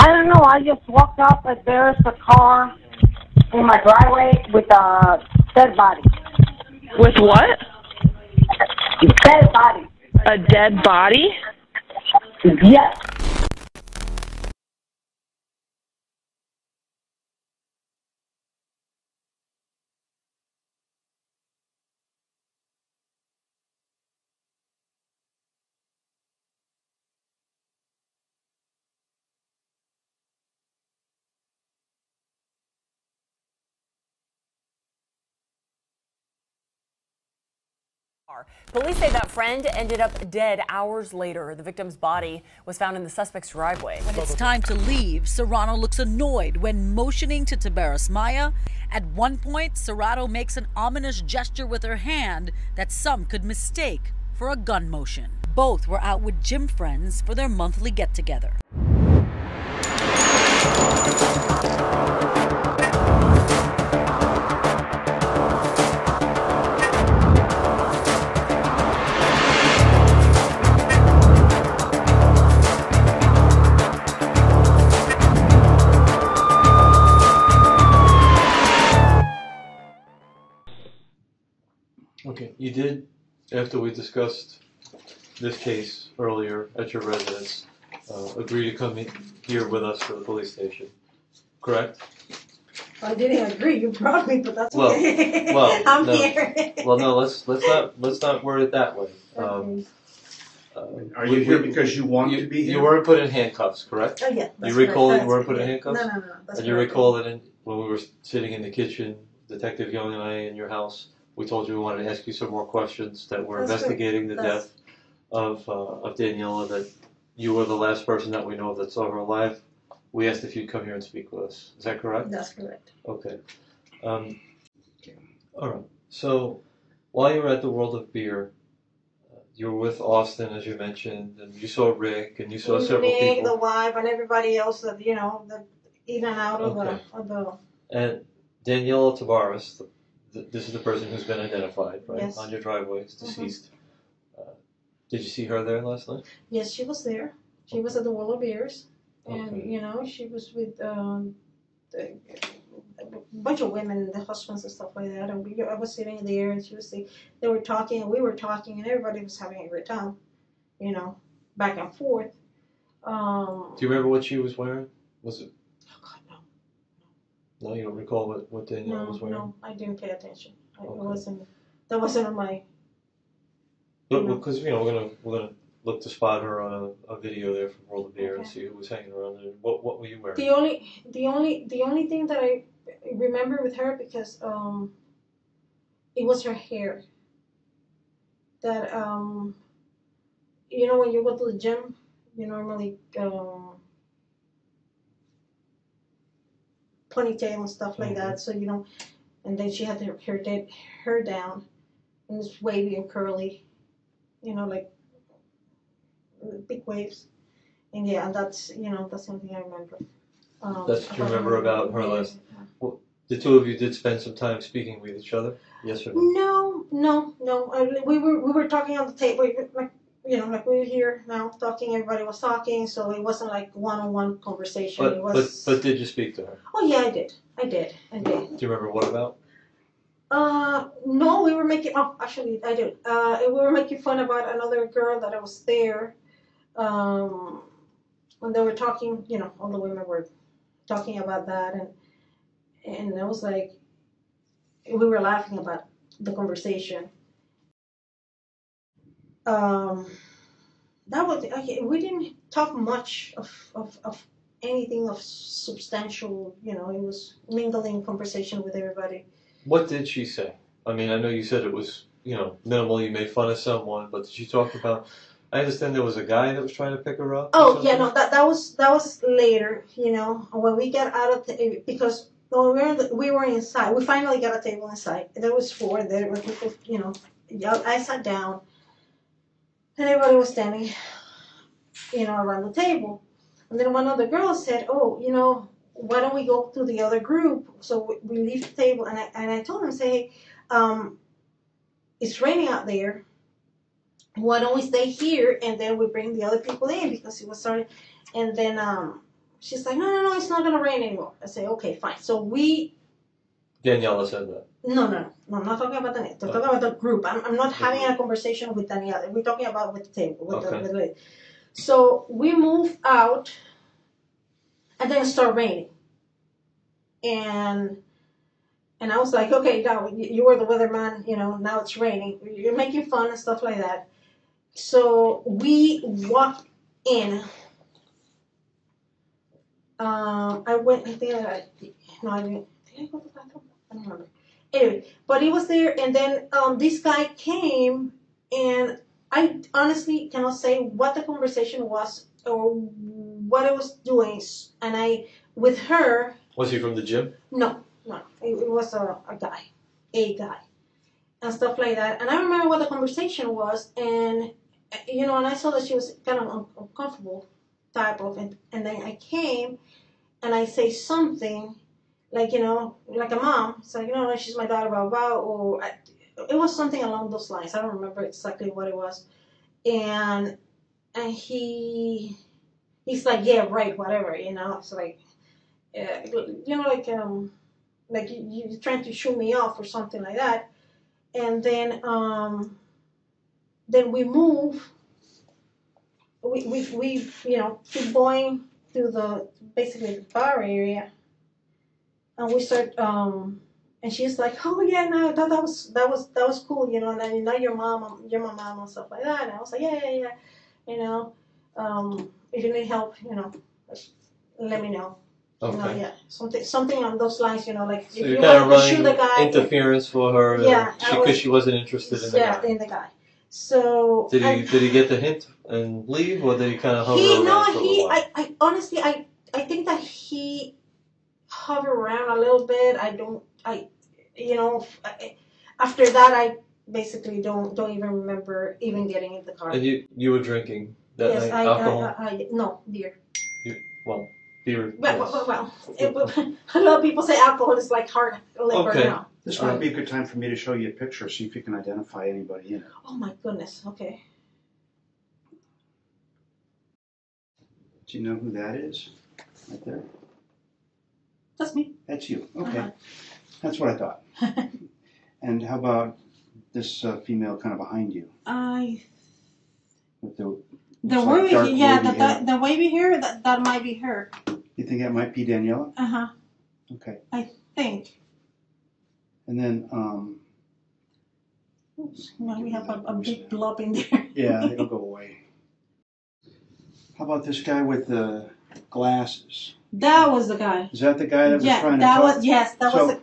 I don't know. I just walked up and there's a car in my driveway with a dead body. With what? Dead body. A dead body? Yes. Police say that friend ended up dead hours later. The victim's body was found in the suspect's driveway. When it's time to leave, Serrano looks annoyed when motioning to Tabares Maya. At one point, Serrano makes an ominous gesture with her hand that some could mistake for a gun motion. Both were out with gym friends for their monthly get-together. Okay, you did, after we discussed this case earlier at your residence, agree to come here with us to the police station, correct? I didn't agree. You brought me, but that's okay. Well, I'm no, here. well, no, let's not word it that way. Okay. Are you here because you want to be here? You weren't put in handcuffs, correct? Oh yeah. That's You recall correct. you weren't put in handcuffs? No. That's And you correct. recall that when we were sitting in the kitchen, Detective Young and I in your house, we told you we wanted to ask you some more questions, that we're That's investigating the That's- death of Daniela, that you were the last person that we know of that saw her alive. We asked if you'd come here and speak with us. Is that correct? That's correct. Okay. All right. So while you were at the World of Beer, you were with Austin, as you mentioned, and you saw Rick, and you saw several Nick, people. the wife, and everybody else that that in and out of Okay. the. And Daniela Tabares, this is the person who's been identified, right? Yes. On your driveway, is deceased. Did you see her there last night? Yes, she was there. She was at the World of Beers, and Okay. she was with a bunch of women, the husbands and stuff like that. And I was sitting there, and they were talking, and we were talking, and everybody was having a great time, back and forth. Do you remember what she was wearing? Was it? Oh God, no. No, you don't recall what Daniela was wearing? No, I didn't pay attention. Okay. That wasn't on my. But because we're gonna look to spot her on a video there from World of Beer and Okay. see who was hanging around there. What were you wearing? The only thing that I remember with her, because it was her hair. That when you go to the gym, you normally ponytail and stuff like that. So and then she had her hair down, and it's wavy and curly, like big waves. And and that's that's something I remember. That's what you remember about her last. Well, the two of you did spend some time speaking with each other. Yes or no? No. We were talking on the table, like like we're here now talking. Everybody was talking, so it wasn't like one-on-one conversation. It was. But did you speak to her? Oh yeah, I did. Do you remember what about? No, we were making. Oh, actually, I did. We were making fun about another girl that was there. When they were talking, all the women were talking about that, and I was like, we were laughing about the conversation. That was we didn't talk much of anything of substantial. It was mingling conversation with everybody. What did she say? I mean, I know you said it was minimal. You made fun of someone, but did she talk about? I understand there was a guy that was trying to pick her up. Oh yeah, no, that was later. When we got out of because we were inside. We finally got a table inside. There was four there. I sat down, and everybody was standing, around the table. And then one of the girls said, "Oh, why don't we go to the other group?" So we leave the table, and I told them, "Say, it's raining out there. Why don't we stay here and then we bring the other people in because it was starting." And then she's like, no, it's not gonna rain anymore. I say, okay, fine. So Daniela said that. No, I'm not talking about Daniela. I'm talking about the group. I'm not having a conversation with Daniela. We're talking about with the table, with the lady. So we move out, and then it started raining. And I was like, okay, now you were the weatherman, now it's raining. You're making fun and stuff like that. So we walked in. I went, I think I didn't. Did I go to the bathroom? I don't remember. Anyway, but he was there, and then this guy came, and I honestly cannot say what the conversation was or what I was doing. And with her. Was he from the gym? No. It was a guy, and stuff like that. And I remember what the conversation was, and and I saw that she was kind of uncomfortable type of, and then I came, and I say something, like like a mom. It's like she's my daughter, blah blah, or it was something along those lines. I don't remember exactly what it was, and he's like, yeah, right, whatever, It's like, like you're trying to shoot me off or something like that. And then we move. We keep going through basically the bar area, and we start. And she's like, oh yeah, no, that was cool, and then you're my mom and stuff like that. And I was like, yeah. If you need help, let me know. Okay. Yeah, something along those lines, like So if you're you kind of want to shoot the running guy. interference for her, because she wasn't interested in the guy. Yeah, in the guy. So did he get the hint and leave, or did he kind of hover around for a while? I honestly I think that he hovered around a little bit. After that I basically don't even remember even getting in the car. And you were drinking that night? Alcohol? No, beer. Beer. Well, a lot of people say alcohol is like hard liquor now. This might be a good time for me to show you a picture, see if you can identify anybody in it. Oh my goodness, okay. Do you know who that is? Right there? That's me. That's you. Okay. That's what I thought. And how about this female kind of behind you? With the wavy hair, that might be her. You think that might be Daniela? Uh-huh. Okay. I think. And then, now we have a big blob in there. Yeah, it'll go away. How about this guy with the glasses? That was the guy. Is that the guy that was trying to talk? That was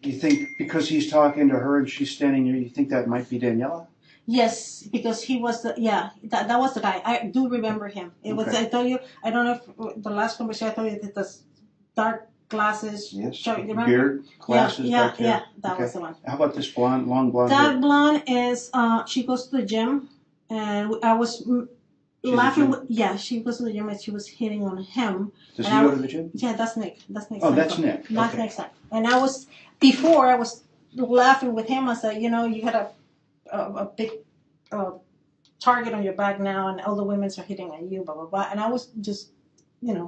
you think because he's talking to her and she's standing there, you think that might be Daniela? Yes, because he was that was the guy. I do remember him. It was, I told you, I don't know if the last conversation I told you that the dark glasses. Yes, beard, glasses. Yeah, that was the one. How about this blonde, long blonde? That blonde is, she goes to the gym, and I was laughing. She goes to the gym and she was hitting on him. Does he go to the gym? Yeah, that's Nick. That's Nick. Oh, that's Nick. That's Nick's son. And I was laughing with him. I said, you had a big target on your back now, and all the women are hitting on you, blah blah blah. And I was just,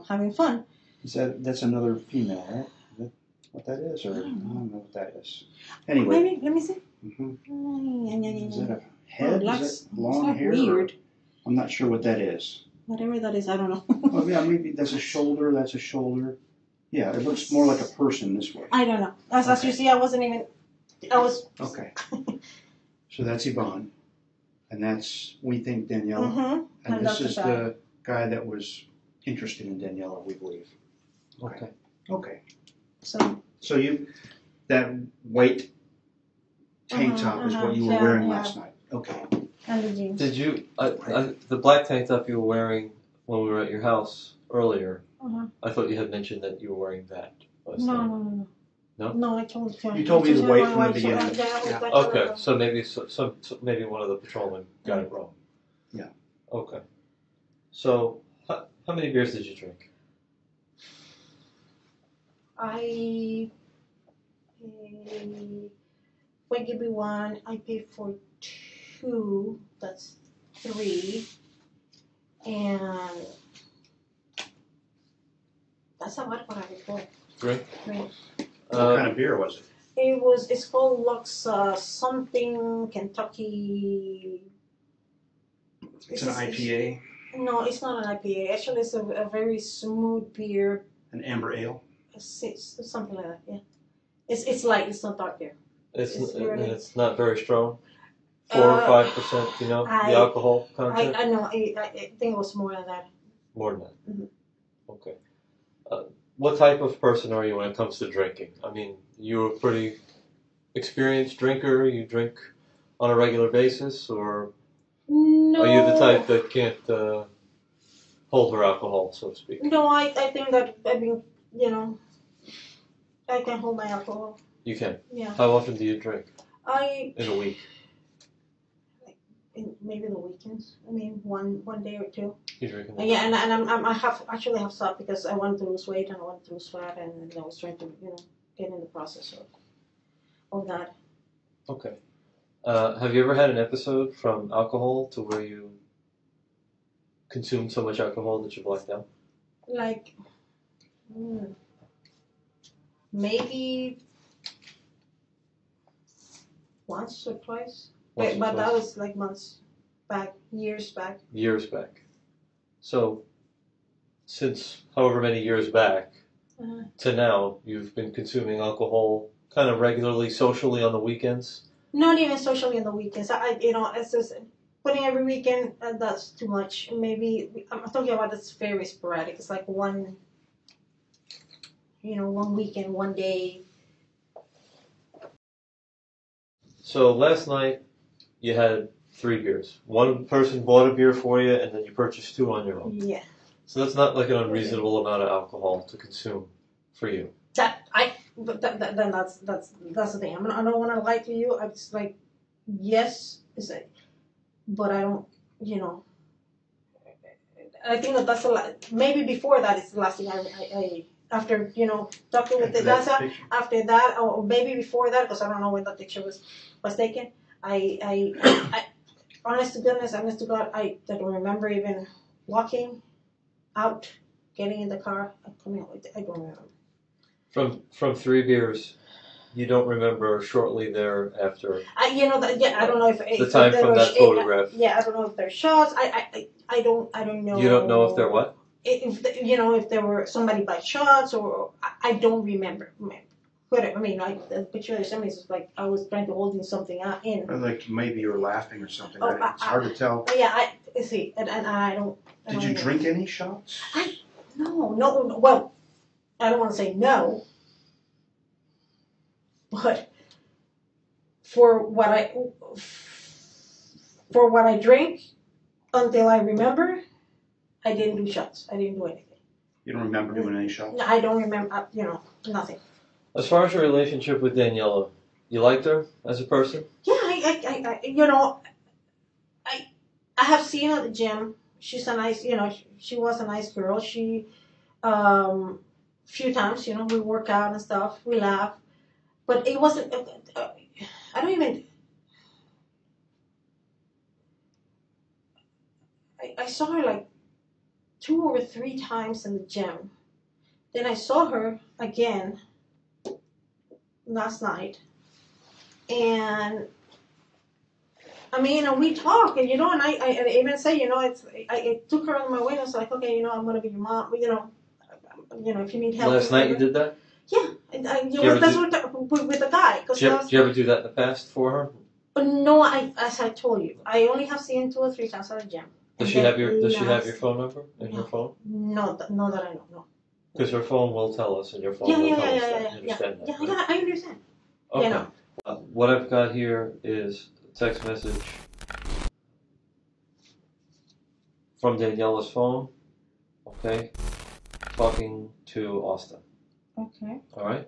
having fun. That's another female, right? Is that what that is, or I don't know what that is. Anyway, let me see. Mm-hmm. Is that a head? Is that long hair? Weird. I'm not sure what that is. Whatever that is, I don't know. Well, yeah, maybe that's a shoulder. That's a shoulder. Yeah, it looks more like a person this way. I don't know. As you see, I wasn't even. I was. Okay. So that's Yvonne, and that's, we think, Daniela. Mm-hmm. And this is the guy that was interested in Daniela, we believe. Okay. So that white tank top is what you were wearing last night. Okay. And the jeans. Did you, the black tank top you were wearing when we were at your house earlier, I thought you had mentioned that you were wearing that last night. No. No, I told you. You told me the white from the beginning. Okay, so maybe one of the patrolmen got it wrong. Yeah. Okay. So, how many beers did you drink? I give me one. I paid for 2. That's 3. And That's about what I recall. Drink? Right. What kind of beer was it? It's called Lux something Kentucky. It's an IPA. No, it's not an IPA. Actually, it's a very smooth beer. An amber ale. It's something like that. Yeah. It's light. It's not dark beer. It's not very strong. 4 or 5%. You know, the alcohol content. I know. I think it was more than that. More than that. Mm-hmm. Okay. What type of person are you when it comes to drinking? I mean, you're a pretty experienced drinker. You drink on a regular basis, or no. Are you the type that can't hold her alcohol, so to speak? No, I think that, I mean, you know, I can hold my alcohol. You can? Yeah. How often do you drink? In a week? Maybe the weekends. I mean, one day or two. You drink? Yeah, and I actually have stopped because I wanted to lose weight and I wanted to lose fat, and I was trying to, you know, get in the process of that. Okay. Have you ever had an episode from alcohol to where you consumed so much alcohol that you blacked out? Like, maybe once or twice. But that was like months back, years back. Years back. So, since however many years back to now, you've been consuming alcohol kind of regularly, socially on the weekends? Not even socially on the weekends. You know, it's just putting every weekend. That's too much. Maybe I'm talking about it's very sporadic. It's like one weekend, one day. So last night you had 3 beers. One person bought a beer for you, and then you purchased 2 on your own. Yeah. So that's not like an unreasonable amount of alcohol to consume for you. But then that's the thing. I don't want to lie to you. I'm just like, yes, but I don't. You know, I think that's a lot. Maybe before that is the last thing I after, you know, talking with the Daza, after that, or maybe before that, because I don't know when that picture was taken. I honest to God, I don't remember even walking out, getting in the car, coming out. I don't remember. From 3 beers, you don't remember shortly thereafter. I don't know if the time from that photograph. I don't know if they're shots. I don't know. You don't know if they're what? If there were somebody by shots, or I don't remember. But I mean, the picture of somebody is like I was trying to hold something in. Or like maybe you were laughing or something. It's hard to tell. Yeah, I see, and I don't. Did you drink any shots? No. Well, I don't want to say no, but for what I drink, until I remember, I didn't do shots. I didn't do anything. You don't remember doing any shots? No, I don't remember. Nothing. As far as your relationship with Daniela, you liked her as a person? Yeah, I have seen her at the gym. She's a nice, she was a nice girl. She, few times, we work out and stuff. We laugh, but it wasn't. I don't even. I saw her like 2 or 3 times in the gym. Then I saw her again last night, and I mean, and we talk, and and I even say, I took her on my way. I was like, okay, I'm gonna be your mom. If you need help. Last night you did that? Yeah, that's with the guy. Did you ever do that in the past for her? No, as I told you, I only have seen 2 or 3 times at the gym. Does she have your phone number in her phone? No, that I know. No. Because her phone will tell us, and your phone will tell us that. You understand that? Yeah, I understand. Okay. What I've got here is a text message from Daniela's phone. Okay. Talking to Austin. Okay. All right.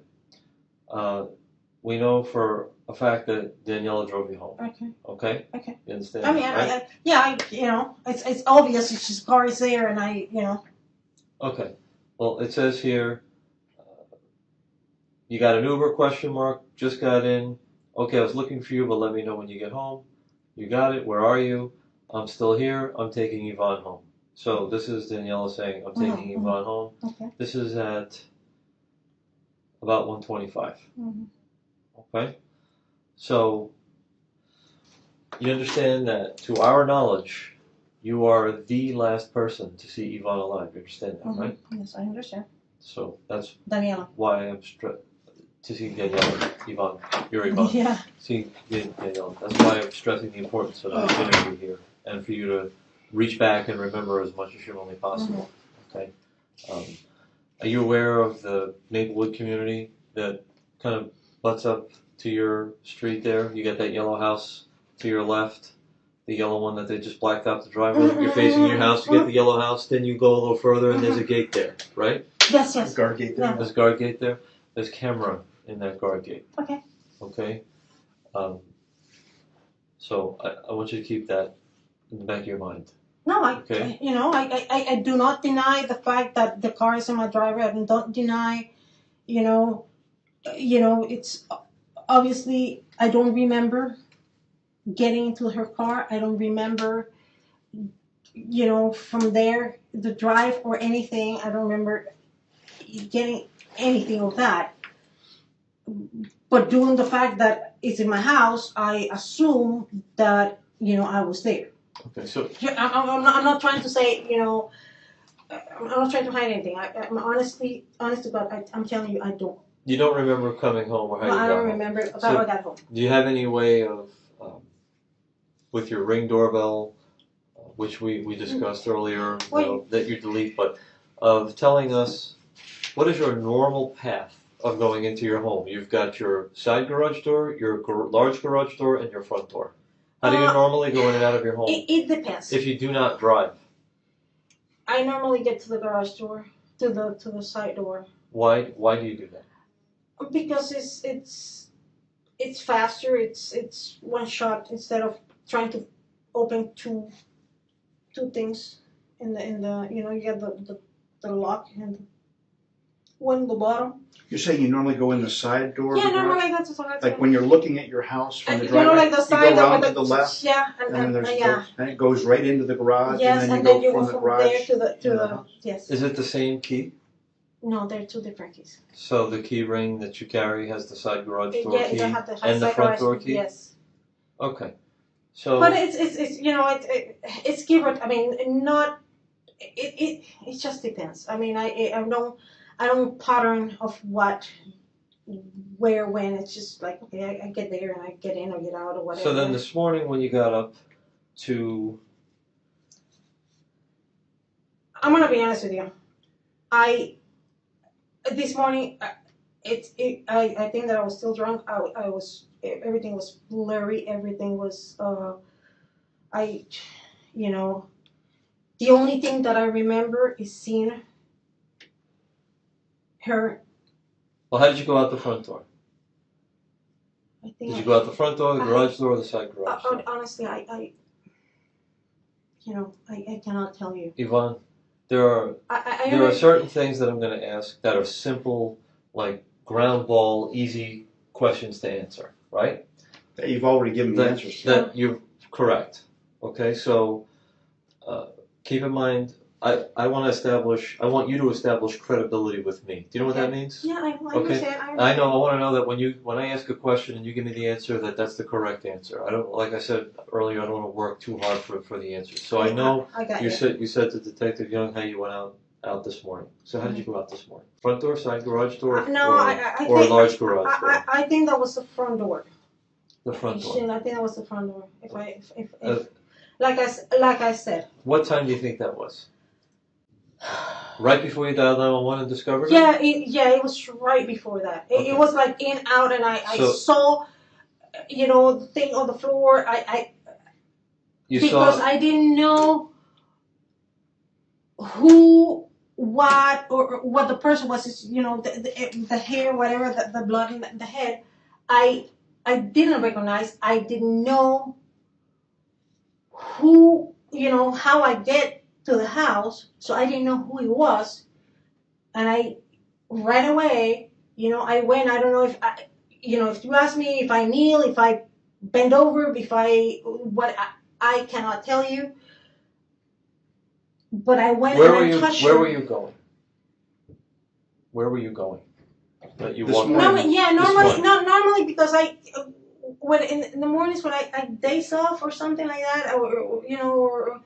We know for a fact that Daniela drove you home. Okay. Okay. Okay. You understand? I mean, right? it's obvious his car is there, and Okay. Well, it says here, you got an Uber, ? Just got in. Okay, I was looking for you, but let me know when you get home. You got it. Where are you? I'm still here. I'm taking Yvonne home. So this is Daniela saying, I'm taking Yvonne home. Okay. This is at about 1:25. Okay? So you understand that, to our knowledge, you are the last person to see Yvonne alive. You understand that, right? Yes, I understand. So that's Daniela. why I'm to see Daniela, Yvonne. You're Yvonne. Yeah. See Daniela. That's why I'm stressing the importance of this interview here, and for you to reach back and remember as much as humanly possible. Okay. Are you aware of the Maplewood community that kind of butts up to your street there? You got that yellow house to your left, the yellow one that they just blacked out the driveway. You're facing your house, you get the yellow house, then you go a little further and there's a gate there, right? Yes, yes. Guard gate there. There's a guard gate there. There's camera in that guard gate. Okay. Okay? So I want you to keep that in the back of your mind. No, Okay. I do not deny the fact that the car is in my driveway. I don't deny, it's obviously I don't remember getting into her car. I don't remember, from there, the drive or anything. I don't remember getting anything of that. But due to the fact that it's in my house, I assume that, I was there. Okay, so I'm not trying to say, I'm not trying to hide anything. I'm honest to God, I'm telling you, I don't. you don't remember coming home or how you got I don't home. remember how So- I got home. Do you have any way of, with your Ring doorbell, which we discussed earlier, that you delete, but of telling us what is your normal path of going into your home? You've got your side garage door, your large garage door, and your front door. How do you normally go in and out of your home? It depends. If you do not drive, I normally get to the garage door, to the side door, why do you do that? because it's faster. It's one shot instead of trying to open two things in the you get the lock and one in the bottom. You're saying you normally go in the side door of Yeah, the garage? normally that's the side. Like when you're looking at your house from the you driveway, like the side you go around with to the left, Yeah, and then there's yeah. and it goes right into the garage, Yes, and then you go from the from garage there to the into the house. yes. Is it the same key? No, they're two different keys. So the key ring that you carry has the side garage door Yeah, key it have the and the side front garage, door key? Yes. Okay. So But it's give or I mean not it just depends. I mean I don't pattern of what where when. It's just like okay I get there and I get in or get out or whatever. So then this morning when you got up to I'm gonna be honest with you. This morning I think that I was still drunk. I was everything was blurry. Everything was the only thing that I remember is seeing her. well, how did you go out the front door? I think Did you go out the front door, the garage door, or the side garage door? honestly, I cannot tell you. Yvonne, there are certain things that I'm going to ask that are simple, like ground ball, easy questions to answer, right? That you've already given the answers to. That you're correct. Okay, so keep in mind, I want you to establish credibility with me. Do you know what that means? Yeah, I Okay. understand. I know. I want to know that when I ask a question and you give me the answer, that's the correct answer. I don't, like I said earlier, I don't want to work too hard for the answer. So I know I got you said to Detective Young how you went out this morning. So how did you go out this morning? Front door, side garage door, No, or I or think, a large garage door? I think that was the front door. The front door. I think that was the front door. If like I said. What time do you think that was? Right before you dialed 911 and discovered it? Yeah, it was right before that. Okay. It was like in, out, and I saw, the thing on the floor. Because I didn't know who, what, or what the person was. The hair, whatever, the blood in the head. I didn't recognize. I didn't know who, how I get to the house, so I didn't know who he was, and I right away, I went. I don't know if if you ask me if I kneel, if I bend over, I cannot tell you. But I went Where and were I you? touched Where her. were you going? Where were you going? That you This walked. morning. Normally because when in the mornings when I days off or something like that, or you know,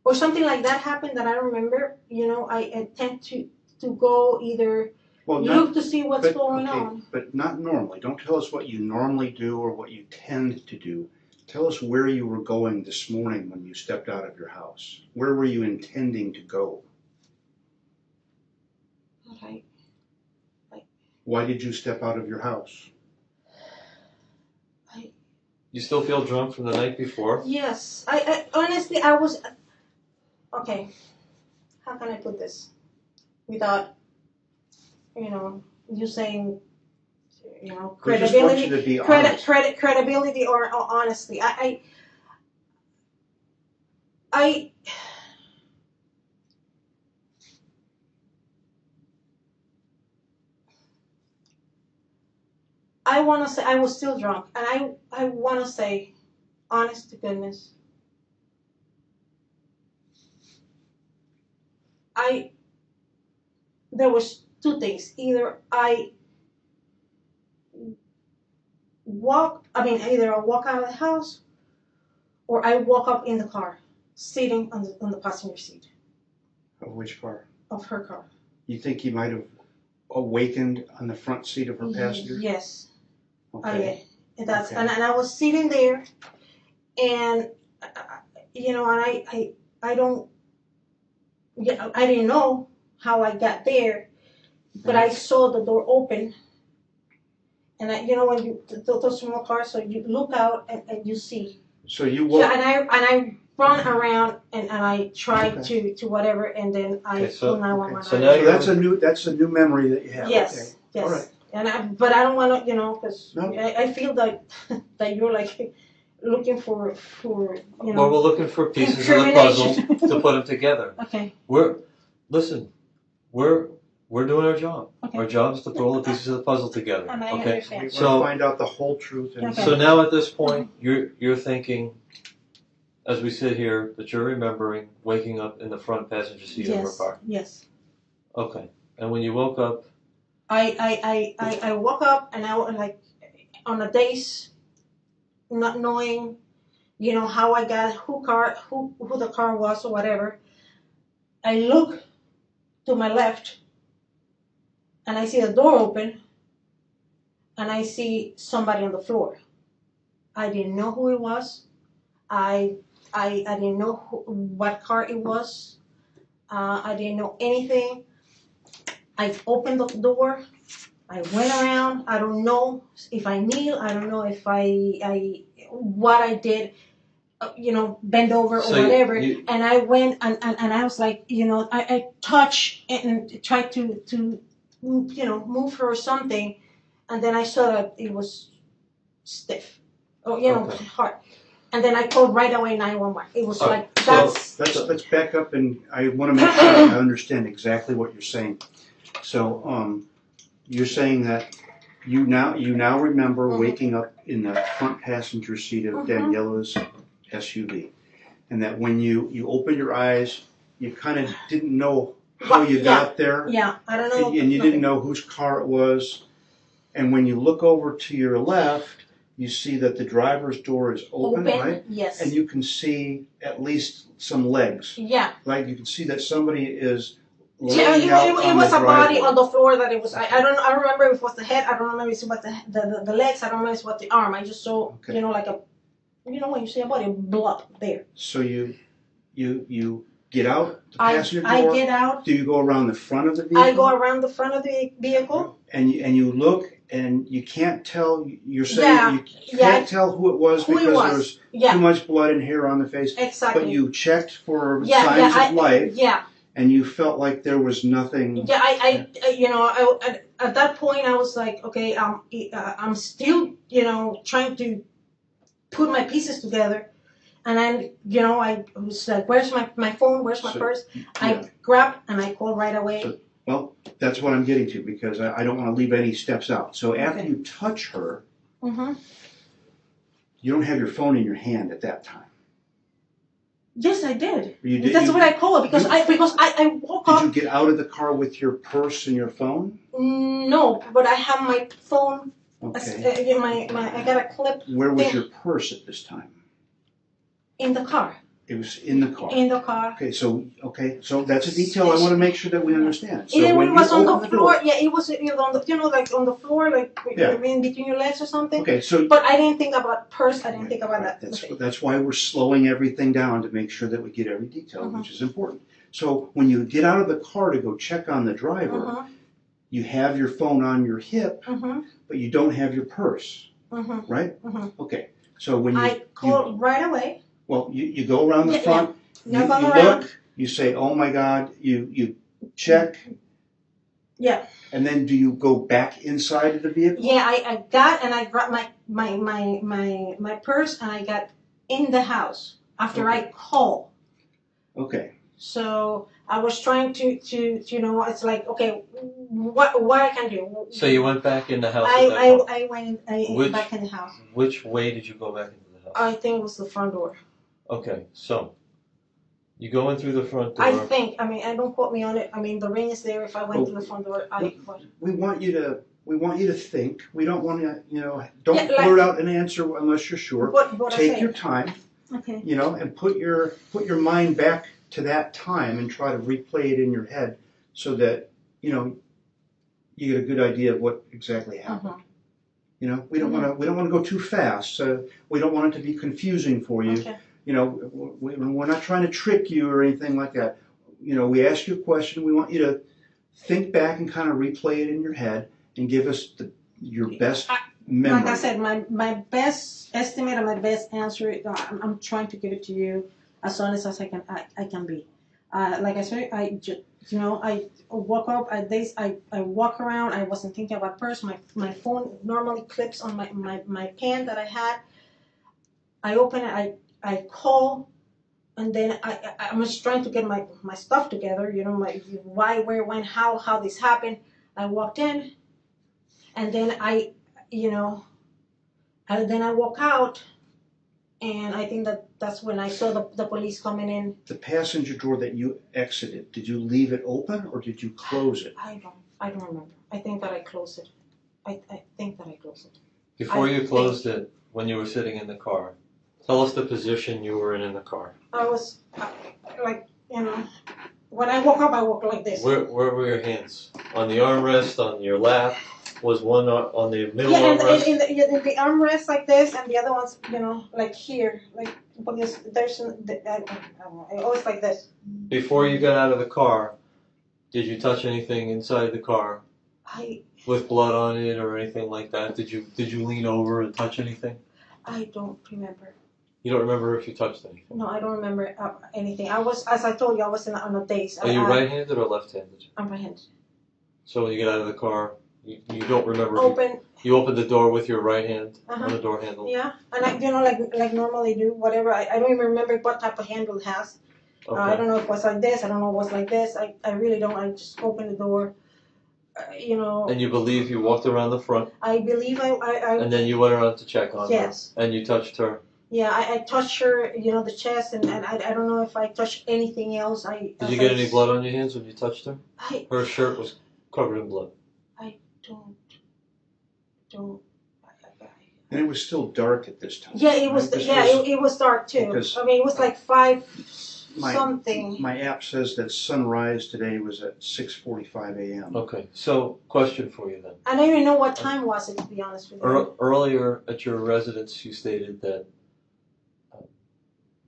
or something like that happened that I remember, you know, I tend to go either look to see what's going on. But not normally. Don't tell us what you normally do or what you tend to do. Tell us where you were going this morning when you stepped out of your house. Where were you intending to go? Okay. Why did you step out of your house? You still feel drunk from the night before? Yes. I honestly, I was. Okay. How can I put this without, you know, you saying, you know, credibility, We just want you to be honest. credibility or honesty. I want to say I was still drunk, and I want to say, honest to goodness, there was two things. Either I either I walk out of the house, or I walk up in the car, sitting on the passenger seat. Of which car? Of her car. You think you might have awakened on the front seat of her passenger? Yes. Okay. And I was sitting there, and you know, and I didn't know how I got there, but I saw the door open, and you know when you those small cars, so you look out and you see. So you walk. Yeah, and I run around and I tried to whatever, and then I pulled 911. So now that's a new memory that you have. Yes. Okay. Yes. All right. But I don't want to, you know, because No. I feel that you're like looking for you know. Well, we're looking for pieces of the puzzle to put them together. Okay. We're doing our job. Okay. Our job is to put all the pieces of the puzzle together. And I Okay. understand. We So- want to find out the whole truth. And Okay. So now at this point, you're thinking, as we sit here, that you're remembering waking up in the front passenger seat of her car. Yes. Okay. And when you woke up, I woke up and I was like on a daze, not knowing, you know, how I got who the car was or whatever. I look to my left and I see the door open and I see somebody on the floor. I didn't know who it was. I didn't know what car it was. I didn't know anything. I opened the door. I went around. I don't know if I kneel. I don't know if what I did, you know, bend over or whatever. And I went and I was like, you know, I touched and tried to you know, move her or something. And then I saw that it was stiff. Oh, you know, hard. And then I called right away 911. It was like, let's back up, and I want to make sure I understand exactly what you're saying. So, you're saying that you now remember waking up in the front passenger seat of Daniela's SUV, and that when you opened your eyes, you kind of didn't know how you got there. Yeah, I don't know. And you didn't know whose car it was. And when you look over to your left, you see that the driver's door is open, right? Yes. And you can see at least some legs. Yeah. Like you can see that somebody is It was a body on the floor that it was. I don't remember if it was the head. I don't remember if it was the legs. I don't remember if it was the arm. I just saw, you know, like you know when you see a body, blood there. So you get out the passenger door. I get out. Do you go around the front of the vehicle? I go around the front of the vehicle. And you look, and you can't tell. You're saying you can't tell who it was because there's too much blood and hair on the face. Exactly. But you checked for signs of life. Yeah. And you felt like there was nothing. Yeah, at that point I was like, okay, I'm still, you know, trying to put my pieces together, and then, you know, I was like, where's my phone? Where's my purse? I grabbed and I called right away. Well, that's what I'm getting to, because I don't want to leave any steps out. So after you touch her, you don't have your phone in your hand at that time. Yes, I did. You did. That's what I call it because I woke up. Did you get out of the car with your purse and your phone? No, but I have my phone. Okay. I got a clip. Where was your purse at this time? In the car. It was in the car. In the car. Okay, so that's a detail I want to make sure that we understand. So it when was you on the open floor. door, It was on the like on the floor, like in between your legs or something. Okay, so but I didn't think about purse. I didn't think about that. That's why we're slowing everything down to make sure that we get every detail, which is important. So when you get out of the car to go check on the driver, you have your phone on your hip, but you don't have your purse, right? Okay, so when I called right away. Well, you go around the front. You look, you say, "Oh my God!" You check. Yeah. And then do you go back inside of the vehicle? Yeah, I grabbed my purse and I got in the house after I called. Okay. So I was trying to it's like, okay, what I can do. So you went back in the house. I went back in the house. Which way did you go back into the house? I think it was the front door. Okay, so you go in through the front door. I think. I mean, don't quote me on it. I mean, the ring is there. If I went through the front door, we want you to think. We don't want to, don't blurt out an answer unless you're sure. Take your time. Okay. And put your mind back to that time and try to replay it in your head so that you get a good idea of what exactly happened. We don't want to go too fast. So we don't want it to be confusing for you. Okay. We're not trying to trick you or anything like that. We ask you a question. We want you to think back and kind of replay it in your head and give us your best memory. Like I said, my best estimate and my best answer, I'm trying to give it to you as honest as I can be. Like I said, I woke up. I walk around. I wasn't thinking about purse. My phone normally clips on my pen that I had. I open it. I call, and then I'm just trying to get my stuff together. My why, where, when, how this happened. I walked in, and then I walk out, and I think that's when I saw the police coming in. The passenger door that you exited, did you leave it open or did you close it? I don't remember. I think that I closed it. I think that I closed it. Before you closed it, when you were sitting in the car, tell us the position you were in the car. I was when I woke up, I woke like this. Where were your hands? On the armrest, on your lap? Was one on the middle armrest? In the armrest like this, and the other one's, like here, like because there's I always like this. Before you got out of the car, did you touch anything inside the car? With blood on it or anything like that? Did you lean over and touch anything? I don't remember. You don't remember if you touched anything? No, I don't remember anything. I was, as I told you, I was on a daze. Are you right-handed or left-handed? I'm right-handed. So when you get out of the car, you don't remember. You open the door with your right hand on the door handle. Yeah, and I, like normally do whatever. I don't even remember what type of handle it has. Okay. I don't know if it was like this. I don't know if it was like this. I really don't. I just opened the door. And you believe you walked around the front? I believe I and then you went around to check on her? Yes. And you touched her? Yeah, I touched her, the chest, and I don't know if I touched anything else. Did you get any blood on your hands when you touched her? Her shirt was covered in blood. I don't. And it was still dark at this time. Yeah, it was. It was dark too. I mean, it was like 5 something. My app says that sunrise today was at 6:45 a.m. Okay, so question for you then. I don't even know what time was it, to be honest with you. Earlier at your residence, you stated that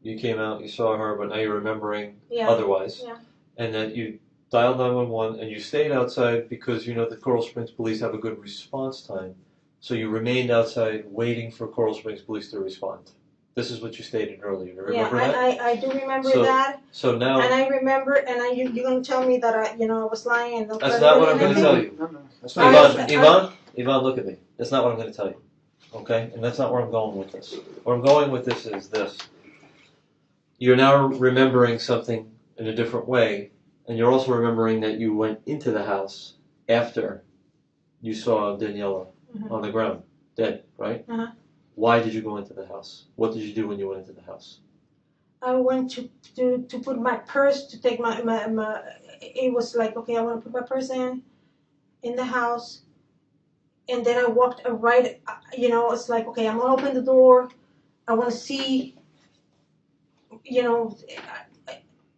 you came out, you saw her, but now you're remembering otherwise. Yeah. And that you dialed 911 and you stayed outside because you know the Coral Springs police have a good response time. So you remained outside waiting for Coral Springs police to respond. This is what you stated earlier. You remember that? I do remember that. So now. And I remember, and you're going to tell me that I was lying. And that's not what I'm going to tell you. No, that's not Yvonne, look at me. That's not what I'm going to tell you. Okay? And that's not where I'm going with this. Where I'm going with this is this. You're now remembering something in a different way, and you're also remembering that you went into the house after you saw Daniela on the ground, dead, right? Why did you go into the house? What did you do when you went into the house? I went to put my purse, to take my, it was like, okay, I want to put my purse in the house. And then I walked right, it's like, okay, I'm going to open the door. I want to see,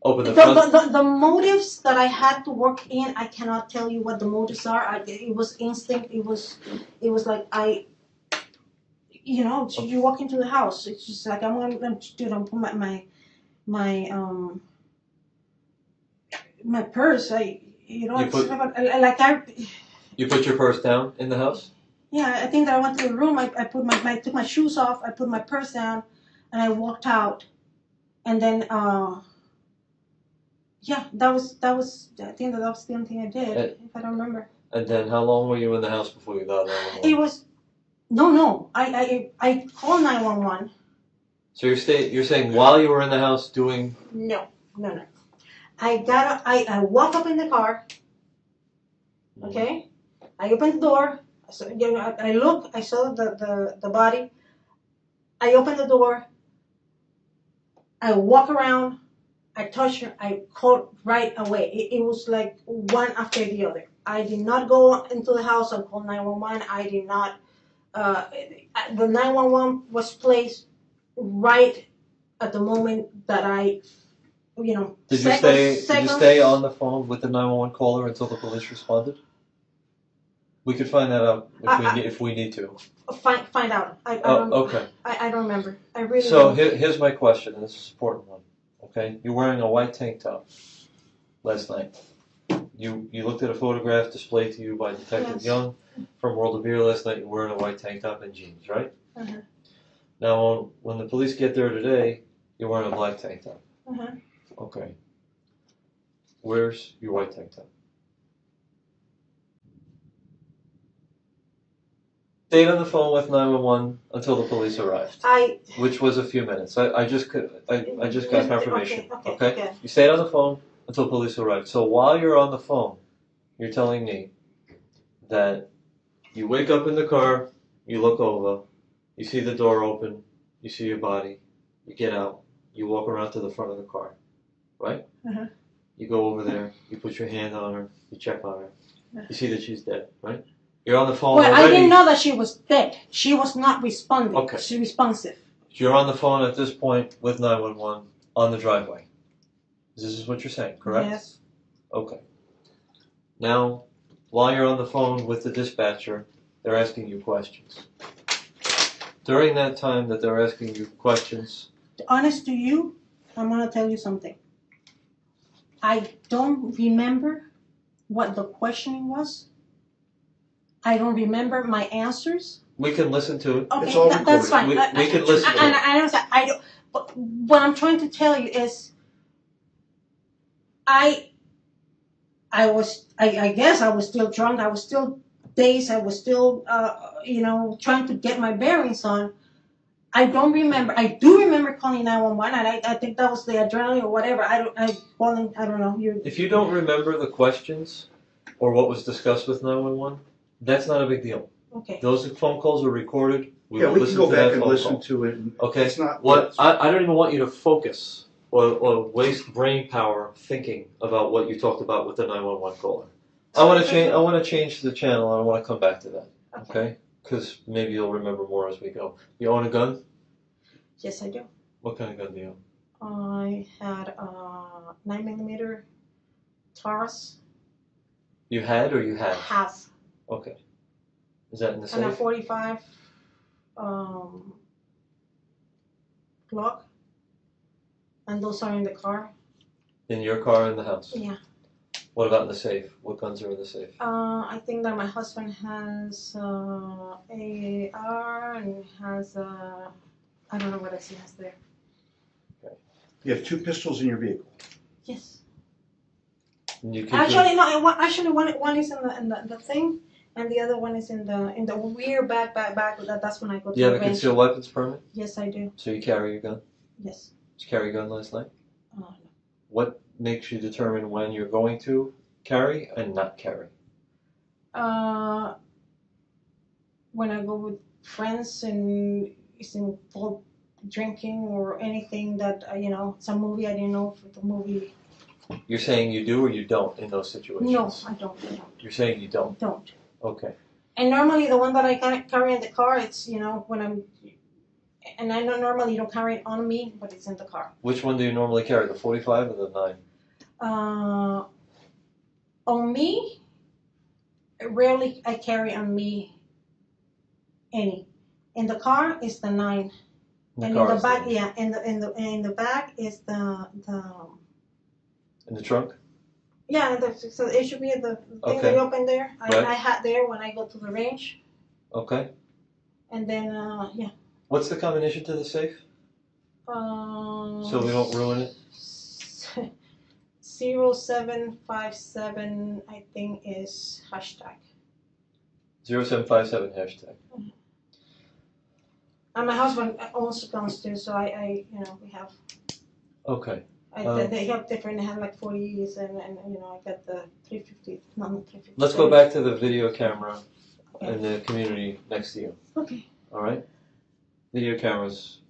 Open the front. the motives that I had to work in, I cannot tell you what the motives are. It was instinct. It was like you walk into the house. It's just like I'm gonna put my purse. You put your purse down in the house? Yeah, I think that I went to the room. I took my shoes off. I put my purse down, and I walked out. And then yeah, that was. I think that was the only thing I did, if I don't remember. And then how long were you in the house before you got out? It was no. I called 911. So you're saying while you were in the house doing? No. I walk up in the car. Okay, I opened the door. So I look. I saw the body. I opened the door. I walk around. I touched her. I called right away. It was like one after the other. I did not go into the house and call 911. I did not. The 911 was placed right at the moment that I, Did you stay on the phone with the 911 caller until the police responded? We could find that out if we need to. Find out. Okay. I don't remember. I really. So don't. here's my question, and this is an important one. Okay, you're wearing a white tank top last night. You looked at a photograph displayed to you by Detective Young from World of Beer last night. You're wearing a white tank top and jeans, right? Uh-huh. Now, when the police get there today, you're wearing a black tank top. Uh-huh. Okay. Where's your white tank top? Stayed on the phone with 911 until the police arrived, which was a few minutes. I just got confirmation. Okay. You stayed on the phone until police arrived. So while you're on the phone, you're telling me that you wake up in the car, you look over, you see the door open, you see your body, you get out, you walk around to the front of the car, right? Uh-huh. You go over there, you put your hand on her, you check on her, you see that she's dead, right? You're on the phone already. I didn't know that she was dead. She was not responding. Okay. She's responsive. You're on the phone at this point with 911 on the driveway. This is what you're saying, correct? Yes. Okay. Now, while you're on the phone with the dispatcher, they're asking you questions. During that time that they're asking you questions... Honest to you, I'm going to tell you something. I don't remember what the questioning was. I don't remember my answers. We can listen to it. Okay, it's all that's fine. We can listen to it. I don't. But what I'm trying to tell you is, I guess I was still drunk. I was still dazed. I was still, trying to get my bearings on. I don't remember. I do remember calling 911, and I think that was the adrenaline or whatever. I don't know. If you don't remember the questions or what was discussed with 911. That's not a big deal. Okay. Those phone calls are recorded. We can go back and listen to it. Okay. It's not. I don't even want you to focus or waste brain power thinking about what you talked about with the 911 caller. I want to change the channel, and I want to come back to that. Okay. Because maybe you'll remember more as we go. You own a gun? Yes, I do. What kind of gun do you own? I had a 9mm Taurus. You had or you have? Have. Okay. Is that in the safe? And a 45 Glock. And those are in the car. In your car in the house? Yeah. What about in the safe? What guns are in the safe? I think that my husband has AR and has I don't know what else he has there. Okay. You have 2 pistols in your vehicle. Yes. Actually, no. Actually, one is in the thing. And the other one is in the rear back. That's when I go to the You have range. a concealed weapons permit? Yes, I do. So you carry your gun? Yes. Did you carry a gun last night? No. What makes you determine when you're going to carry and not carry? When I go with friends and it's involved drinking or anything that, some movie I didn't know if the movie. You're saying you do or you don't in those situations? No, I don't. You're saying you don't? Don't. Okay. And normally the one that I carry in the car, it's, when I'm, and I know normally you don't carry it on me, but it's in the car. Which one do you normally carry, the 45 or the 9? On me, rarely I carry on me any. In the car is the 9. And in the back, in the back is the. In the trunk? Yeah, so it should be the thing that you open there. Right. I had there when I go to the range. Okay. And then, yeah. What's the combination to the safe? So we don't ruin it? 0757, I think, is hashtag. 0757 hashtag. And my husband owns guns too, so we have. Okay. They have different. They have like 40s, and I got the 350. Not 350. Let's go back to the video camera in the community next to you. Okay. All right. Video cameras,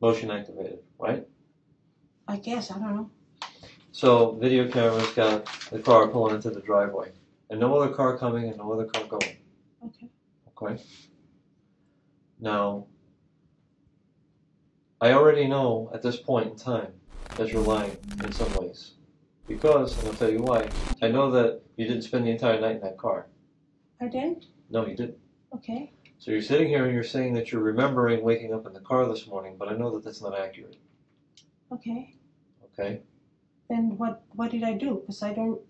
motion activated, right? I guess, I don't know. So video cameras got the car pulling into the driveway, and no other car coming and no other car going. Okay. Okay. Now, I already know at this point in time that you're lying in some ways, because, and I'll tell you why. I know that you didn't spend the entire night in that car. I didn't? No, you didn't. Okay. So you're sitting here and you're saying that you're remembering waking up in the car this morning, but I know that that's not accurate. Okay. Okay? Then what did I do? Because I don't,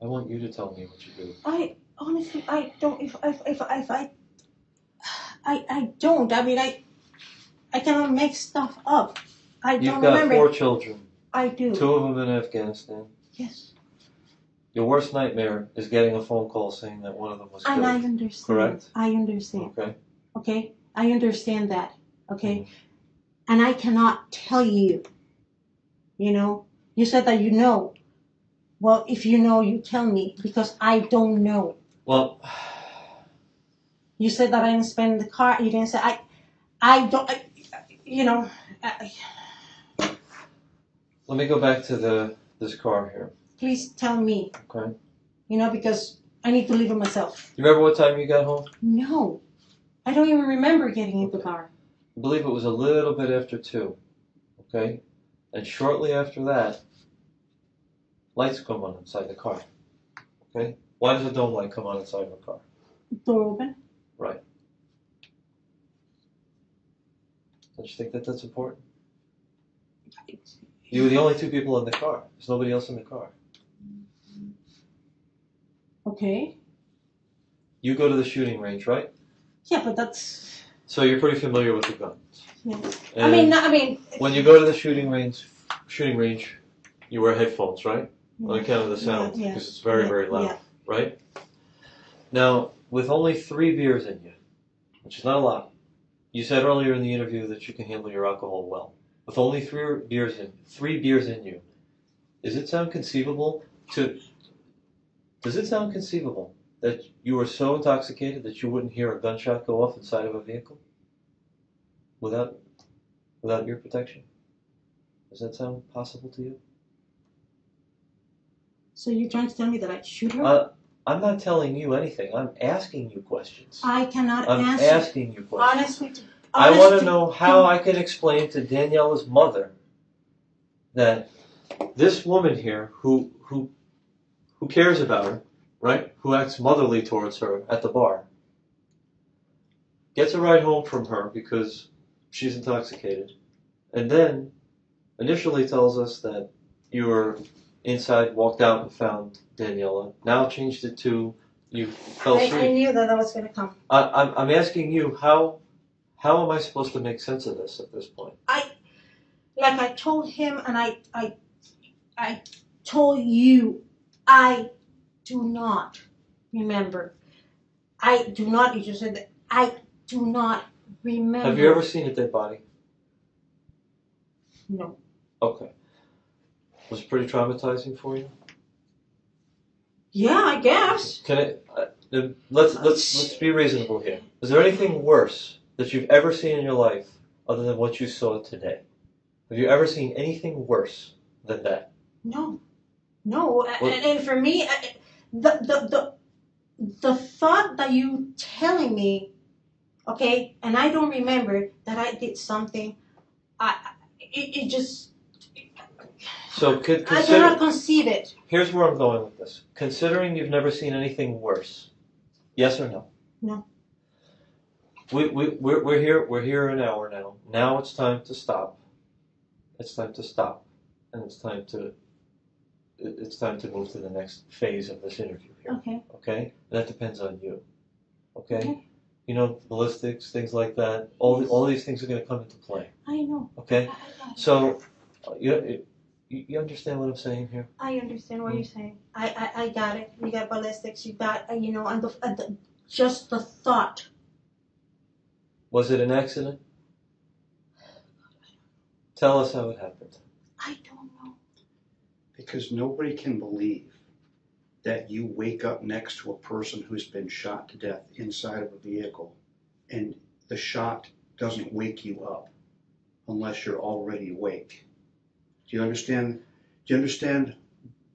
I want you to tell me what you do. I honestly, I don't. I don't. I mean, I cannot make stuff up. I You've don't got remember. 4 children. I do. 2 of them in Afghanistan. Yes. Your worst nightmare is getting a phone call saying that one of them was killed. And I understand. Correct? I understand. Okay. Okay? I understand that. Okay? Mm-hmm. And I cannot tell you. You said that you know. Well, if you know, you tell me, because I don't know. Well, you said that I didn't spend the car. You didn't say I don't. let me go back to this car here. Please tell me. Okay. Because I need to leave it myself. You remember what time you got home? No, I don't even remember getting in the car. I believe it was a little bit after 2. Okay. And shortly after that, lights come on inside the car. Okay? Why does a dome light come on inside of a car? Door open. Right. Don't you think that that's important? You were the only 2 people in the car. There's nobody else in the car. Okay. You go to the shooting range, right? Yeah, but that's. So you're pretty familiar with the guns. Yes. And I mean. when you go to the shooting range, you wear headphones, right? On account of the sound, because it's very, very loud, right? Now, with only 3 beers in you, which is not a lot, you said earlier in the interview that you can handle your alcohol well. With only 3 beers in you, does it sound conceivable that you were so intoxicated that you wouldn't hear a gunshot go off inside of a vehicle without your protection? Does that sound possible to you? So you're trying to tell me that I shoot her? I'm not telling you anything. I'm asking you questions. I cannot I'm answer. asking you questions. Honestly, I want to know how I can explain to Daniela's mother that this woman here who cares about her, right? Who acts motherly towards her at the bar, gets a ride home from her because she's intoxicated, and then initially tells us that you were inside, walked out and found Daniela. Now changed it to you fell asleep. I knew that was going to come. I'm asking you, how am I supposed to make sense of this at this point? Like I told him, and I told you, I do not remember. I do not. You just said that. I do not remember. Have you ever seen a dead body? No. Okay. Was it pretty traumatizing for you? Yeah, I guess. Can it? Let's be reasonable here. Is there anything worse that you've ever seen in your life other than what you saw today? Have you ever seen anything worse than that? No. And for me, the thought that you telling me, okay, and I don't remember that I did something. It just. So I cannot conceive it. Here's where I'm going with this. Considering you've never seen anything worse, yes or no? No. We're here an hour now. Now it's time to stop. It's time to stop, and it's time to move to the next phase of this interview here. Okay. Okay. That depends on you. Okay. You know, ballistics, things like that. All these things are going to come into play. I know. Okay. So, you understand what I'm saying here? I understand what you're saying. I got it. You got ballistics. You got and just the thought. Was it an accident? Tell us how it happened. I don't know. Because nobody can believe that you wake up next to a person who's been shot to death inside of a vehicle and the shot doesn't wake you up unless you're already awake. Do you understand? Do you understand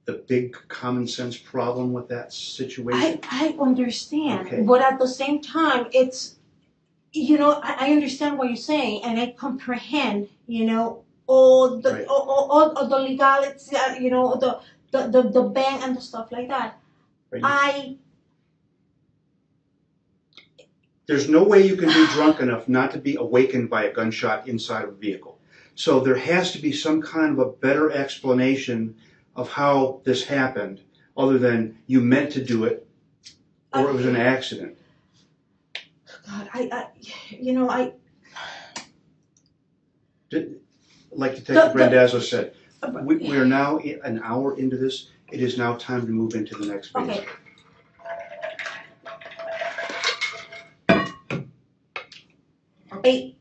the big common sense problem with that situation? I understand. Okay. But at the same time, it's, I understand what you're saying and I comprehend, all the, Right. all the legalities, the ban and the stuff like that. Right. There's no way you can be drunk enough not to be awakened by a gunshot inside of a vehicle. So there has to be some kind of a better explanation of how this happened, other than you meant to do it, or it was an accident. God, Like Detective Randazzo said, we are now an hour into this. It is now time to move into the next phase. Okay.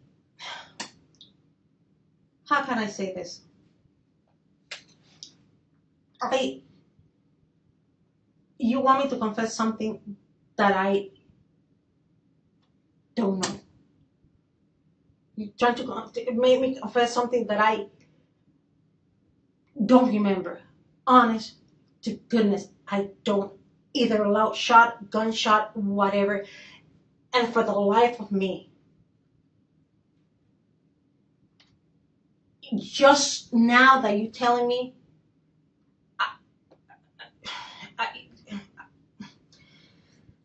How can I say this? You want me to confess something that I don't know. You trying to make me confess something that I don't remember. Honest to goodness, I don't. Either a loud shot, gunshot, whatever. And for the life of me, just now that you're telling me,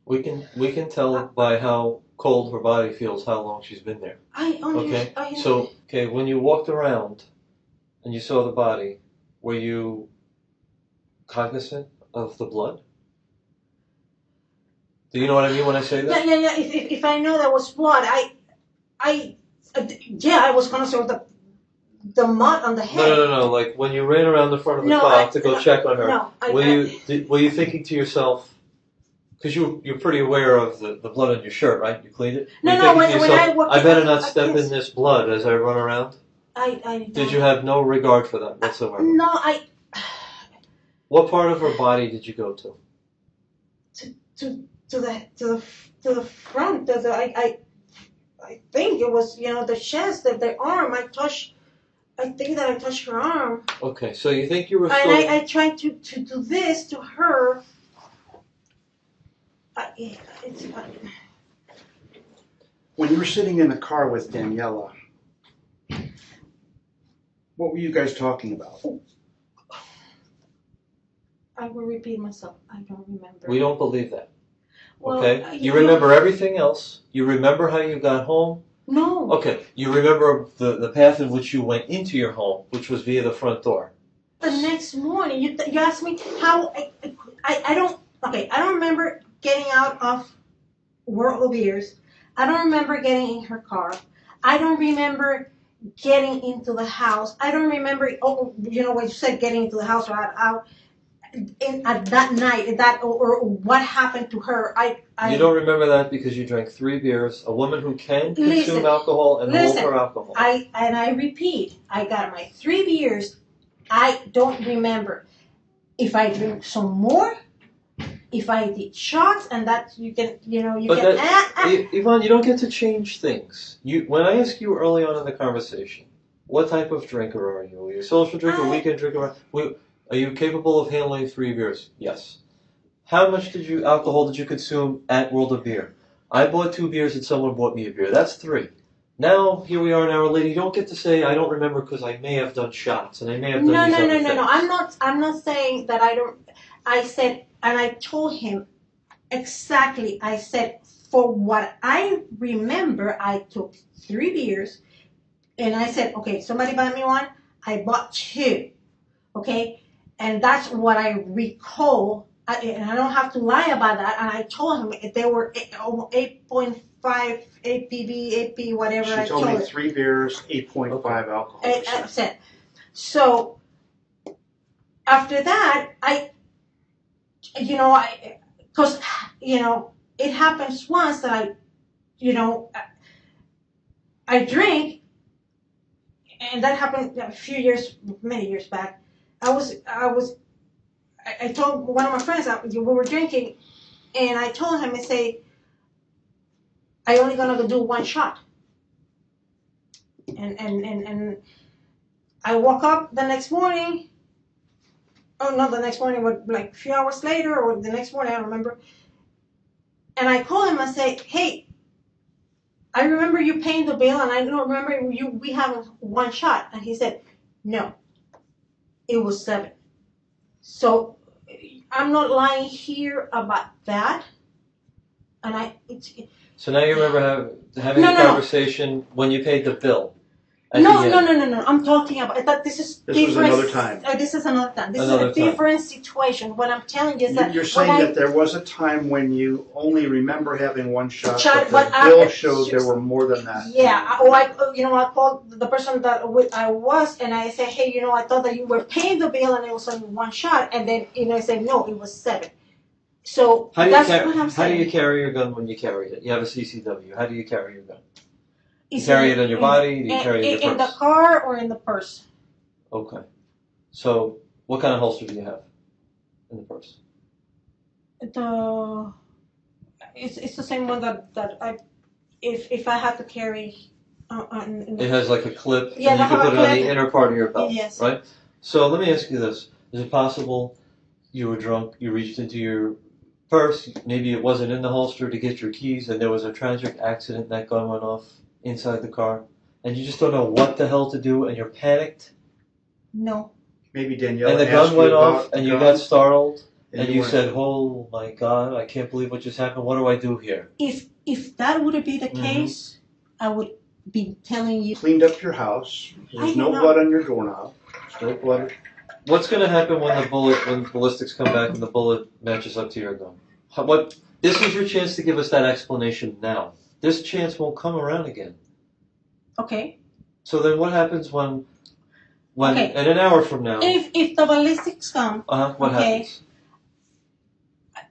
We can tell by how cold her body feels how long she's been there. Okay. So when you walked around and you saw the body, were you cognizant of the blood? Do you know what I mean when I say that? Yeah. If I know there was blood, I was cognizant of the mud on the head. No. Like when you ran around the front of the car to go check on her, were you thinking to yourself? Because you're pretty aware of the blood on your shirt, right? You cleaned it? No. I better not step in this blood as I run around? Did you have no regard for that whatsoever? No, What part of her body did you go to? To the front. I think it was, the chest, the arm. I think that I touched her arm. Okay, so you think you were still... And I tried to do this to her. When you were sitting in the car with Daniela, what were you guys talking about? I will repeat myself. I don't remember. We don't believe that. Well, okay? You remember everything else. You remember how you got home. No. Okay, you remember the path in which you went into your home, which was via the front door. The next morning, you asked me how... I don't remember getting out of World of Years. I don't remember getting in her car. I don't remember getting into the house. I don't remember, when you said getting into the house or out at that night, or what happened to her. You don't remember that because you drank 3 beers, a woman who can consume alcohol and hold her alcohol. I repeat, I got my 3 beers. I don't remember. If I drink some more, if I did shots, and that you can, Yvonne, you don't get to change things. When I asked you early on in the conversation, what type of drinker are you? Are you a social drinker, weekend drinker? Are you capable of handling 3 beers? Yes. How much alcohol did you consume at World of Beer? I bought 2 beers and someone bought me a beer. That's 3. Now, here we are an hour later. You don't get to say, I don't remember because I may have done shots and I may have done these other things. No. I'm not saying that I don't. I said, and I told him exactly. I said, for what I remember, I took 3 beers, and I said, okay, somebody buy me one. I bought 2, okay, and that's what I recall. And I don't have to lie about that. And I told him they were 8.5 APV, AP, whatever. She told me 3 beers, 8.5 alcohol percent. So after that, because it happens once that I drink, and that happened many years back. I told one of my friends that we were drinking, and I told him, I say, I only gonna do 1 shot. And I woke up the next morning. Oh, not the next morning, but like a few hours later, or the next morning, I don't remember. And I call him and say, hey, I remember you paying the bill, and I don't remember we having 1 shot. And he said, no, it was 7. So I'm not lying here about that. And so now you remember having a conversation when you paid the bill. No. I'm talking about that. This is different. Was another time. This is another time. This is a different situation. What I'm telling you is that you're saying that there was a time when you only remember having 1 shot, but the bill showed there were more than that. Yeah. I called the person that I was, and I said, hey, I thought that you were paying the bill, and it was only 1 shot, and then I said no, it was 7. So that's what I'm saying. How do you carry your gun when you carry it? You have a CCW. How do you carry your gun? You carry it on your body? Do you carry it in your purse? In the car or in the purse? Okay. So, what kind of holster do you have in the purse? It's the same one that I, if I have to carry. It has like a clip, yeah, and you can put it on the inner part of your belt, yes. Right? So let me ask you this: is it possible you were drunk, you reached into your purse, maybe it wasn't in the holster to get your keys, and there was a tragic accident, that gun went off inside the car, and you just don't know what the hell to do, and you're panicked? No. Maybe Daniela and the gun went off, and you got startled, and you said, "Oh my God, I can't believe what just happened. What do I do here?" If that would be the case, I would be telling you. Cleaned up your house. There's no blood on your doorknob. There's no blood. What's going to happen when ballistics come back and the bullet matches up to your gun? This is your chance to give us that explanation now. This chance won't come around again. Okay. So then what happens when in an hour from now? If the ballistics come, what happens?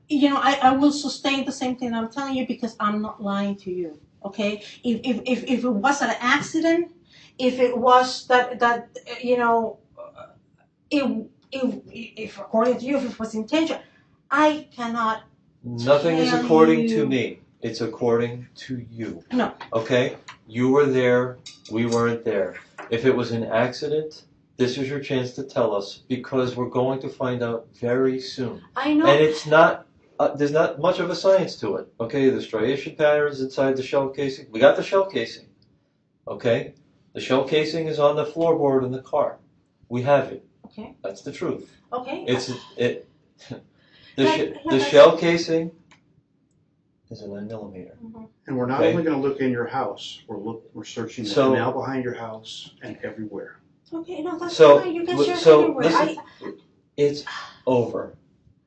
I will sustain the same thing I'm telling you, because I'm not lying to you. Okay. If it was an accident, if it was that if according to you, if it was intentional, I cannot. Nothing is according to me. It's according to you. No. Okay? You were there. We weren't there. If it was an accident, this is your chance to tell us, because we're going to find out very soon. I know. And it's not, there's not much of a science to it. Okay? The striation patterns inside the shell casing. We got the shell casing. Okay? The shell casing is on the floorboard in the car. We have it. Okay. That's the truth. Okay. The shell casing is a 9mm. And we're not only going to look in your house. We're searching the canal behind your house and everywhere. Okay, no, that's fine. You can search everywhere. Listen, it's over.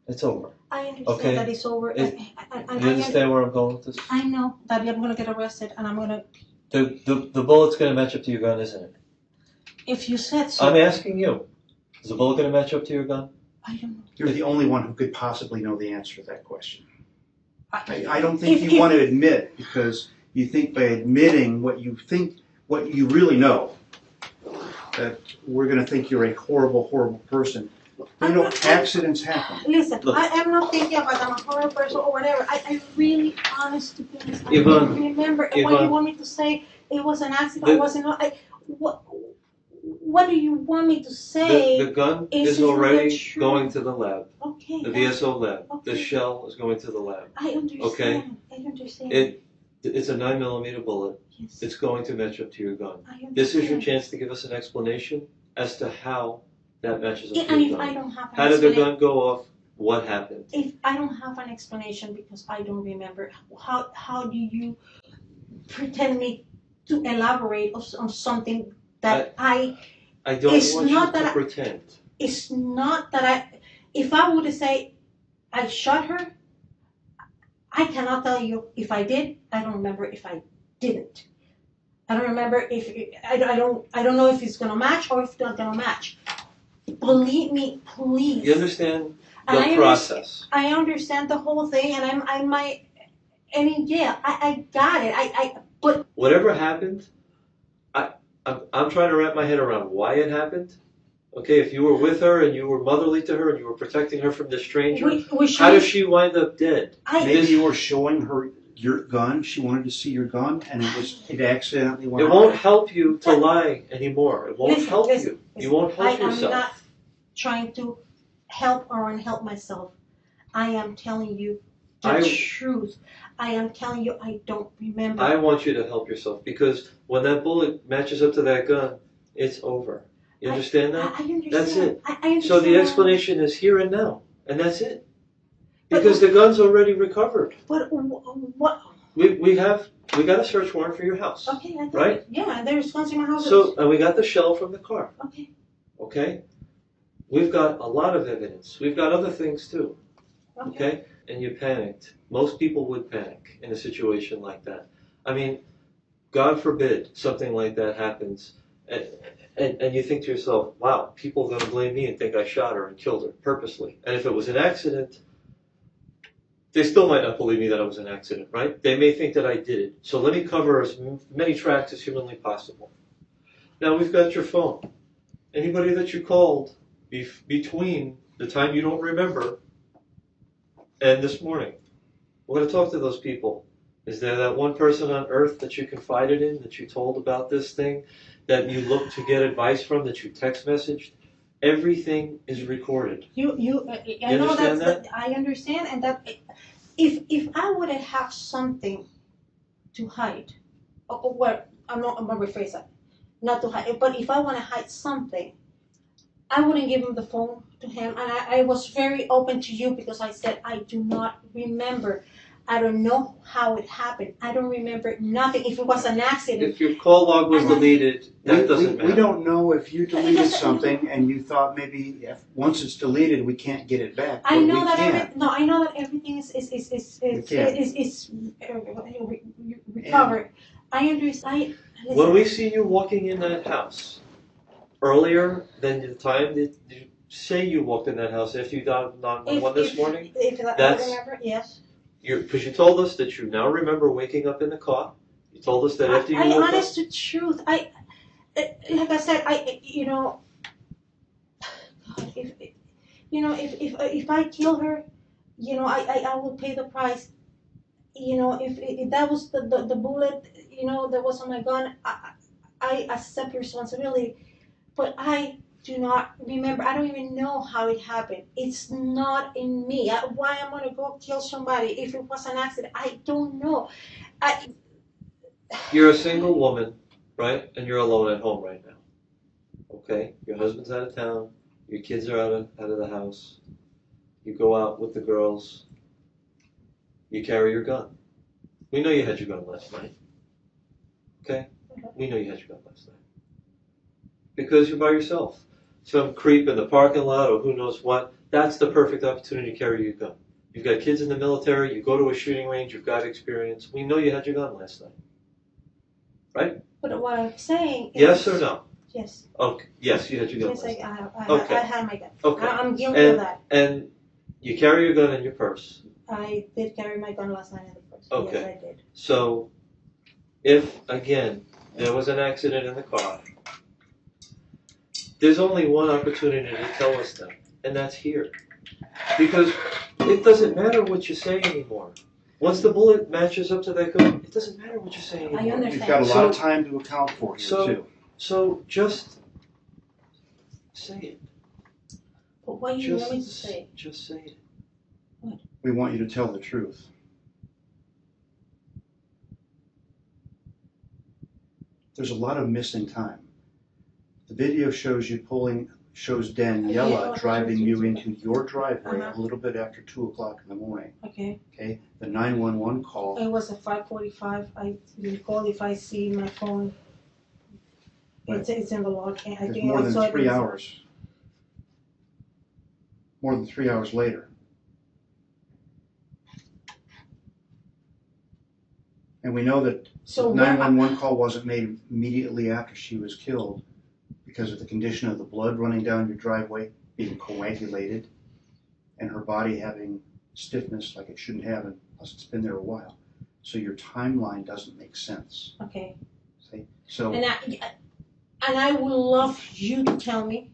It's over. I understand that it's over. You understand where I'm going with this? I know that I'm going to get arrested, and I'm going to. The bullet's going to match up to your gun, isn't it? If you said so. I'm asking you. Is the bullet going to match up to your gun? I don't know. You're the only one who could possibly know the answer to that question. I don't think you want to admit, because you think by admitting what you really know, that we're going to think you're a horrible, horrible person. accidents happen. Listen, Look. I am not thinking about I'm a horrible person or whatever. I really, honest to goodness, I Yvonne, don't remember. And what Yvonne. you want me to say, it was an accident, it wasn't. What do you want me to say? The gun Is is it already the truth? going to the lab, Okay. the VSO lab. Okay. The shell is going to the lab. I understand. Okay. I understand. It's a 9mm bullet. Yes. It's going to match up to your gun. I understand. This is your chance to give us an explanation as to how that matches up Yeah, to and your if I gun. don't have an How did the explanation, gun go off? What happened? if I don't have an explanation because I don't remember, how do you pretend me to elaborate on something that I don't It's want you not to that I- pretend. it's not that if I would say I shot her, I cannot tell you if I did. I don't remember if I didn't. I don't remember if I don't know if it's gonna match or if it's not gonna match. Believe me, please. You understand And the process. I understand the whole thing, and I might. I mean, yeah, I got it. But Whatever happened, I'm trying to wrap my head around why it happened. Okay, if you were with her and you were motherly to her and you were protecting her from this stranger, how does she wind up dead? Maybe you were showing her your gun. She wanted to see your gun, and it accidentally went It off. won't help you to lie anymore. It won't help listen, you. You won't help I am yourself. not trying to help or unhelp myself. I am telling you the truth. I am telling you I don't remember. I want you to help yourself because when that bullet matches up to that gun, it's over. You understand that? I understand. That's it. I understand. So the explanation is here and now, and that's it. Because the gun's already recovered. But what? We got a search warrant for your house. Okay, I thought, right? Yeah, there's guns in my house. So and we got the shell from the car. Okay. Okay. We've got a lot of evidence. We've got other things too. Okay. And you panicked. Most people would panic in a situation like that. I mean, God forbid something like that happens. And you think to yourself, wow, people are going to blame me and think I shot her and killed her purposely. And if it was an accident, they still might not believe me that it was an accident, right? They may think that I did it. So let me cover as many tracks as humanly possible. Now we've got your phone. Anybody that you called between the time you don't remember and this morning, we're going to talk to those people. Is there that one person on earth that you confided in, that you told about this thing, that you looked to get advice from, that you text messaged? Everything is recorded. I know understand that? I understand, and that if I would have something to hide, or I'm gonna rephrase that, not to hide, but if I want to hide something, I wouldn't give him the phone to him, and I was very open to you because I said I do not remember. I don't know how it happened. I don't remember nothing. If it was an accident. If your call log was deleted, that doesn't matter. We don't know if you deleted something and you thought maybe once it's deleted we can't get it back. I know that I know that everything is recovered. I understand. When we see you walking in that house earlier than the time that you say you walked in that house after you dialed 911 this morning, I remember, yes. Because you told us that you now remember waking up in the car. You told us that after you woke up. Honest to truth, like I said, if I kill her, I will pay the price. If that was the bullet, that was on my gun, I accept responsibility. But I do not remember. I don't even know how it happened. It's not in me. Why I'm gonna go kill somebody if it was an accident? I don't know. You're a single woman, right? And you're alone at home right now. Okay? Your husband's out of town. Your kids are out of the house. You go out with the girls. You carry your gun. We know you had your gun last night. Okay? We know you had your gun last night. Because you're by yourself. Some creep in the parking lot or who knows what, that's the perfect opportunity to carry your gun. You've got kids in the military, you go to a shooting range, you've got experience. We know you had your gun last night. Right? But what I'm saying is... Yes or no? Yes. Okay. Yes, you had your gun last night. I had my gun. Okay. I'm guilty of that. And you carry your gun in your purse. I did carry my gun last night in the purse. Okay. Yes, I did. So, if, again, there was an accident in the car, there's only one opportunity to tell us that. and that's here. Because it doesn't matter what you say anymore. Once the bullet matches up to that gun, it doesn't matter what you say anymore. I understand. You've got a lot of time to account for here, too. So just say it. But what do you want me to say? Just say it. What? We want you to tell the truth. There's a lot of missing time. The video shows Daniela driving you into your driveway a little bit after 2 o'clock in the morning. Okay. Okay. The 911 call. It was at 5:45. I will call if I see my phone. Right. It's in the log. I It's think more I than saw 3 it. hours. More than 3 hours later. And we know that So the 911 call wasn't made immediately after she was killed because of the condition of the blood running down your driveway, being coagulated, and her body having stiffness like it shouldn't have unless it's been there a while. So your timeline doesn't make sense. Okay. See? So And I would love you to tell me,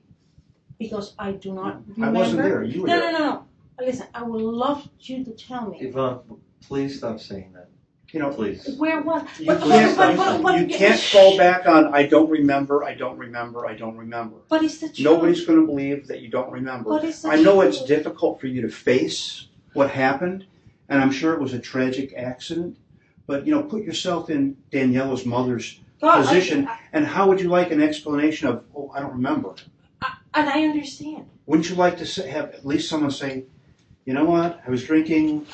because I do not remember. I wasn't there. You were there. No. Listen, I would love you to tell me. Yvonne, please stop saying that. You know, Please. Where was? you can't fall back on I don't remember. I don't remember. But it's the truth. Nobody's going to believe that you don't remember. But it's the I know truth. it's difficult for you to face what happened, and I'm sure it was a tragic accident. But you know, put yourself in Daniela's mother's position, and how would you like an explanation of, oh, I don't remember? And I understand. Wouldn't you like to have at least someone say, you know what, I was drinking.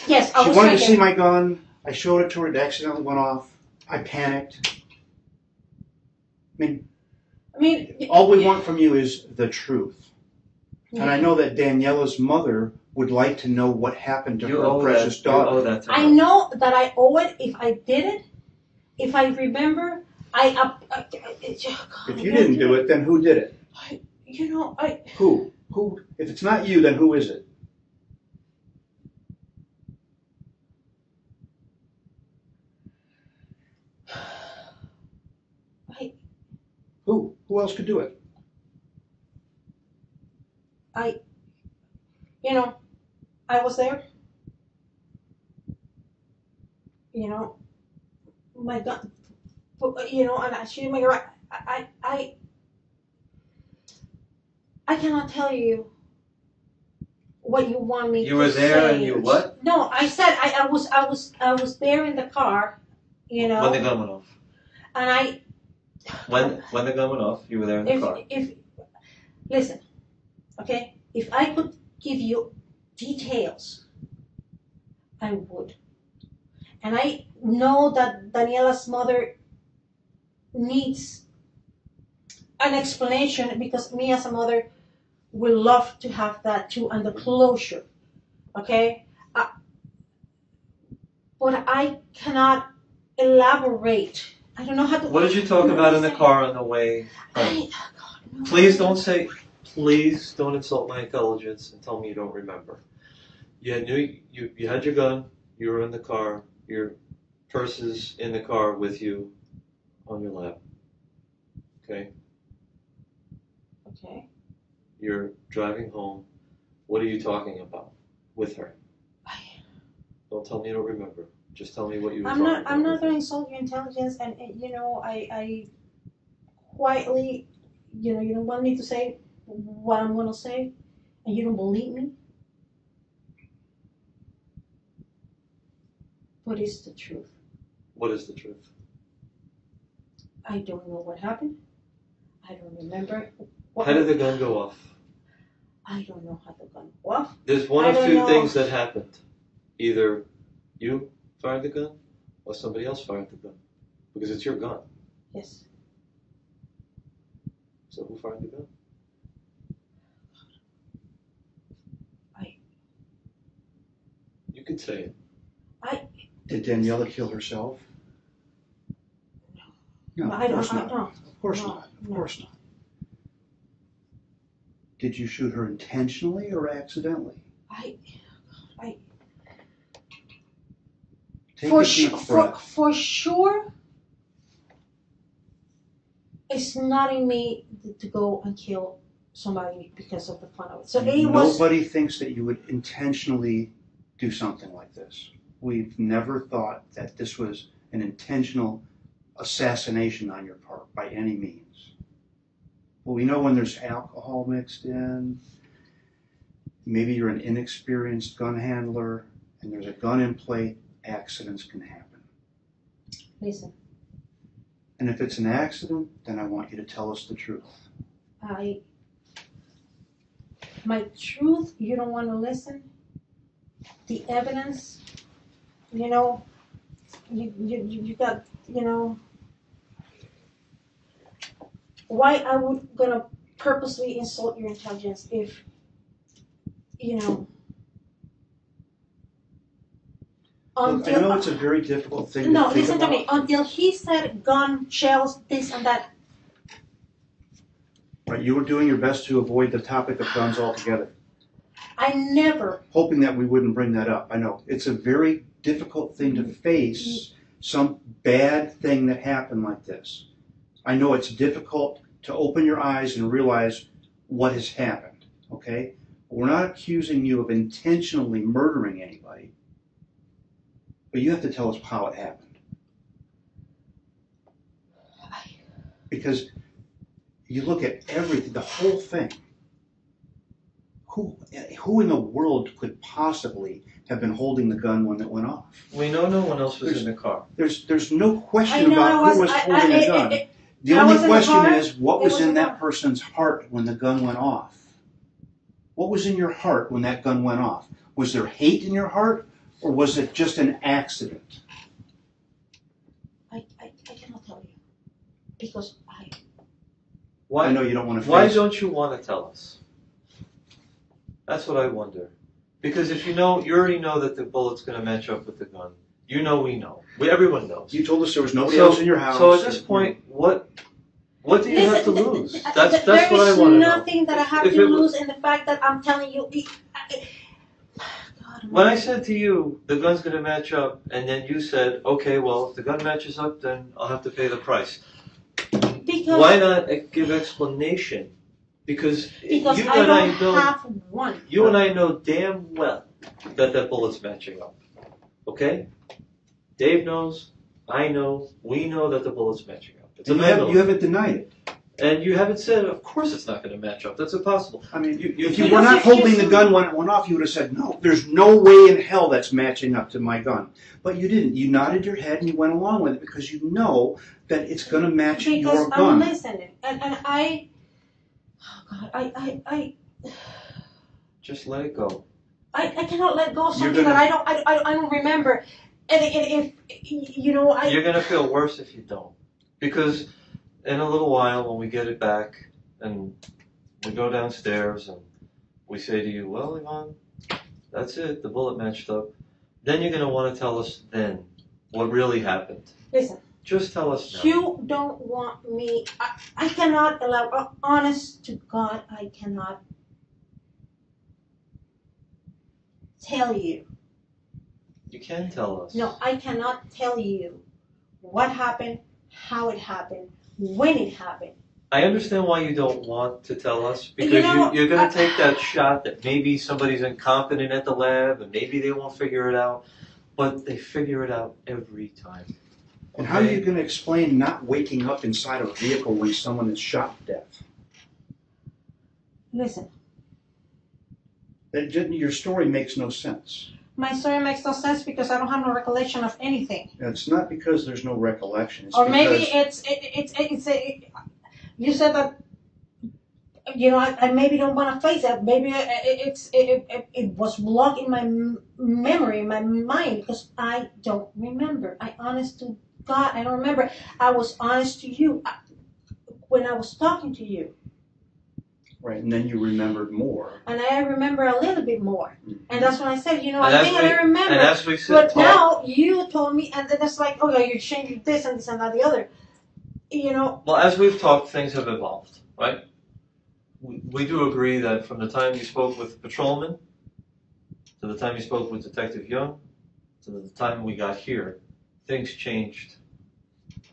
Yes, I She was wanted to drinking. see my gun. I showed it to her. It accidentally went off. I panicked. I mean, all we want from you is the truth. And I know that Daniela's mother would like to know what happened to her precious daughter. You owe that to her. I know that I owe it. If I did it, if I remember, If you didn't do it, then who did it? Who? Who? If it's not you, then who is it? Who? Who else could do it? I was there. My God, and I shoot my right. I cannot tell you what you want me to say. You were there and you what? No, I said I was there in the car, When the gun went off. And When the gun went off, you were there in the car. Listen, okay, if I could give you details, I would. And I know that Daniela's mother needs an explanation, because me as a mother would love to have that too, and the closure, okay? But I cannot elaborate. I don't know how to. What did you talk about in the car on the way home? Please don't insult my intelligence and tell me you don't remember. You had your gun, you were in the car, your purse is in the car with you on your lap. Okay? Okay. You're driving home. What are you talking about with her? Don't tell me you don't remember. Just tell me what you were talking about. I'm not going to insult your intelligence, and I quietly, you don't want me to say what I'm going to say, and you don't believe me. But it's the truth. What is the truth? I don't know what happened. I don't remember. How did the gun go off? I don't know how the gun went off. There's one of two things that happened. Either you fired the gun, or somebody else fired the gun. Because it's your gun. Yes. So who fired the gun? You could say it. Did Daniela kill herself? No, I of course don't not. know. Of course not. Of course not. Did you shoot her intentionally or accidentally? Take a deep breath. For sure, it's not in me to go and kill somebody because of the fun of it. So it was. Nobody thinks that you would intentionally do something like this. We've never thought that this was an intentional assassination on your part by any means. Well, we know when there's alcohol mixed in, maybe you're an inexperienced gun handler, and there's a gun in play, accidents can happen. Listen. And if it's an accident, then I want you to tell us the truth. My truth, you don't want to listen. The evidence, you know, you got, you know, why I would gonna purposely insult your intelligence if, you know. Look, I know it's a very difficult thing to think listen about. to me. Until he said gun, shells, this and that. Right, you were doing your best to avoid the topic of guns altogether. I never. Hoping that we wouldn't bring that up. I know it's a very difficult thing to face, some bad thing that happened like this. I know it's difficult to open your eyes and realize what has happened, okay? We're not accusing you of intentionally murdering anybody, but you have to tell us how it happened. Because you look at everything, the whole thing. Who in the world could possibly have been holding the gun when it went off? We know no one else was in the car. There's no question about who was holding the gun. The only question is, what was in that person's heart when the gun went off? What was in your heart when that gun went off? Was there hate in your heart, or was it just an accident? I cannot tell you. Because Why, I know you don't want to face. Why don't you want to tell us? That's what I wonder. Because if you know, you already know that the bullet's going to match up with the gun. You know, we know. Everyone knows. You told us there was nobody else in your house. So at this point, what do you have to lose? That's what I want to know. There is nothing that I have to lose in the fact that I'm telling you. When I said to you, the gun's going to match up, and then you said, okay, well, if the gun matches up, then I'll have to pay the price. Because why not give explanation? Because you I and don't have one. You and I know damn well that that bullet's matching up. Okay? Dave knows, I know, we know that the bullet's matching up. It's you haven't denied it. And you haven't said, of course it's not going to match up. That's impossible. I mean, if you were not holding the gun when it went off, you would have said, no, there's no way in hell that's matching up to my gun. But you didn't. You nodded your head and you went along with it because you know that it's going to match your gun. Because I'm listening. And I... Oh, God, I just let it go. I cannot let go of something that I don't remember. And if, you know, You're going to feel worse if you don't. Because in a little while, when we get it back, and we go downstairs, and we say to you, well, Yvonne, that's it, the bullet matched up. Then you're going to want to tell us then what really happened. Listen. Just tell us now. You don't want me, I cannot allow, honest to God, I cannot tell you. You can tell us. No, I cannot tell you what happened, how it happened, when it happened. I understand why you don't want to tell us, because you're going to take that shot that maybe somebody's incompetent at the lab and maybe they won't figure it out, but they figure it out every time. And how are you going to explain not waking up inside a vehicle when someone is shot to death? Listen. Your story makes no sense. My story makes no sense because I don't have no recollection of anything. It's not because there's no recollection. It's or maybe it's you said that, you know, I maybe don't want to face it. Maybe it was blocked in my memory, in my mind, because I don't remember. I honest to God, I don't remember. I was honest to you when I was talking to you. Right, and then you remembered more. And I remember a little bit more. Mm-hmm. And that's when I said, you know, I think I remember. And as we said, but now you told me, and then it's like, oh, yeah, you're changing this and that, the other. You know. Well, as we've talked, things have evolved, right? We do agree that from the time you spoke with Patrolman, to the time you spoke with Detective Young, to the time we got here, things changed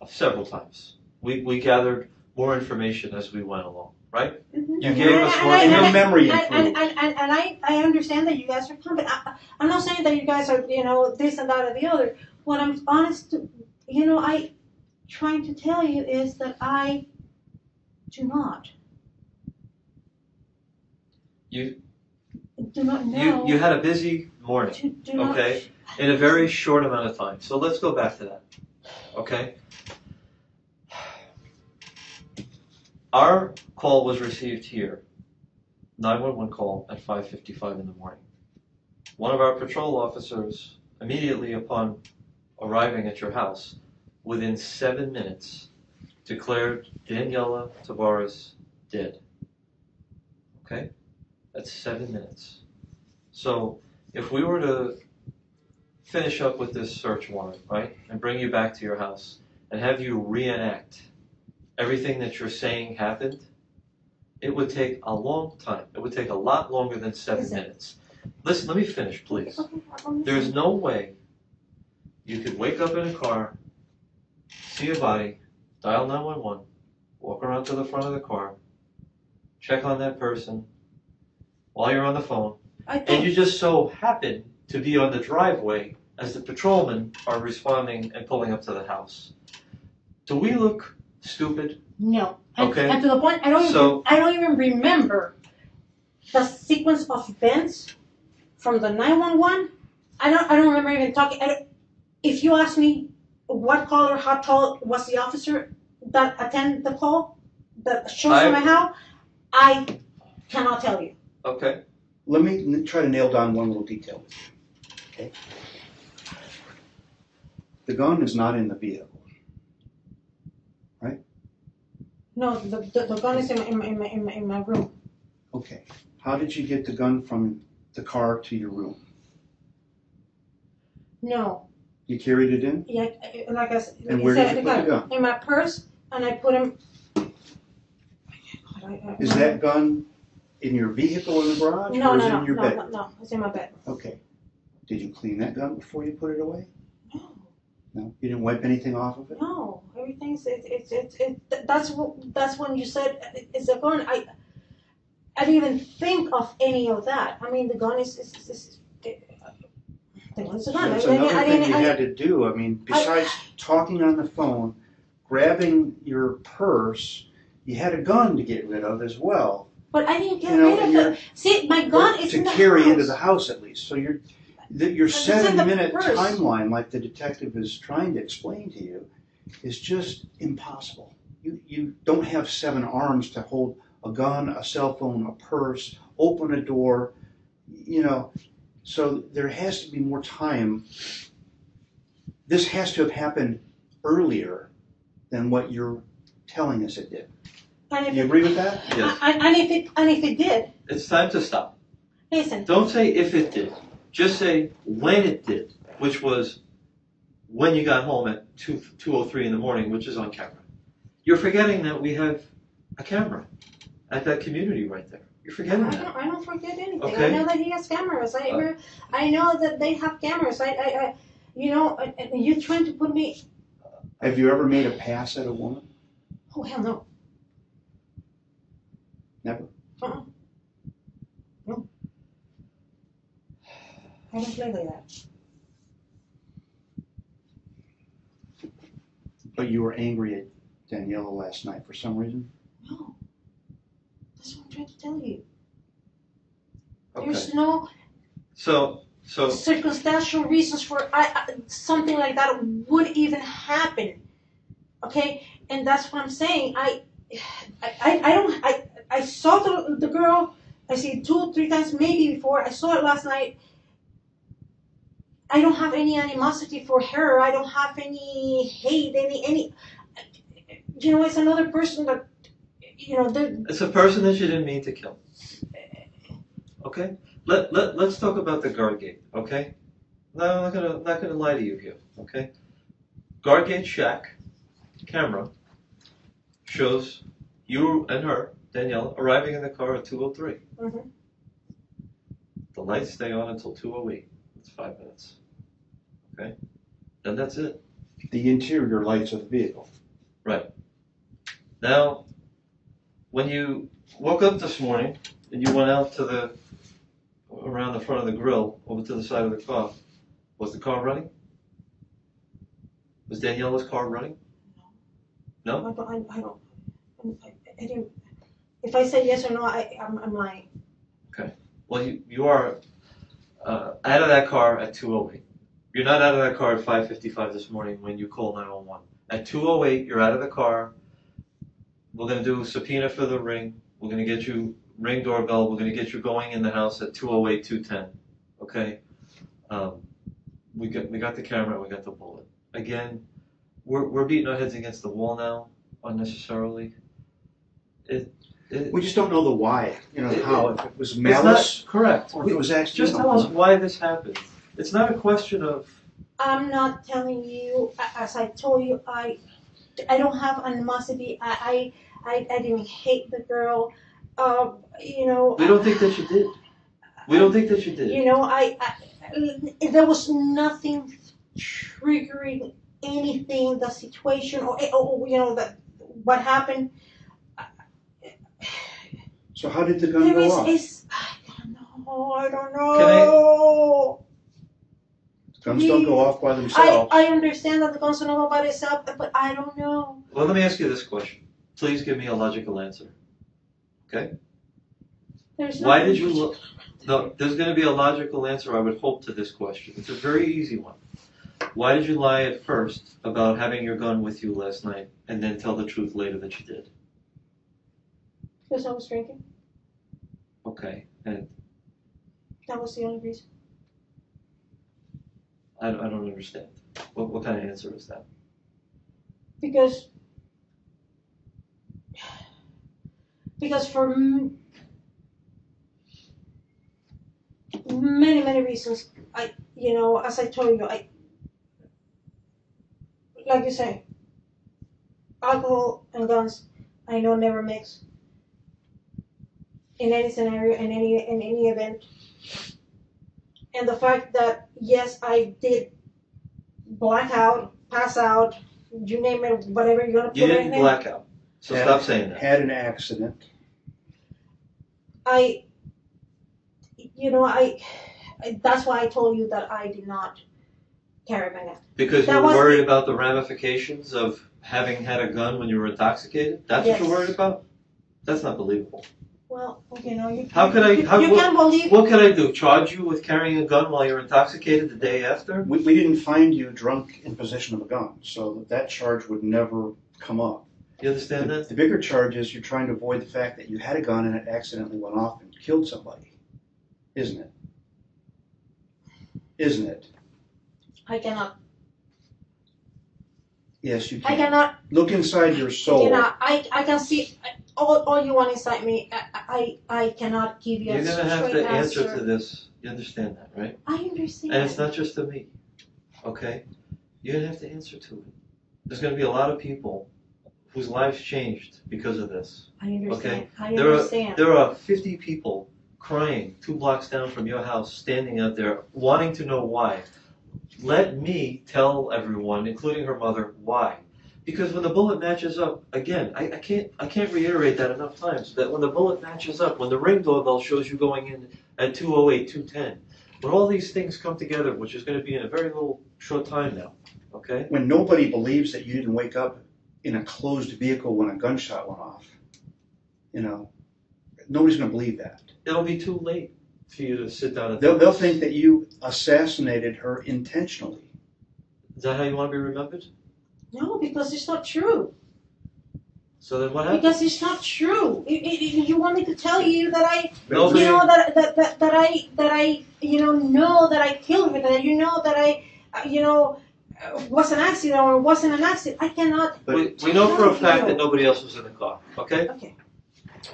several times. We gathered more information as we went along, right? Mm-hmm. You gave us And one. your memory and improved. I understand that you guys are competent. I'm not saying that you guys are, this and that or the other. What I'm honest to, I trying to tell you is that I do not. You Do not know. you had a busy morning, do not, okay, in a very short amount of time. So let's go back to that, okay? Our call was received here, 911 call at 5:55 in the morning. One of our patrol officers, immediately upon arriving at your house, within 7 minutes, declared Daniela Tabares dead. Okay? That's 7 minutes. So if we were to finish up with this search warrant, right, and bring you back to your house and have you reenact everything that you're saying happened, it would take a long time. It would take a lot longer than 7 minutes. Listen, let me finish, please. There's no way you could wake up in a car, see a body, dial 911, walk around to the front of the car, check on that person while you're on the phone, and you just so happen to be on the driveway as the patrolmen are responding and pulling up to the house. Do we look stupid? No. Okay. And to the point, I don't even remember the sequence of events from the 911. I don't remember even talking. If you ask me what color, how tall was the officer that attended the call, that shows from my house, I cannot tell you. Okay. Let me try to nail down one little detail. Okay. The gun is not in the vehicle, right? No, the gun is in my room. Okay. How did you get the gun from the car to your room? No. You carried it in? Yeah, like I said, And where did you put the gun? In my purse, and I put him. Is that gun in your vehicle in the garage, No, or is no, it no, in your no, bed? no, no, it's in my bed. Okay. Did you clean that gun before you put it away? No. No. You didn't wipe anything off of it? No, everything's that's when you said it's a gun. I didn't even think of any of that. I mean, the gun is the gun is a gun. That's another thing you had to do. I mean, besides talking on the phone, grabbing your purse, you had a gun to get rid of as well. But I didn't get rid of it. See, my gun is in the house. To carry into the house at least. So your 7-minute purse. timeline, like the detective is trying to explain to you, is just impossible. You don't have 7 arms to hold a gun, a cell phone, a purse, open a door, So there has to be more time. This has to have happened earlier than what you're telling us it did. You agree with that? Yes. And if it did, It's time to stop. listen. Don't say if it did. Just say when it did, which was when you got home at 2:03 in the morning, which is on camera. You're forgetting that we have a camera at that community right there. You're forgetting that. I don't forget anything. Okay. I know that he has cameras. I know that they have cameras. You're trying to put me. Have you ever made a pass at a woman? Oh hell no. Never? No. I don't play like that. But you were angry at Daniela last night for some reason? No. That's what I'm trying to tell you. Okay. There's no So circumstantial reasons for something like that would even happen. Okay? And that's what I'm saying. I saw the girl, I see it 2 or 3 times maybe before. I saw it last night. I don't have any animosity for her. I don't have any hate, any it's another person that it's a person that you didn't mean to kill. Okay? Let's talk about the guard gate, okay? No, I'm not gonna lie to you here, okay? Guard gate shack camera shows you and her, Daniela, arriving in the car at 2:03. Mm-hmm. The lights stay on until 2:08. That's 5 minutes. Okay? Then that's it. The interior lights of the vehicle. Right. Now, when you woke up this morning and you went out to around the front of the grill, over to the side of the car. Was the car running? Was Daniela's car running? No? I didn't. If I say yes or no, I'm lying. Okay. Well, you are out of that car at 2:08. You're not out of that car at 5:55 this morning when you call 911. At 2:08, you're out of the car. We're going to do a subpoena for the ring. We're going to get you ring doorbell. We're going to get you going in the house at 2:08, 2:10. Okay? We got the camera. We got the bullet. Again, we're beating our heads against the wall now unnecessarily. We just don't know the why. You know how if it was malice. Correct. Or if it was accidental. Just tell us why this happened. It's not a question of. I'm not telling you. As I told you, I don't have animosity. I didn't hate the girl. You know. We don't think that you did. We don't think that you did. You know, there was nothing triggering anything, the situation, or you know, what happened. So how did the gun go off? I don't know. Guns don't go off by themselves. I understand that the guns don't go by themselves, but I don't know. Well, let me ask you this question. Please give me a logical answer. Okay? Why did you look? No, there's going to be a logical answer, I would hope, to this question. It's a very easy one. Why did you lie at first about having your gun with you last night and then tell the truth later that you did? Because I was drinking. Okay, and that was the only reason. I don't understand. What kind of answer is that? Because for many reasons, you know, as I told you, like you say, alcohol and guns, I know never mix. In any scenario, in any event. And the fact that, yes, I did black out, pass out, you name it, whatever you're going to put in there. You didn't black out, so stop saying that. Had an accident. You know, that's why I told you that I did not carry my gun. Because you were worried about the ramifications of having had a gun when you were intoxicated? That's what you're worried about? That's not believable. Well, you know, you can't believe. What can I do? Charge you with carrying a gun while you're intoxicated the day after? We didn't find you drunk in possession of a gun, so that charge would never come up. You understand that? The bigger charge is you're trying to avoid the fact that you had a gun and it accidentally went off and killed somebody. Isn't it? Isn't it? I cannot. Yes, you can. I cannot. Look inside your soul. You know, I can see all you want inside me. I cannot give you a straight answer. You're going to have to answer to this. You understand that, right? I understand. And it's not just to me, okay? You're going to have to answer to it. There's going to be a lot of people whose lives changed because of this. I understand. Okay? I understand. There are 50 people crying 2 blocks down from your house, standing out there, wanting to know why. Let me tell everyone, including her mother, why. Because when the bullet matches up, again, I can't reiterate that enough times, that when the bullet matches up, when the ring doorbell shows you going in at 2:08, 2:10, when all these things come together, which is going to be in a very little short time now, okay? When nobody believes that you didn't wake up in a closed vehicle when a gunshot went off, you know, nobody's going to believe that. It'll be too late for you to sit down and They'll think that you assassinated her intentionally. Is that how you want to be remembered? No, because it's not true. So then what happened? Because it's not true. You want me to tell you that I, Nobody, you know, that I, you know that I killed her, that you know that I, you know, was an accident or wasn't an accident. I cannot. But we know for a fact that nobody else was in the car. Okay. Okay.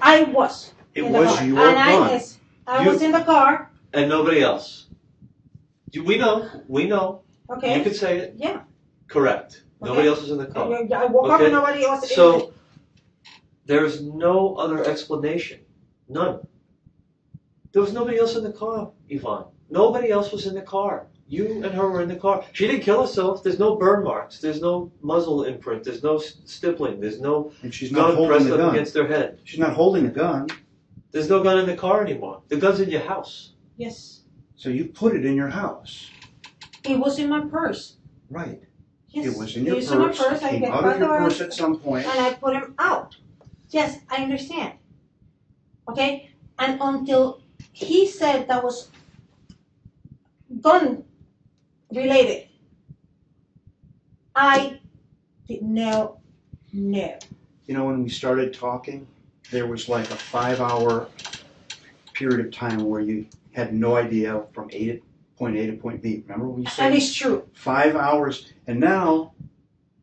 I was. It was your gun. I was in the car. And nobody else. We know. Okay. You could say it. Yeah. Correct. Okay. Nobody else was in the car. I woke up and nobody else. So there's no other explanation. None. There was nobody else in the car, Yvonne. Nobody else was in the car. You and her were in the car. She didn't kill herself. There's no burn marks. There's no muzzle imprint. There's no stippling. There's no And she's not gun holding pressed the up gun. against her head. She's not holding a gun. There's no gun in the car anymore. The gun's in your house. Yes. So you put it in your house. It was in my purse. Right. Yes. It was in your It was purse. in my purse. It I came get out of your out purse at some point. and I put him out. Yes, I understand. Okay? And until he said that was gun related, I did no. You know, when we started talking, there was like a 5-hour period of time where you had no idea from point A to point B. Remember when you said? And it's true. 5 hours. And now,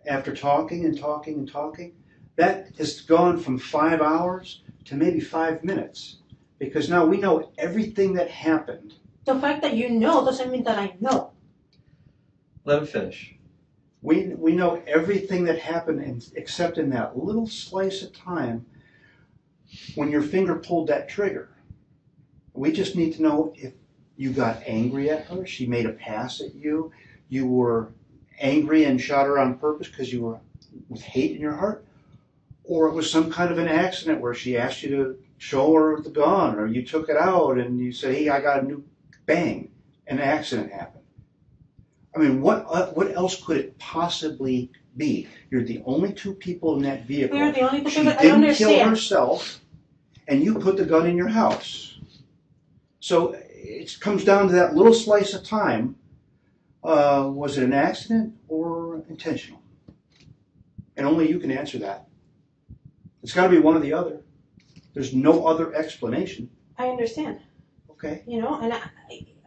after talking and talking and talking, that has gone from 5 hours to maybe 5 minutes. Because now we know everything that happened. The fact that you know doesn't mean that I know. Let him finish. We know everything that happened except in that little slice of time when your finger pulled that trigger. We just need to know if you got angry at her, she made a pass at you, you were angry and shot her on purpose because you were with hate in your heart, or it was some kind of an accident where she asked you to show her the gun, or you took it out and you say, hey, I got a new bang, an accident happened. I mean, what else could it possibly be? You're the only two people in that vehicle. We're the only two She people. I didn't understand. kill herself, and you put the gun in your house. So it comes down to that little slice of time. Was it an accident or intentional? And only you can answer that. It's got to be one or the other. There's no other explanation. I understand. Okay. You know, and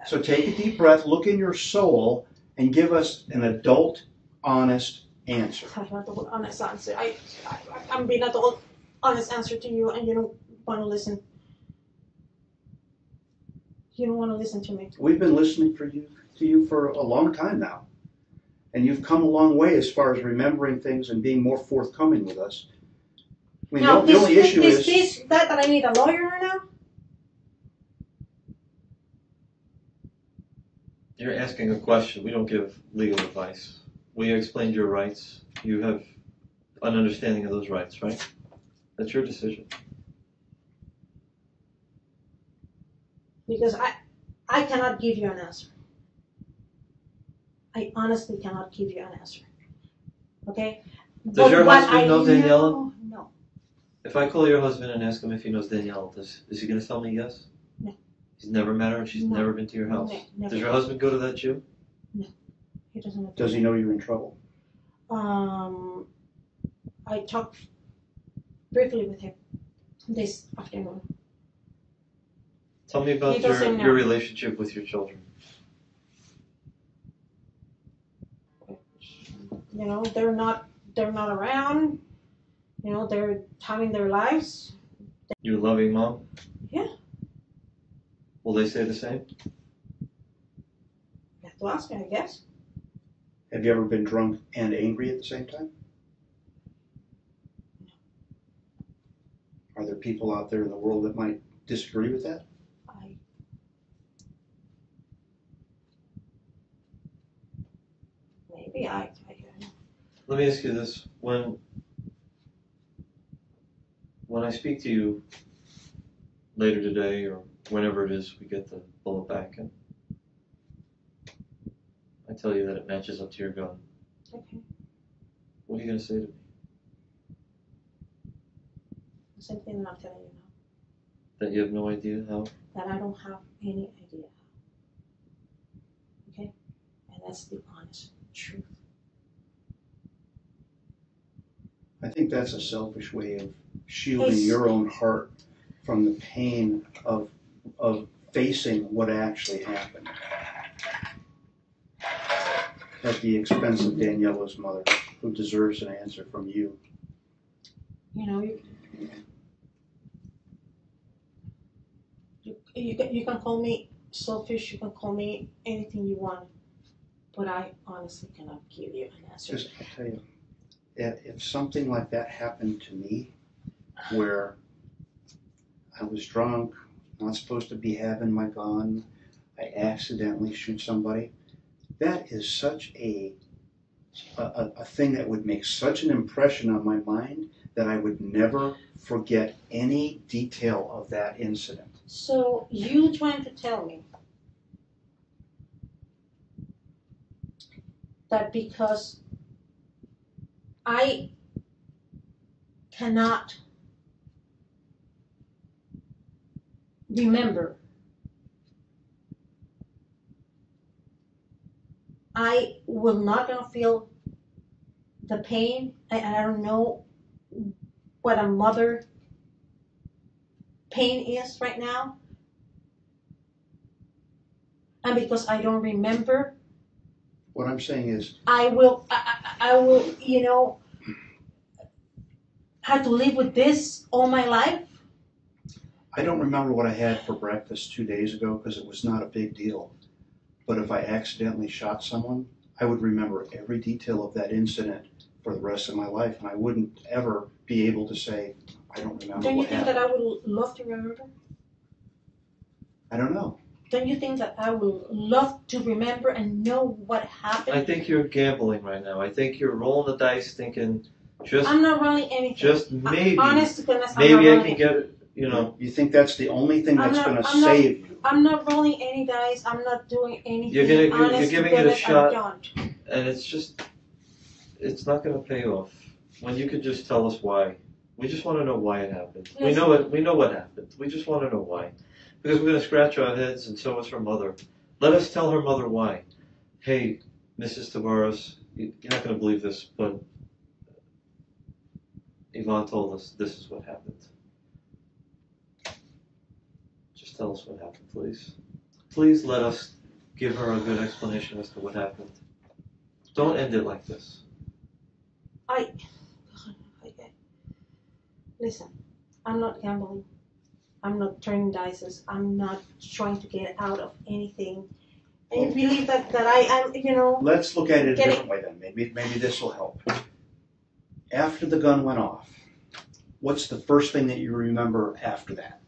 So take a deep breath, look in your soul, and give us an adult, honest answer. I want the honest answer. I'm being adult, honest answer to you, and you don't want to listen. You don't want to listen to me. We've been listening to you for a long time now. And you've come a long way as far as remembering things and being more forthcoming with us. I mean, Now, the only issue is... that I need a lawyer now? You're asking a question. We don't give legal advice. We explained your rights. You have an understanding of those rights, right? That's your decision. Because I cannot give you an answer. I honestly cannot give you an answer. Okay? Does your husband know Daniela? No. If I call your husband and ask him if he knows Daniela, is he going to tell me yes? No. He's never met her and she's No. never been to your house? No, never. Does your husband go to that gym? No. He doesn't know. Does he know you're in trouble? I talked briefly with him this afternoon. Tell me about He doesn't know. your relationship with your children. You know, they're not around. You know, they're having their lives. You a loving mom? Yeah. Will they say the same? You have to ask me, I guess. Have you ever been drunk and angry at the same time? Are there people out there in the world that might disagree with that? Maybe I don't know. Let me ask you this. When I speak to you later today or whenever it is we get the bullet back and I tell you that it matches up to your gun, Okay. what are you going to say to me? The same thing that I'm telling you now. That you have no idea how? That I don't have any idea. Okay? And that's the honest truth. I think that's a selfish way of shielding It's- your own heart from the pain of facing what actually happened at the expense of Daniela's mother, who deserves an answer from you. You know, you can call me selfish, you can call me anything you want, but I honestly cannot give you an answer. Just, I'll tell you, if something like that happened to me, where I was drunk, not supposed to be having my gun, I accidentally shoot somebody, That is such a thing that would make such an impression on my mind that I would never forget any detail of that incident. So you trying to tell me that because I cannot remember, I will not gonna feel the pain. I don't know what a mother pain is right now. And because I don't remember, What I'm saying is, I will, you know, have to live with this all my life. I don't remember what I had for breakfast 2 days ago because it was not a big deal. But if I accidentally shot someone, I would remember every detail of that incident for the rest of my life, and I wouldn't ever be able to say, I don't remember Don't you what think happened. that I would love to remember? I don't know. Don't you think that I would love to remember and know what happened? I think you're gambling right now. I think you're rolling the dice thinking, just I'm not rolling anything. just maybe, Honest to goodness, I'm maybe not I rolling can get it, you know. You think that's the only thing I'm that's not- going to I'm not- save you? I'm not rolling any dice. I'm not doing anything. You're Honest giving to it a goodness, shot. I don't. And it's not going to pay off. When you could just tell us why. We just want to know why it happened. We know what happened. We just want to know why. Because we're going to scratch our heads, and so is her mother. Let us tell her mother why. Hey, Mrs. Tabares, you're not going to believe this, but Yvonne told us this is what happened. Just tell us what happened, please. Please let us give her a good explanation as to what happened. Don't end it like this. Listen, I'm not gambling. I'm not turning dices. I'm not trying to get out of anything. And you believe that I'm, you know. Let's look at it a different way then. Maybe this will help. After the gun went off, what's the first thing that you remember after that?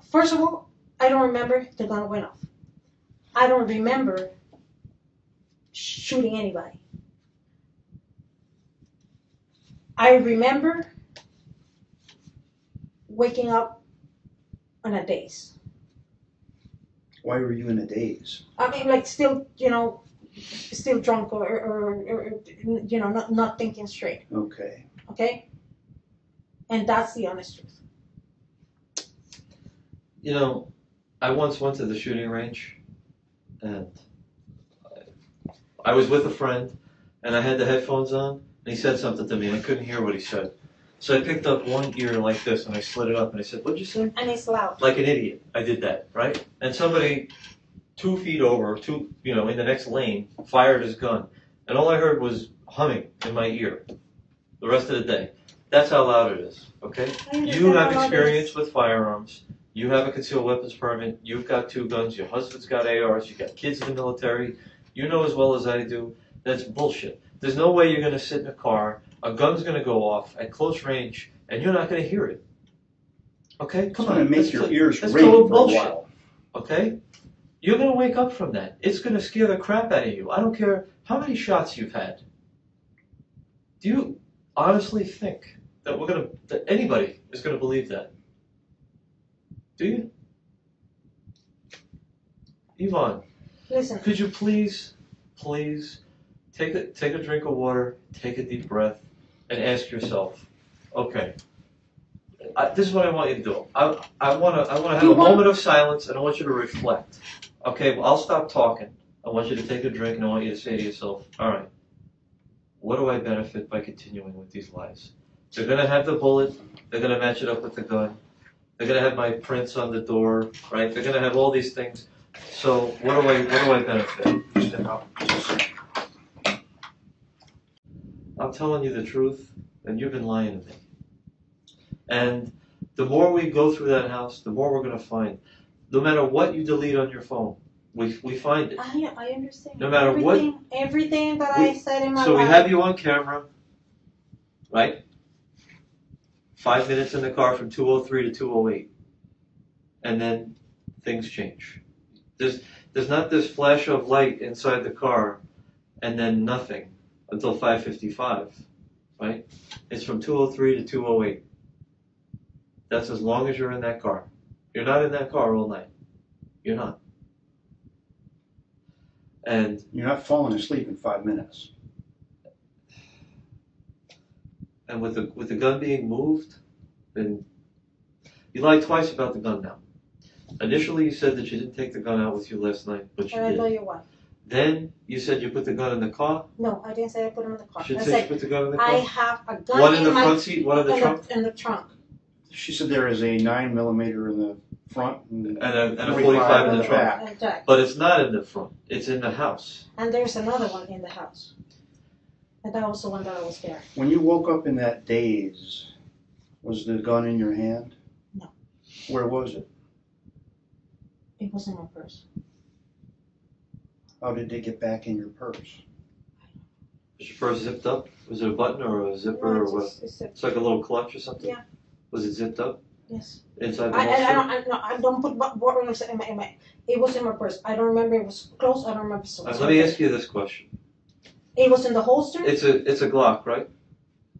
First of all, I don't remember the gun went off. I don't remember shooting anybody. I remember waking up in a daze. Why were you in a daze? I mean, like still, you know, still drunk or you know, not thinking straight. Okay. Okay? And that's the honest truth. You know, I once went to the shooting range, and I was with a friend, and I had the headphones on, and he said something to me, and I couldn't hear what he said. So I picked up one ear like this, and I slid it up, and I said, "What'd you say?" And it's loud. Like an idiot. I did that, right? And somebody 2 feet over, in the next lane, fired his gun. And all I heard was humming in my ear the rest of the day. That's how loud it is, okay? You have experience with firearms. You have a concealed weapons permit. You've got 2 guns. Your husband's got ARs. You've got kids in the military. You know as well as I do. That's bullshit. There's no way you're going to sit in a car, a gun's going to go off at close range, and you're not going to hear it. Okay? Come on. It's going to make your ears that's ring total for bullshit. a while. Okay? You're going to wake up from that. It's going to scare the crap out of you. I don't care how many shots you've had. Do you honestly think that anybody is going to believe that? Do you? Yvonne, Listen. could you please take a drink of water, take a deep breath, and ask yourself, okay, this is what I want you to do. I want to have a moment of silence, and I want you to reflect. Okay, well, I'll stop talking. I want you to take a drink, and I want you to say to yourself, all right, what do I benefit by continuing with these lies? They're going to have the bullet. They're going to match it up with the gun. They're going to have my prints on the door, right? They're going to have all these things. So what do I benefit? I'm telling you the truth, and you've been lying to me. And the more we go through that house, the more we're going to find. No matter what you delete on your phone, we find it. I understand. No matter everything that I said in my life. So we have you on camera, right? 5 minutes in the car from 203 to 208. And then things change. There's not this flash of light inside the car and then nothing until 5:55, right? It's from 203 to 208. That's as long as you're in that car. You're not in that car all night. You're not. And you're not falling asleep in 5 minutes. And with the gun being moved, then you lied twice about the gun now. Initially, you said that you didn't take the gun out with you last night, but you And I did. tell you what. Then you said you put the gun in the car. No, I didn't say I put it in the car. She I said said you put the gun in the car. I have a gun One in the my, front seat, one in the trunk. In the trunk. She said there is a 9mm in the front and a 45 in the trunk. Exactly. But it's not in the front. It's in the house. And there's another one in the house. And that was the one that I was there. When you woke up in that daze, was the gun in your hand? No. Where was it? It was in my purse. How did it get back in your purse? Was your purse zipped up? Was it a button or a zipper No, or what? It's like a little clutch or something? Yeah. Was it zipped up? Yes. Inside the holster? I don't put buttons in my, it was in my purse. I don't remember it was close. I don't remember. So Let me ask you this question. It was in the holster? It's a Glock, right?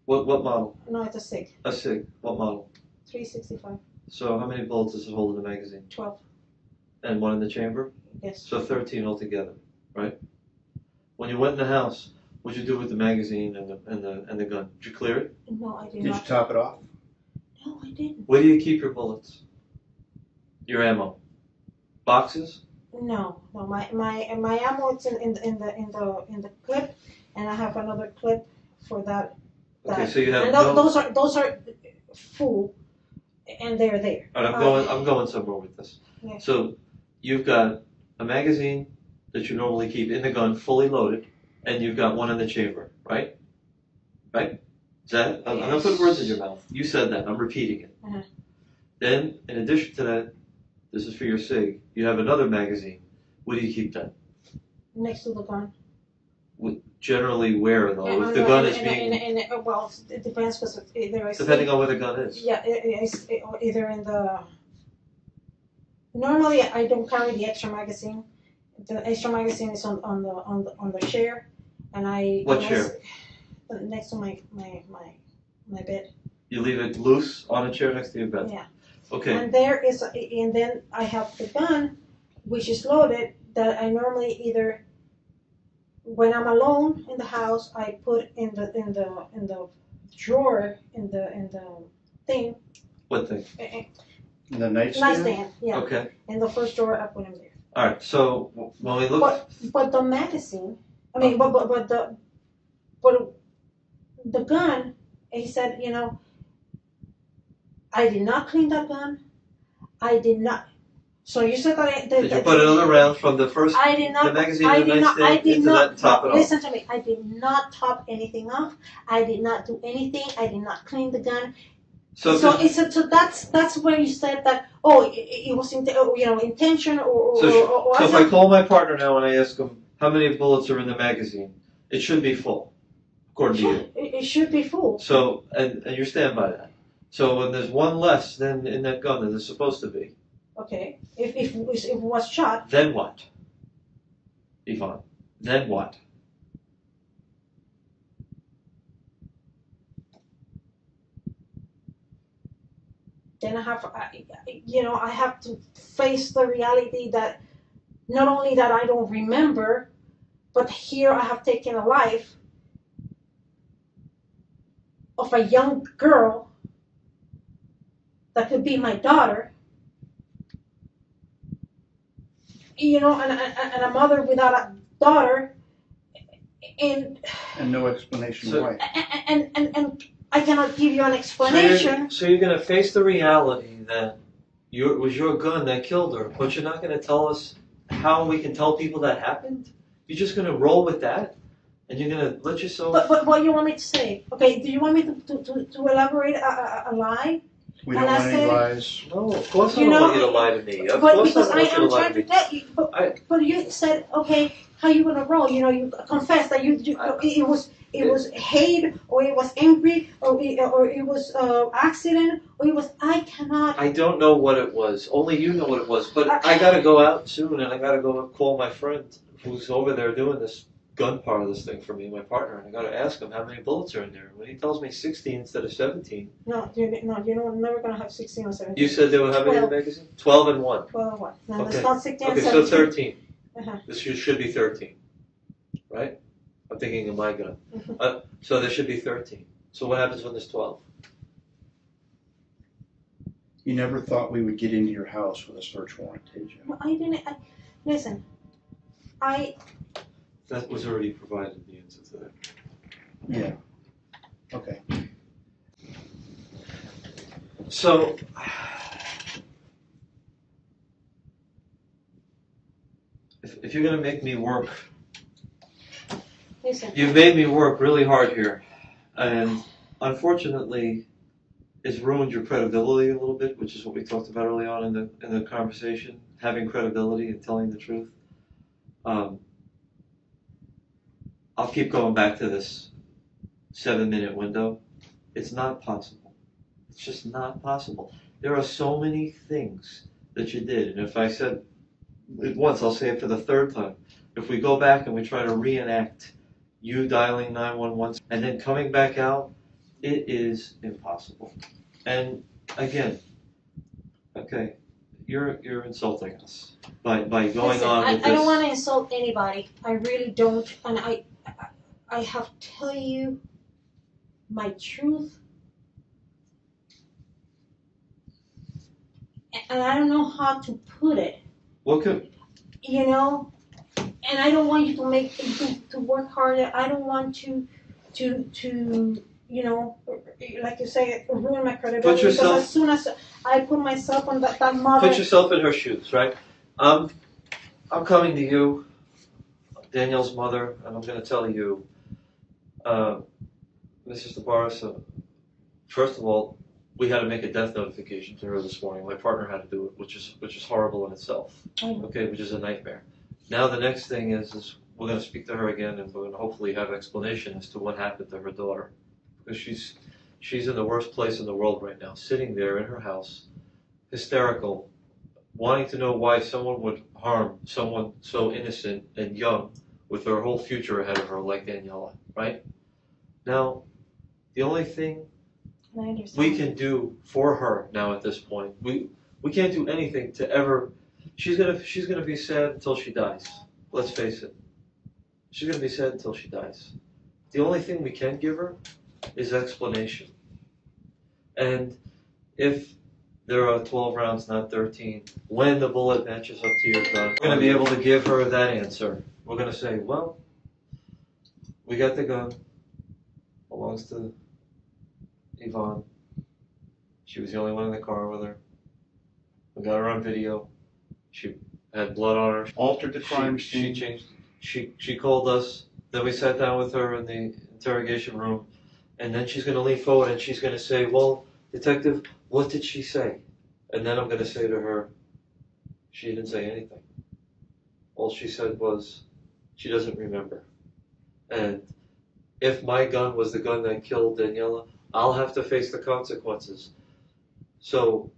What model? No, it's a SIG. A SIG. What model? 365. So how many bullets does it hold in the magazine? 12. And one in the chamber? Yes. So 13 altogether, right? When you went in the house, what'd you do with the magazine and the gun? Did you clear it? No, I did Did not. you top it off? No, I didn't. Where do you keep your bullets? Your ammo? Boxes? No. My ammo it's in the clip, and I have another clip for that. Okay, so you have and those are full, and they're there. All right, I'm going somewhere with this. Yeah. So you've got a magazine that you normally keep in the gun, fully loaded, and you've got one in the chamber, right? Right? Is that? I'm not putting words in your mouth. You said that. I'm repeating it. Uh-huh. Then, in addition to that, this is for your SIG. You have another magazine. Where do you keep that? Next to the gun. Generally, where though? If the gun is being well, it depends because either depending on where the gun is. Yeah, it's either in the. Normally, I don't carry the extra magazine. The extra magazine is on the chair, and I. What chair? Next to my bed. You leave it loose on a chair next to your bed. Yeah. Okay. And and then I have the gun, which is loaded. That I normally either. When I'm alone in the house, I put in the drawer in the thing. What thing? In the nightstand? Nightstand, yeah. Okay. In the first drawer, I put him there. All right. So when we look. But the magazine, I mean, but the gun. He said, I did not clean that gun. I did not. So you said that. Did you put another round from the first? I did not. The magazine in the nightstand into that and top it off? Listen to me. I did not top anything off. I did not do anything. I did not clean the gun. So that's where you said that. Oh, it was intention or. So if I call my partner now and I ask him how many bullets are in the magazine, it should be full, according to you. It should be full. So and you stand by that. So when there's one less than in that gun than there's supposed to be. Okay. If it was shot. Then what, Yvonne? Then what? Then I have to face the reality that not only that I don't remember, but here I have taken a life of a young girl that could be my daughter. And a mother without a daughter, and no explanation why. And I cannot give you an explanation. So you're going to face the reality that it was your gun that killed her, but you're not going to tell us how we can tell people that happened? You're just going to roll with that, and you're going to let yourself. But what do you want me to say? Okay, do you want me to elaborate a lie? We don't want any lies. No, of course I don't want you to lie to me. Of course because I don't want you to lie trying to me. to tell you, but you said, okay, how you gonna roll? You confessed that it it was hate, or it was angry, or it was accident, or it was, I cannot. I don't know what it was. Only you know what it was. But I gotta go out soon, and I gotta go call my friend who's over there doing this gun part of this thing for me, my partner, and I gotta ask him how many bullets are in there. When he tells me 16 instead of 17. No, you're never gonna have 16 or 17. You said they were how many in the magazine? 12 and 1. 12 and 1. No, Okay. it's not 16 and Okay, 17. so 13. Uh-huh. This should be 13, right? I'm thinking of my gun. So there should be 13. So what happens when there's 12? You never thought we would get into your house with a search warrant, did you? No, I didn't. Listen, That was already provided, the answer to that. Yeah. Okay. So, if you're going to make me work, listen. you've made me work really hard here. And unfortunately, it's ruined your credibility a little bit, which is what we talked about early on in the conversation, having credibility and telling the truth. I'll keep going back to this 7-minute window. It's not possible. It's just not possible. There are so many things that you did. And if I said it once, I'll say it for the third time. If we go back and we try to reenact you dialing 911 and then coming back out, it is impossible. And again, okay, you're insulting us by going Listen, on with this. I don't want to insult anybody. I really don't. And I have to tell you my truth. And I don't know how to put it. What could? You know, and I don't want you to work harder. I don't want to you know, like you say, ruin my credibility. Put yourself, because as soon as I put myself on that mother. Put yourself in her shoes, right? I'm coming to you, Danielle's mother, and I'm going to tell you, Mrs. Tabares, first of all, we had to make a death notification to her this morning. My partner had to do it, which is horrible in itself. Okay, which is a nightmare. Now the next thing is we're going to speak to her again, and we're going to hopefully have explanation as to what happened to her daughter, because she's in the worst place in the world right now, sitting there in her house, hysterical, wanting to know why someone would harm someone so innocent and young with her whole future ahead of her, like Daniela, right? Now, the only thing we can do for her now at this point, we can't do anything to ever. She's gonna be sad until she dies. Let's face it. She's gonna be sad until she dies. The only thing we can give her is explanation. And if there are 12 rounds, not 13, when the bullet matches up to your gun, we're gonna be able to give her that answer. We're gonna say, well, we got the gun. Belongs to Yvonne. She was the only one in the car with her. We got her on video. She had blood on her. Altered the crime She scene. changed. She called us. Then we sat down with her in the interrogation room, and then she's going to lean forward and she's going to say, "Well, detective, what did she say?" And then I'm going to say to her, "She didn't say anything. All she said was she doesn't remember." And if my gun was the gun that killed Daniela, I'll have to face the consequences. So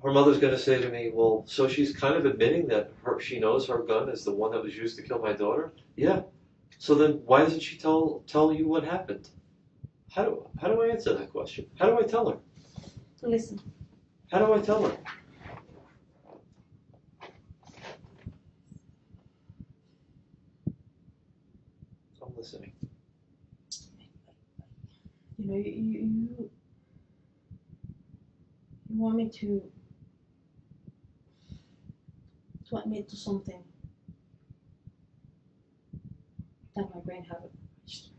her mother's going to say to me, well, so she's kind of admitting that she knows her gun is the one that was used to kill my daughter? Yeah. So then why doesn't she tell you what happened? How do I answer that question? How do I tell her? Listen. How do I tell her? I'm listening. You know, you want me to admit to something that my brain haven't reached.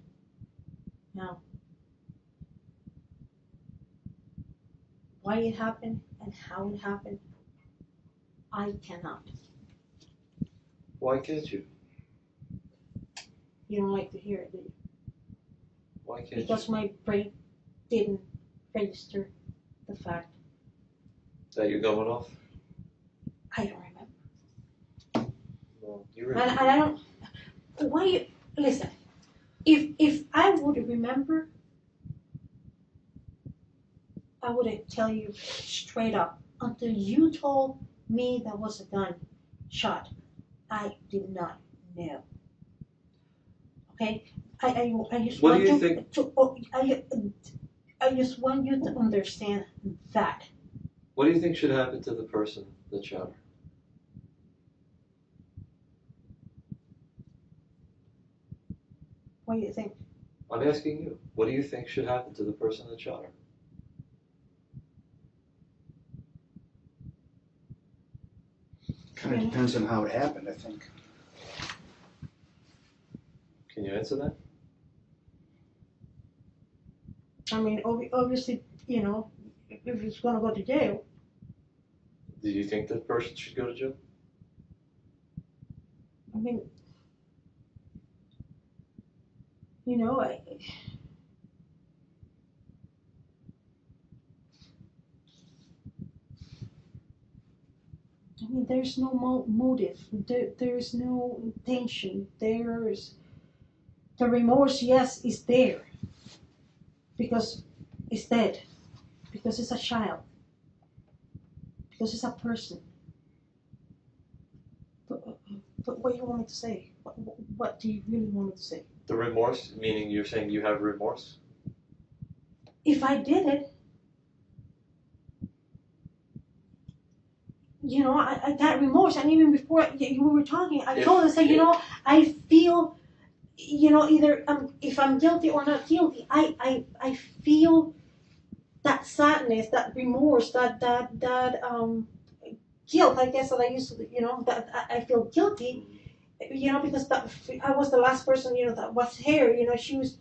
Now, why it happened and how it happened, I cannot. Why can't you? You don't like to hear it, do you? Why can't Because you? my brain didn't register the fact. That you're going off? I don't remember. Well, you And remember. I don't. Why you listen? If I would remember, I would tell you straight up. Until you told me that was a gunshot, I did not know. Okay, I just What want do you you think- to. I just want you to understand that. What do you think should happen to the person that shot her? What do you think? I'm asking you. What do you think should happen to the person that shot her? Kind of depends on how it happened, I think. Can you answer that? I mean, obviously, you know, if he's gonna go to jail, Do you think that person should go to jail? I mean, you know, I mean, there's no motive. There's no intention. There's the remorse. Yes, is there because it's dead, because it's a child, because it's a person. But what do you want me to say? What do you really want me to say? The remorse, meaning you're saying you have remorse? If I did it, you know, I got remorse. And even before we were talking, I told her, I said, you know, I feel, you know, either if I'm guilty or not guilty, I feel that sadness, that remorse, that guilt, I guess, that I used to, you know, that I feel guilty, you know, because I was the last person, you know, that was here, you know, she was,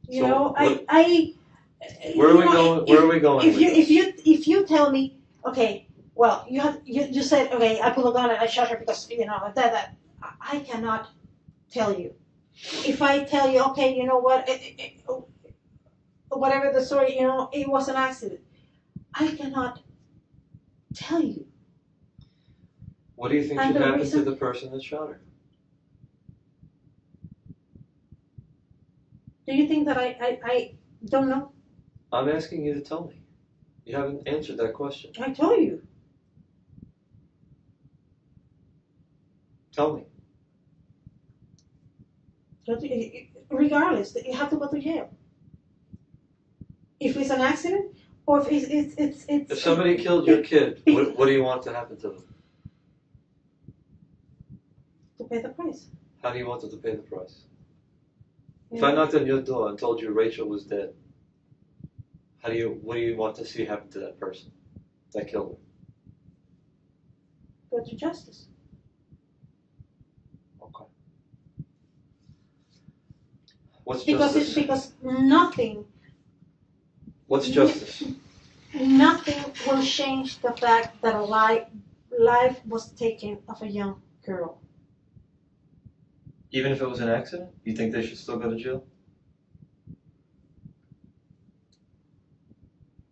you So know, what- I Where are we going? Where are we going? If you tell me, okay, well, you said, okay, I pulled a gun and I shot her because, you know, that I cannot tell you. If I tell you, okay, you know what, whatever the story, you know, it was an accident, I cannot tell you. What do you think And should the happen reason- to the person that shot her? Do you think that I don't know? I'm asking you to tell me. You haven't answered that question. I told you. Tell me. Regardless, you have to go to jail. If it's an accident, or if it's If somebody killed your kid, what do you want to happen to them? to pay the price. How do you want them to pay the price? If I knocked on your door and told you Rachel was dead, what do you want to see happen to that person that killed her? Go to justice. Okay. What's Because justice? because nothing What's justice? nothing will change the fact that a life was taken of a young girl. Even if it was an accident, you think they should still go to jail?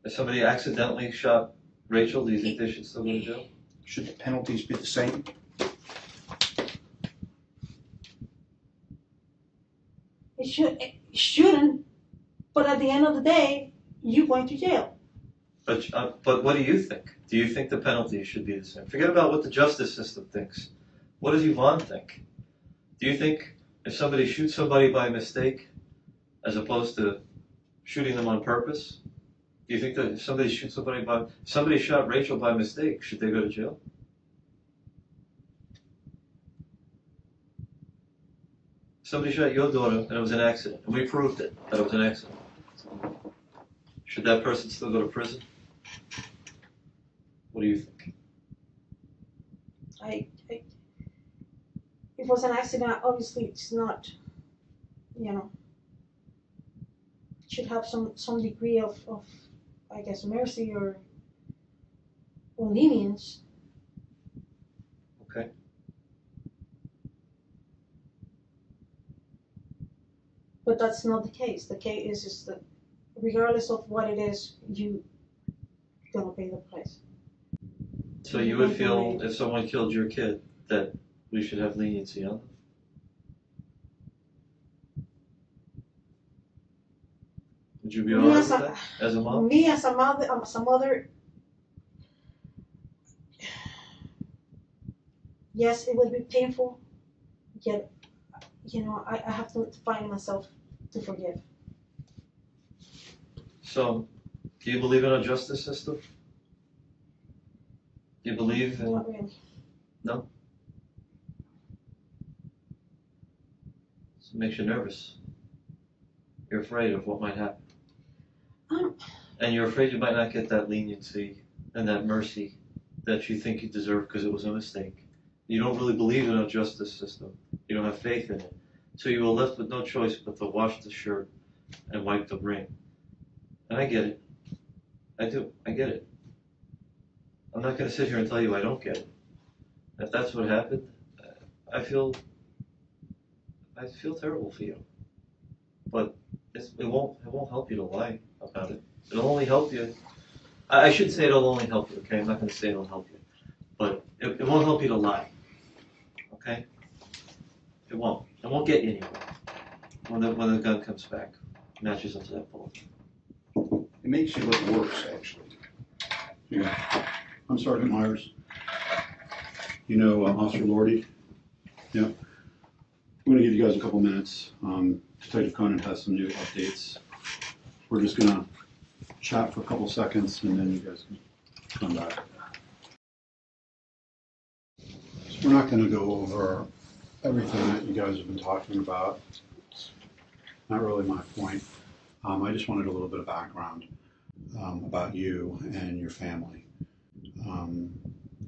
If somebody accidentally shot Rachel, do you think they should still go to jail? Should the penalties be the same? It shouldn't, but at the end of the day, you're going to jail. But what do you think? Do you think the penalty should be the same? Forget about what the justice system thinks. What does Yvonne think? Do you think if somebody shoots somebody by mistake, as opposed to shooting them on purpose, do you think that if somebody shot Rachel by mistake, should they go to jail? Somebody shot your daughter and it was an accident, and we proved it, that it was an accident. Should that person still go to prison? What do you think? If it was an accident, obviously it's not, you know, it should have some degree of I guess, mercy or lenience. Okay. But that's not the case. The case is that regardless of what it is, you gonna pay the price. So you would feel if someone killed your kid that we should have leniency on them? Would you be Me alright as with a- that as a mom? Me as a mother, yes, it would be painful. Yet, I have to find myself to forgive. So, do you believe in a justice system? Do you believe in? Not really. No. So it makes you nervous. You're afraid of what might happen. And you're afraid you might not get that leniency and that mercy that you think you deserve because it was a mistake. You don't really believe in a justice system. You don't have faith in it. So you were left with no choice but to wash the shirt and wipe the ring. And I get it. I do. I get it. I'm not going to sit here and tell you I don't get it. If that's what happened, I feel terrible for you. But it won't help you to lie about it. It'll only help you. I should say it'll only help you, okay? I'm not going to say it'll help you. But it won't help you to lie, okay? It won't. It won't get you anywhere when the gun comes back, matches up to that bullet. It makes you look worse, actually. Yeah. I'm Sergeant Myers. You know Officer Lordy? Yeah. I'm going to give you guys a couple minutes. Detective Conan has some new updates. We're just going to chat for a couple seconds and then you guys can come back. So we're not going to go over everything that you guys have been talking about. It's not really my point. I just wanted a little bit of background about you and your family.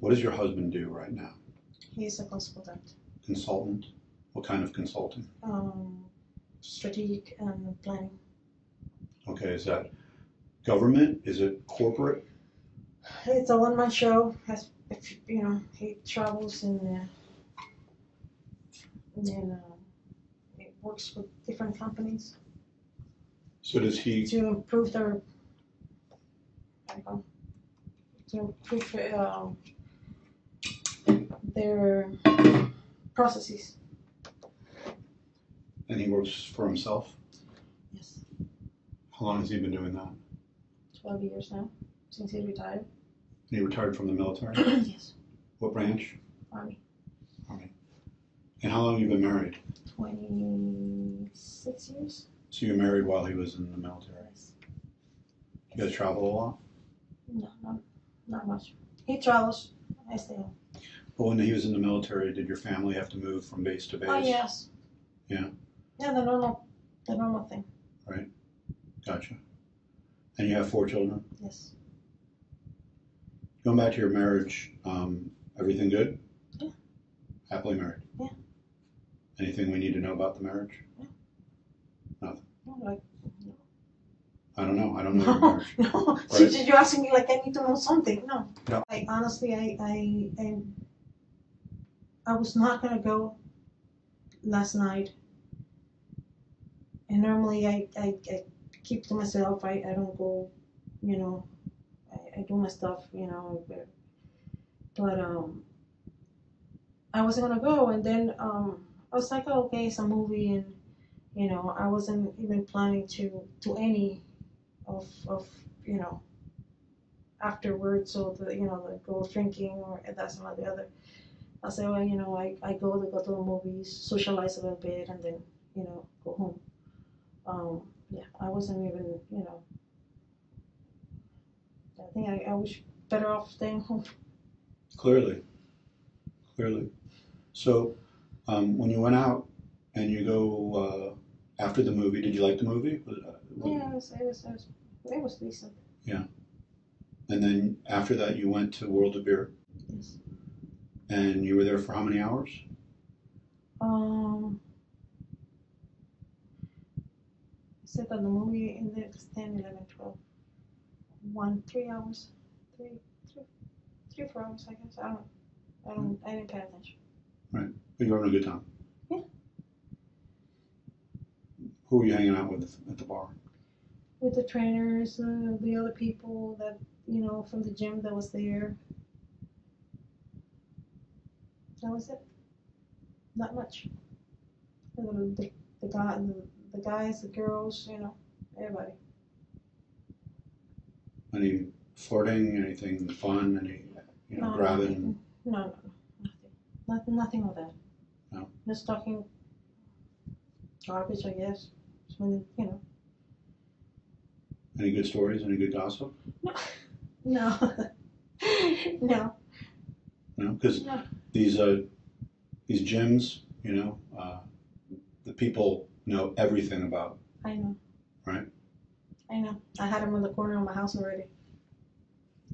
What does your husband do right now? He's a consultant. Consultant? What kind of consulting? Strategic and planning. Okay, is that government? Is it corporate? It's a one-man show. He travels and it works with different companies. So does he? To improve their processes. And he works for himself? Yes. How long has he been doing that? 12 years now, since he retired. He retired from the military? Yes. What branch? Army. Army. And how long have you been married? 26 years. So you were married while he was in the military? Yes. You guys travel a lot? No, not much. He travels. I stay home. But when he was in the military, did your family have to move from base to base? Oh yes. Yeah. Yeah, the normal thing. Right. Gotcha. And you have 4 children? Yes. Going back to your marriage, everything good? Yeah. Happily married? Yeah. Anything we need to know about the marriage? Yeah. Nothing. No, no. I don't know. I don't know your marriage. No. Right. So you're asking me like I need to know something. No. No. I was not gonna go last night. And normally I keep to myself. I don't go, I do my stuff, but I wasn't gonna go, and then I was like, oh, okay, it's a movie, and I wasn't even planning to any of afterwards, or the go drinking or that's not the other. I said, well, I go to the movies, socialize a little bit, and then go home. Yeah, I wasn't even, I think I was better off staying home. Clearly. So, when you went out and you go after the movie, did you like the movie? Yeah, it was decent. Yeah. And then after that, you went to World of Beer? Yes. And you were there for how many hours? I said that the movie in there was 10, 11, 12. 3 hours. 3, 4 hours, I guess. I didn't pay attention. Right. But you were having a good time? Yeah. Who were you hanging out with at the bar? With the trainers, the other people that, from the gym that was there. That was it. Not much. The guys, the girls, everybody. Any flirting, anything fun, any, grabbing? No, nothing of that. No. Just talking garbage, I guess. When, Any good stories? Any good gossip? No. No. No, because No. these gyms, the people know everything about. I know. Right. I know. I had them in the corner of my house already.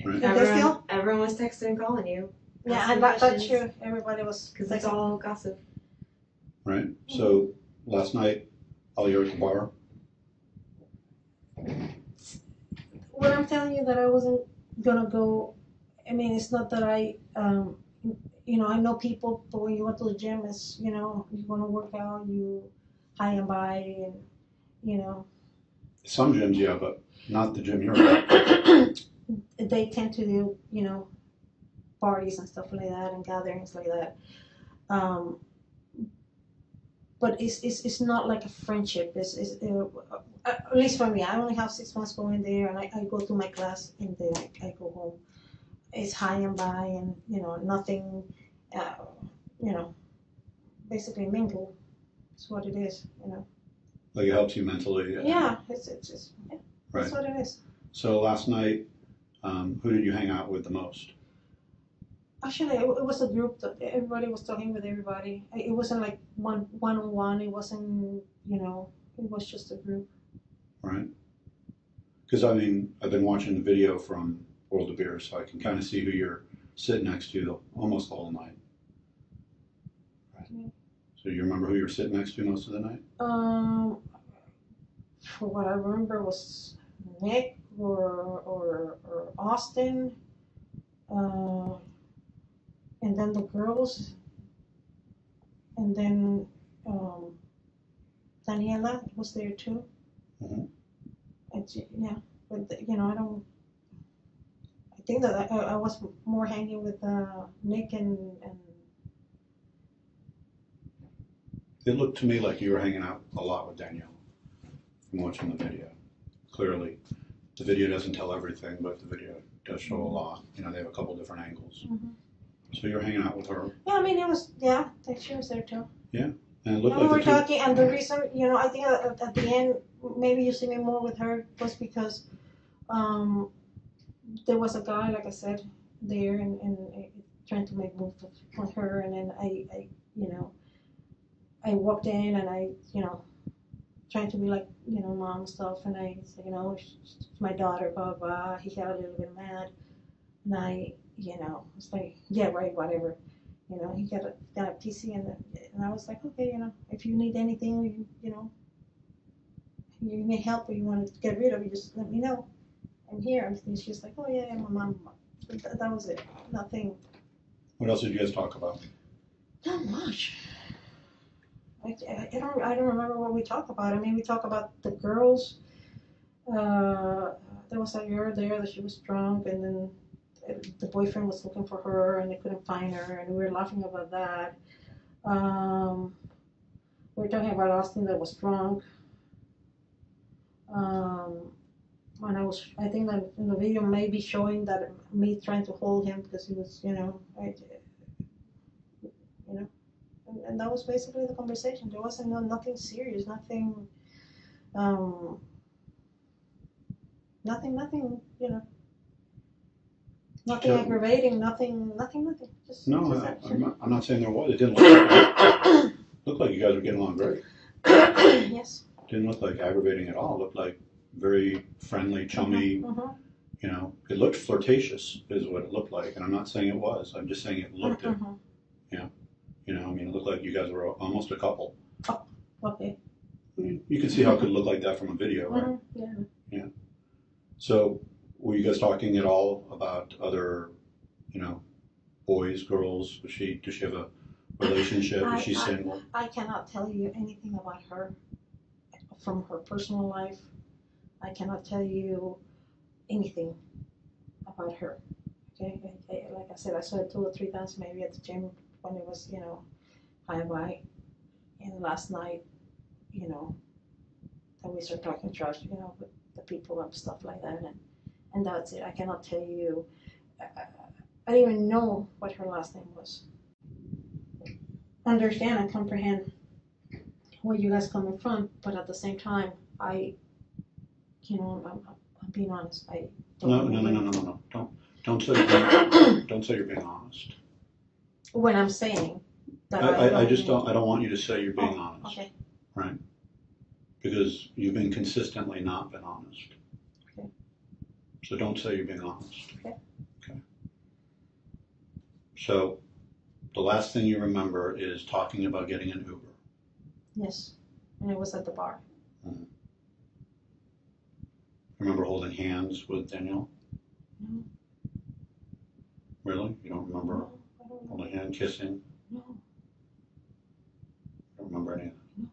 Right. Everyone was texting and calling you. Yeah, and that's true. Everybody was. Because it's all gossip. Right. So last night, while you were at the bar. What I'm telling you that I wasn't gonna go. I mean, it's not that I know people, but when you go to the gym, it's, you want to work out, you high and by, and, Some gyms, yeah, but not the gym you're at. They tend to do, parties and stuff like that and gatherings like that. But it's not like a friendship. It's at least for me, I only have 6 months going there, and I go to my class and then I go home. It's high and by, and nothing, basically mingle. It's what it is, Like it helps you mentally. Yeah, it's just right. That's what it is. So last night, who did you hang out with the most? Actually, it was a group that everybody was talking with everybody. It wasn't like one-on-one. It wasn't, it was just a group. Right. Because I've been watching the video from World of Beer, so I can kind of see who you're sitting next to almost the whole night. Right. Yeah. So you remember who you were sitting next to most of the night? For what I remember was Nick or Austin, and then the girls, and then Daniela was there too. Mm-hmm. Yeah, but I think that I was more hanging with Nick and. It looked to me like you were hanging out a lot with Danielle from watching the video. Clearly, the video doesn't tell everything, but the video does show a lot. They have a couple different angles. Mm-hmm. So you're hanging out with her. Yeah, it was. Yeah, she was there too. Yeah, and it looked we like were talking, and the reason, I think at the end, maybe you see me more with her was because there was a guy, like I said, there and trying to make moves on her, and then I walked in and I, trying to be like, mom stuff, and I said, it's my daughter, blah, blah. He got a little bit mad, and I, was like, yeah, right, whatever. He got a PC, and I was like, okay, if you need anything, you need help or you want to get rid of it, just let me know. I'm here. And she's like, oh yeah, my mom. That was it. Nothing. What else did you guys talk about? Not much. I don't remember what we talked about. We talked about the girls. There was a girl there that she was drunk, and then the boyfriend was looking for her, and they couldn't find her, and we were laughing about that. We were talking about Austin that was drunk. And I think that in the video maybe showing that me trying to hold him because he was, and that was basically the conversation. There wasn't nothing serious, nothing, nothing, nothing aggravating, nothing. Just I'm not saying there was. It didn't look like you guys were getting along great. Yes. Didn't look like aggravating at all. It looked like very friendly, chummy. Mm-hmm. It looked flirtatious, is what it looked like. And I'm not saying it was. I'm just saying it looked it. Yeah. It looked like you guys were almost a couple. Oh, okay. You can see how it could look like that from a video, right? Yeah. Yeah. So, were you guys talking at all about other, boys, girls? Does she have a relationship? Is she single? I cannot tell you anything about her from her personal life. I cannot tell you anything about her. Okay, like I said, I saw it 2 or 3 times maybe at the gym when it was, high and by. And last night, that we started talking trash, with the people and stuff like that. and that's it. I cannot tell you. I don't even know what her last name was. Understand and comprehend where you guys coming from, but at the same time, I'm being honest. I don't. No. Don't say you're being honest. When I'm saying that I don't want you to say you're being honest. Okay. Right? Because you've been consistently not been honest. Okay. So don't say you're being honest. Okay. Okay. So the last thing you remember is talking about getting an Uber. Yes, and it was at the bar. Mm-hmm. Remember holding hands with Danielle? No. Really? You don't remember No, I don't know. holding hand, kissing? No. Don't remember anything? No.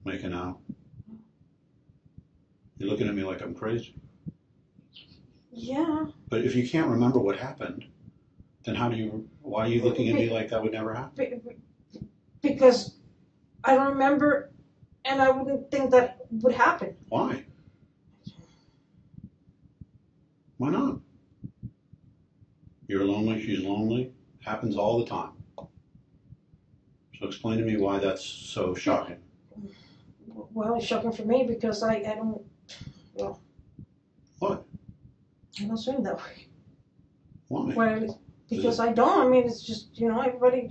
Making out? You're looking at me like I'm crazy. Yeah. But if you can't remember what happened, then why are you looking at me like that would never happen? Because I don't remember, and I wouldn't think that would happen. Why? Why not? You're lonely, she's lonely. Happens all the time. So explain to me why that's so shocking. Well, it's shocking for me because I don't, well. What? I don't swim that way. Why? Well, because I don't. I mean, it's just, everybody,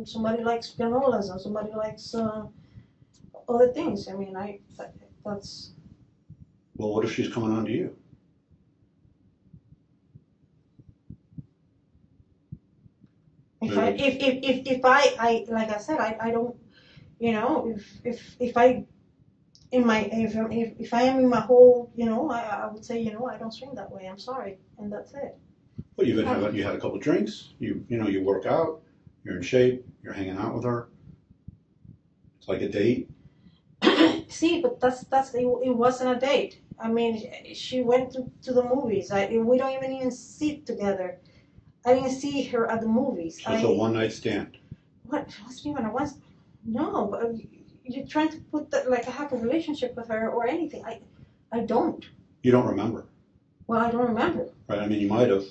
somebody likes granolas and somebody likes other things. I mean, that's. Well, what if she's coming on to you? If I like I said, I don't, if I am in my whole, I would say, I don't swim that way. I'm sorry, and that's it. Well, you had a couple drinks. You work out. You're in shape. You're hanging out with her. It's like a date. See, but it wasn't a date. I mean, she went to the movies. We don't even sit together. I didn't see her at the movies. So it's a one-night stand. What? It wasn't even a one. No, but you're trying to put that like I have a relationship with her or anything. I don't. You don't remember. Well, I don't remember. Right. I mean, you might have.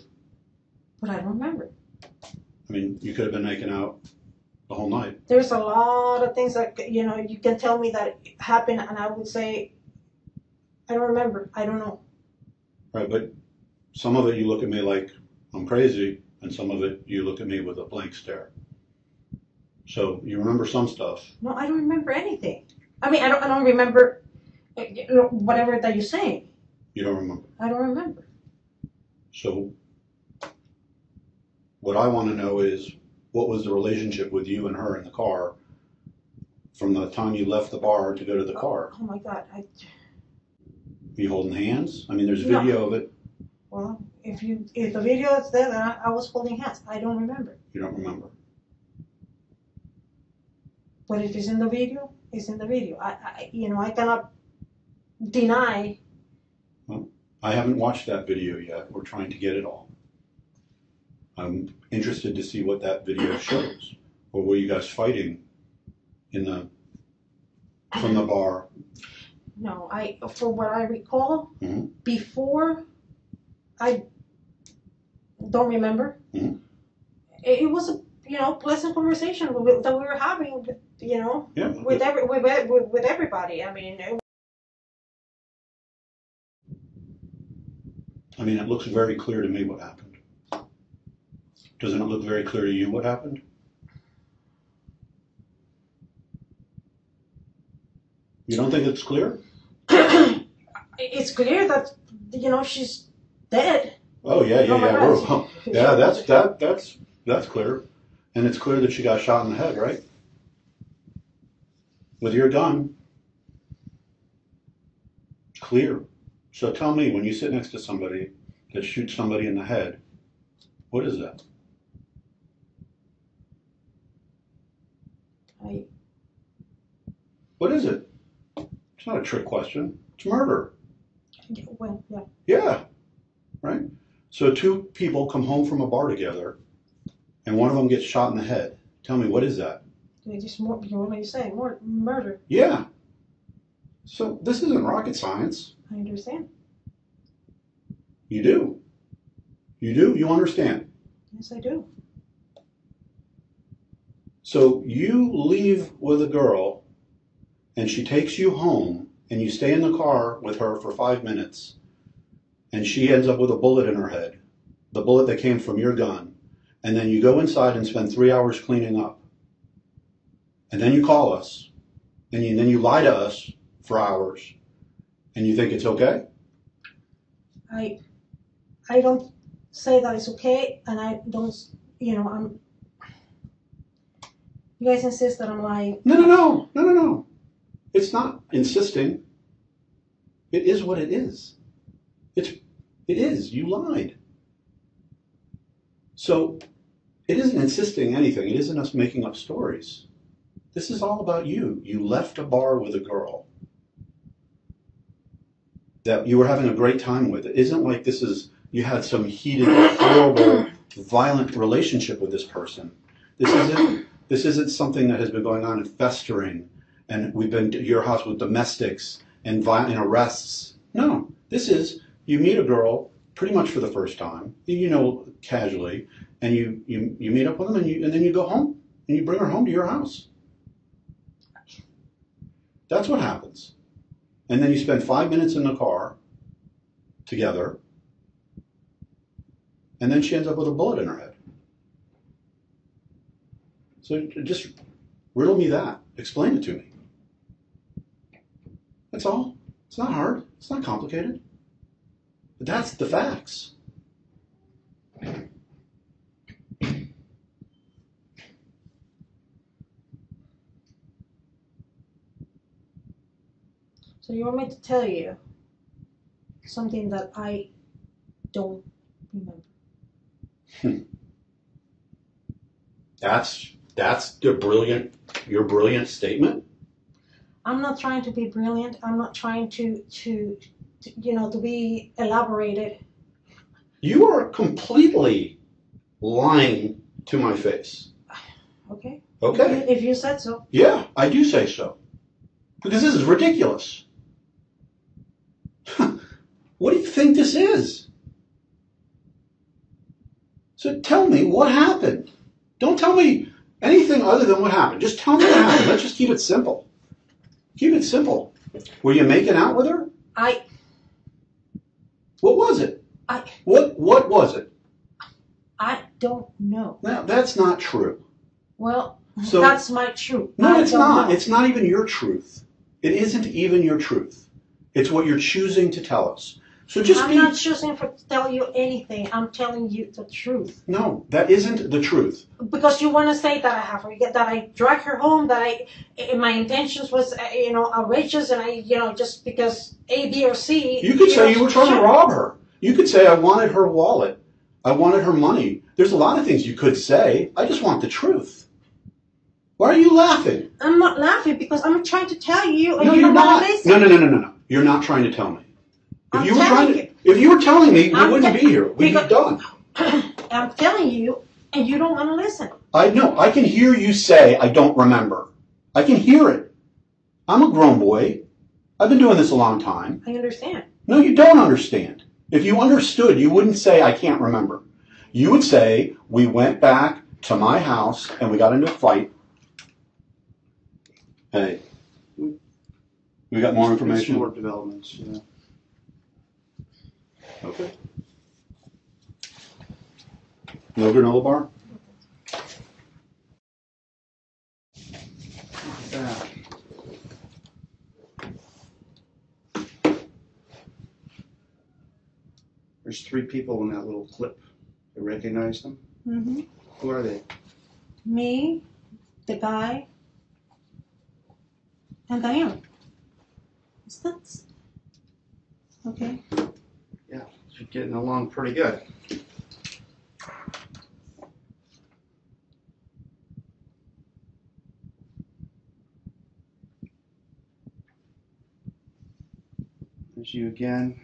But I don't remember. I mean, you could have been making out the whole night. There's a lot of things that you can tell me that happened, and I would say I don't remember. I don't know. Right, but some of it you look at me like I'm crazy, and some of it you look at me with a blank stare. So you remember some stuff. No, I don't remember anything. I mean, I don't remember whatever that you're saying. You don't remember. I don't remember. So what I want to know is what was the relationship with you and her in the car from the time you left the bar to go to the car? Oh my God. Were you holding hands? I mean, there's video of it. Well, if the video is there, then I was holding hands. I don't remember. You don't remember. But if it's in the video, it's in the video. I cannot deny. Well, I haven't watched that video yet. We're trying to get it all. I'm interested to see what that video shows. Or were you guys fighting from the bar? No, for what I recall, before, I don't remember. Mm-hmm. It was a pleasant conversation that we were having, with everybody. I mean. It looks very clear to me what happened. Doesn't it look very clear to you what happened? You don't think it's clear? It's clear that she's dead. Oh yeah. Yeah, that's clear, and it's clear that she got shot in the head, right? With your gun. Clear. So tell me, when you sit next to somebody that shoots somebody in the head, what is that? What is it? It's not a trick question. It's murder. Well, yeah. Yeah, right? So two people come home from a bar together, and one of them gets shot in the head. Tell me, what is that? Just more, what are you saying? More murder. Yeah. So this isn't rocket science. I understand. You do. You do? You understand? Yes, I do. So you leave with a girl and she takes you home and you stay in the car with her for 5 minutes and she ends up with a bullet in her head, the bullet that came from your gun, and then you go inside and spend 3 hours cleaning up. And then you call us and then you lie to us for hours and you think it's okay? I don't say that it's okay, and I don't, you know, you guys insist that I'm lying. No. It's not insisting. It is what it is. It is. You lied. So it isn't insisting anything. It isn't us making up stories. This is all about you. You left a bar with a girl that you were having a great time with. It isn't like you had some heated, horrible, violent relationship with this person. This isn't something that has been going on and festering, and we've been to your house with domestics and violent arrests. No, this is, you meet a girl pretty much for the first time, you know, casually, and you meet up with them, and then you go home, and you bring her home to your house. That's what happens. And then you spend 5 minutes in the car together, and then she ends up with a bullet in her head. So just riddle me that. Explain it to me. That's all. It's not hard. It's not complicated. But that's the facts. So you want me to tell you something that I don't remember? That's your brilliant statement. I'm not trying to be brilliant. I'm not trying to be elaborated. You are completely lying to my face. Okay. Okay. If you said so. Yeah, I do say so. Because this is ridiculous. What do you think this is? So tell me what happened. Don't tell me anything other than what happened. Just tell me what happened. Let's just keep it simple. Keep it simple. Were you making out with her? What was it? What was it? I don't know. Now, that's not true. Well, So, that's my truth. No, it's not. Know. It's not even your truth. It isn't even your truth. It's what you're choosing to tell us. So I'm not choosing to tell you anything. I'm telling you the truth. No, that isn't the truth. Because you want to say that I drag her home, my intentions was, outrageous, and just because A, B, or C. You could say you were trying to rob her. You could say I wanted her wallet. I wanted her money. There's a lot of things you could say. I just want the truth. Why are you laughing? I'm not laughing because I'm trying to tell you, and no, you you're don't not. want to listen. No. You're not trying to tell me. If you were telling me, we wouldn't be here. We'd be done. I'm telling you, and you don't want to listen. I know. I can hear you say, I don't remember. I can hear it. I'm a grown boy. I've been doing this a long time. I understand. No, you don't understand. If you understood, you wouldn't say, I can't remember. You would say, we went back to my house and we got into a fight. Hey, we got more information? More developments, yeah. Okay. No granola bar? Yeah. There's 3 people in that little clip. You recognize them? Mm-hmm. Who are they? Me, the guy, and Diane. Is that okay? Yeah, you're getting along pretty good. There's you again.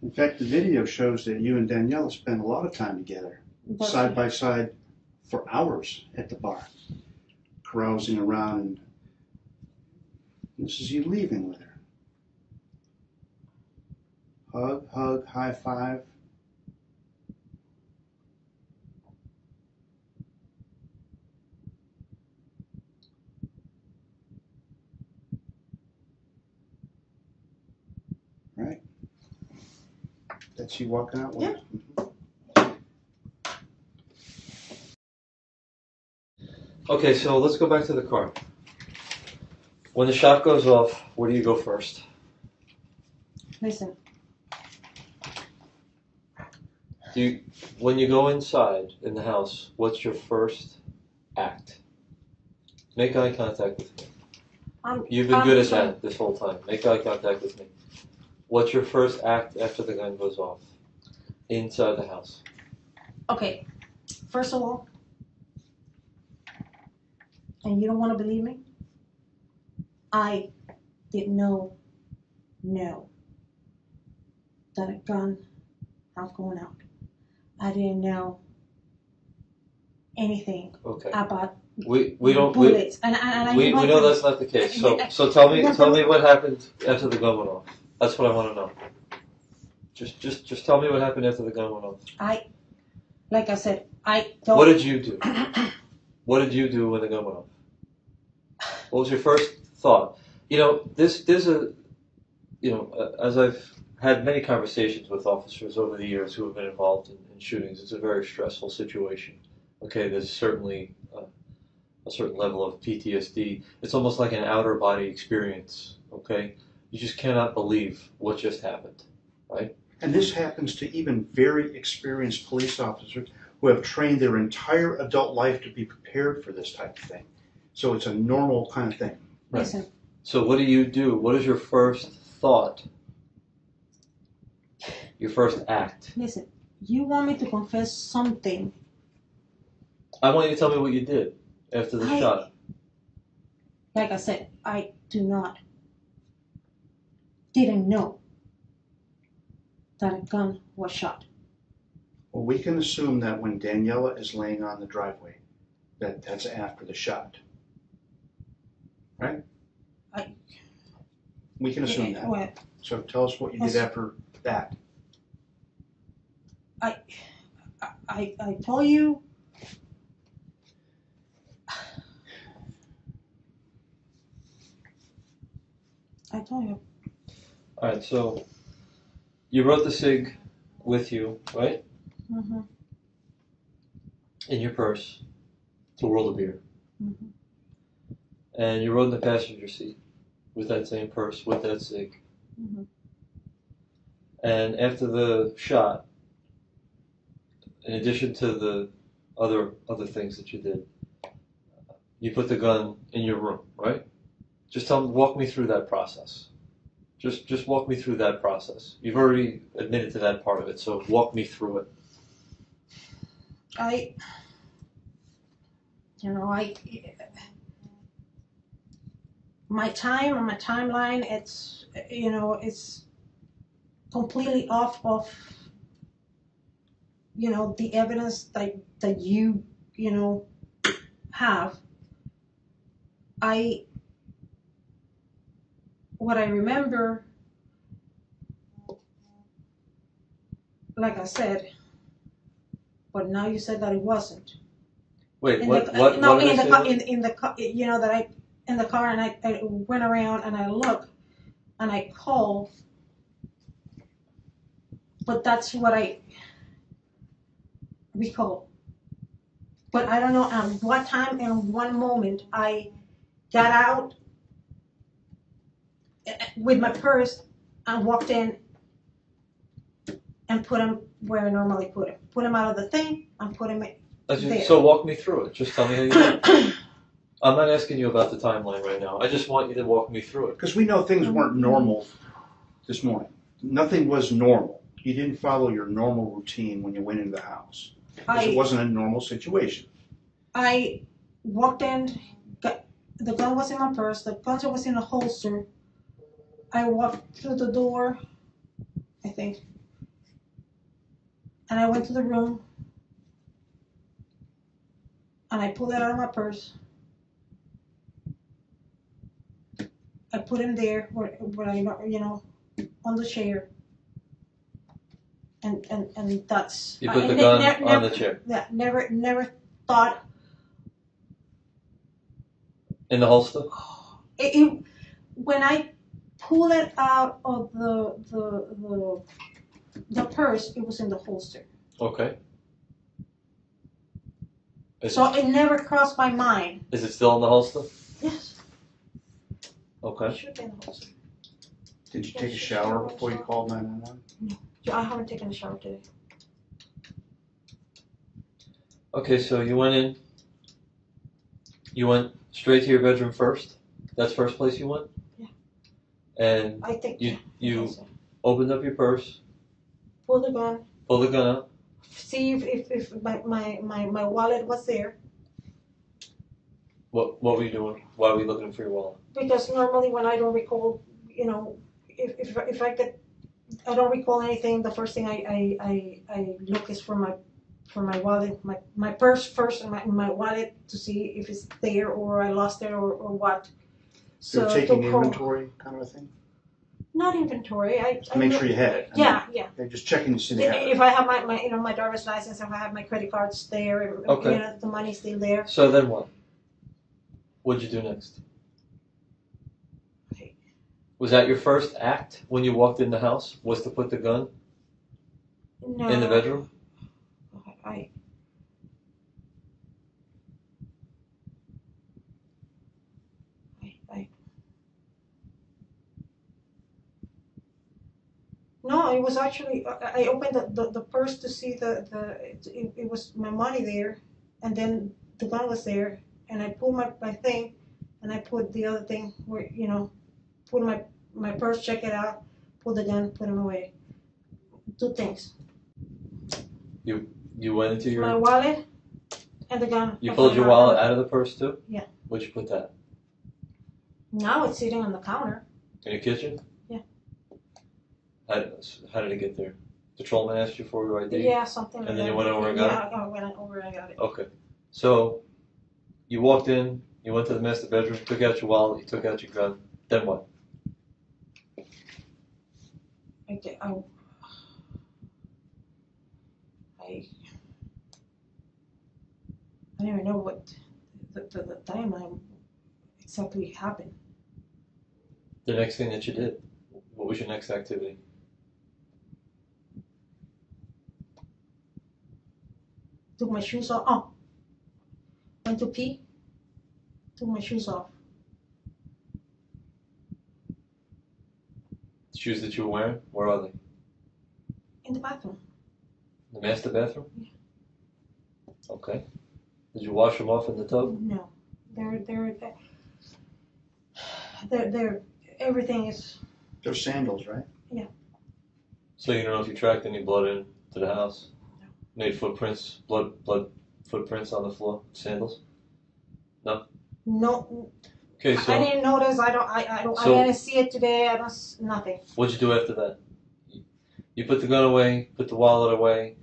In fact, the video shows that you and Daniela spend a lot of time together, side by side, for hours at the bar, carousing around, and this is you leaving with her. Hug, high five. Right? That's you walking out with? Yeah. Okay, so let's go back to the car. When the shot goes off, where do you go first? Listen. When you go inside in the house, what's your first act? Make eye contact with me. You've been good at that this whole time. Make eye contact with me. What's your first act after the gun goes off? Inside the house. Okay. First of all, and you don't want to believe me, I didn't know that a gun was going out. I didn't know anything about we don't bullets. We know that's not the case. So tell me what happened after the gun went off. That's what I want to know. Just tell me what happened after the gun went off. Like I said, I don't. What did you do? What did you do when the gun went off? What was your first thought? As I've had many conversations with officers over the years who have been involved in shootings, it's a very stressful situation. Okay, there's certainly a certain level of PTSD. It's almost like an outer body experience. Okay, you just cannot believe what just happened, right? And this happens to even very experienced police officers who have trained their entire adult life to be prepared for this type of thing. So it's a normal kind of thing. Right. Listen. So what do you do? What is your first thought? Your first act? Listen, you want me to confess something. I want you to tell me what you did after the shot. Like I said, I didn't know that a gun was shot. Well, we can assume that when Daniela is laying on the driveway, that's after the shot. Right? We can assume that. Well, so tell us what you did after that. I told you. All right, so you wrote the SIG with you, right? Mm-hmm. In your purse, to World of Beer. Mm-hmm. And you rode in the passenger seat with that same purse, with that SIG. Mm-hmm. And after the shot, in addition to the other things that you did, you put the gun in your room, right? Just walk me through that process. Just walk me through that process. You've already admitted to that part of it, so walk me through it. My timeline, it's completely off of, the evidence that you have. What I remember, like I said, but now you said that it wasn't. Wait, in what? The what? no, what in the car, in the car, that I in the car, and I went around and I looked and I called, but that's what I recall. But I don't know what time and one moment I got out with my purse and walked in and put him where I normally put him. Put him out of the thing and put him there. So walk me through it. Just tell me how you did it. I'm not asking you about the timeline right now. I just want you to walk me through it. Because we know things weren't normal this morning. Nothing was normal. You didn't follow your normal routine when you went into the house. Because it wasn't a normal situation. I walked in, the gun was in my purse, the gun was in a holster. I walked through the door, I think, and I went to the room, and I pulled it out of my purse. I put him there, where I, on the chair, and that's. You put the gun on the chair. Yeah, never thought. In the holster? When I pulled it out of the purse, it was in the holster. Okay. So it never crossed my mind. Is it still in the holster? Yes. Okay. It should be in the holster. Did you take a shower before you called 911? No, I haven't taken a shower today. Okay, so you went in. You went straight to your bedroom first. That's the first place you went. Yeah. And I think you opened up your purse. Pull the gun. Pull the gun out. See if my wallet was there. What were you doing? Why were you looking for your wallet? Because normally when I don't recall, you know, if I don't recall anything, the first thing I look is for my wallet, my purse first, and my wallet to see if it's there or I lost it or what. So you're taking inventory kind of a thing? Not inventory. I make sure you had it. Yeah. They're just checking to see they have it. If I have my driver's license, if I have my credit cards there, Okay. the money's still there. So then what? What'd you do next? Okay. Was that your first act when you walked in the house? Was to put the gun in the bedroom? No, it was actually, I opened the purse to see it was my money there, and then the gun was there, and I pulled my thing, and I put the other thing where, put my purse, check it out, pull the gun, put him away. Two things. You went into your... My wallet and the gun. You pulled your wallet out of the purse too? Yeah. Where'd you put that? Now it's sitting on the counter. In the kitchen? Yeah. How did it get there? Patrolman asked you for your ID? Yeah, something like that. And then you went over and got it? Yeah, I went over and I got it. Okay. So, you walked in, you went to the master bedroom, took out your wallet, you took out your gun. Then what? Okay, I don't even know what the timeline exactly happened. The next thing that you did, what was your next activity? Took my shoes off. Oh, went to pee. Took my shoes off. The shoes that you were wearing, where are they? In the bathroom. The master bathroom? Yeah. Okay. Did you wash them off in the tub? No, they're everything is. They're sandals, right? Yeah. So you don't know if you tracked any blood into the house? No. Made footprints, blood footprints on the floor, sandals? No. No. Okay, so I didn't notice. I didn't see it today. I don't. Nothing. What'd you do after that? You put the gun away, put the wallet away.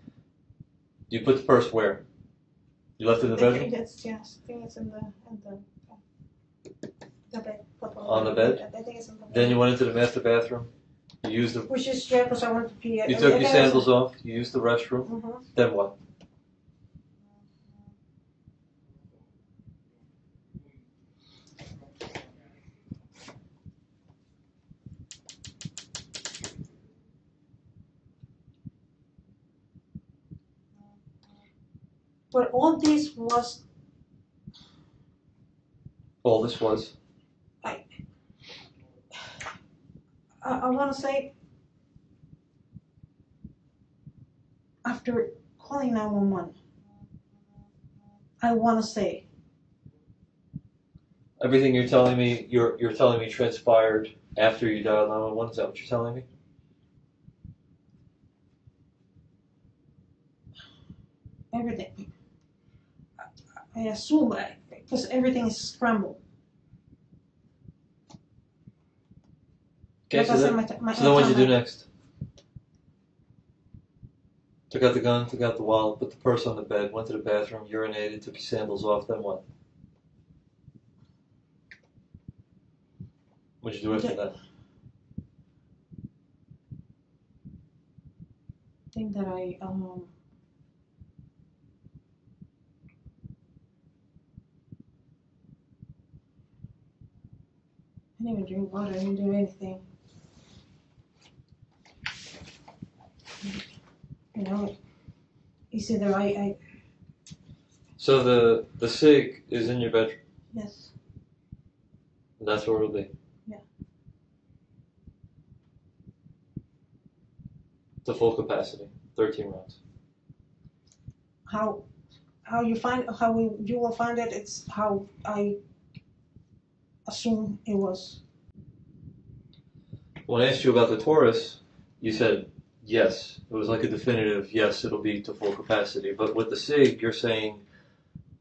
You put the purse where? You left it in the bedroom? Yes, I think it's in the bed. On the bed? I think it's in the bed. Then you went into the master bathroom. You used the. Which is strange because I wanted to pee. You took your sandals off. You used the restroom. Mm-hmm. Then what? But all this was. All this was. I want to say. After calling 911, I want to say. Everything you're telling me, you're telling me transpired after you dialed 911. Is that what you're telling me? Everything. I assume because everything is scrambled. Okay, Like so I said, then my what did you do next? Took out the gun, took out the wallet, put the purse on the bed, went to the bathroom, urinated, took your sandals off, then what? What'd you do after that? I think that I didn't even drink water. I didn't do anything. You know, it's either I. So the cig is in your bedroom. Yes. And that's where it'll be. Yeah. To full capacity, 13 rounds. How you will find it? It's how I assume it was. When I asked you about the Taurus, you said yes. It was like a definitive yes, it'll be to full capacity. But with the cig, you're saying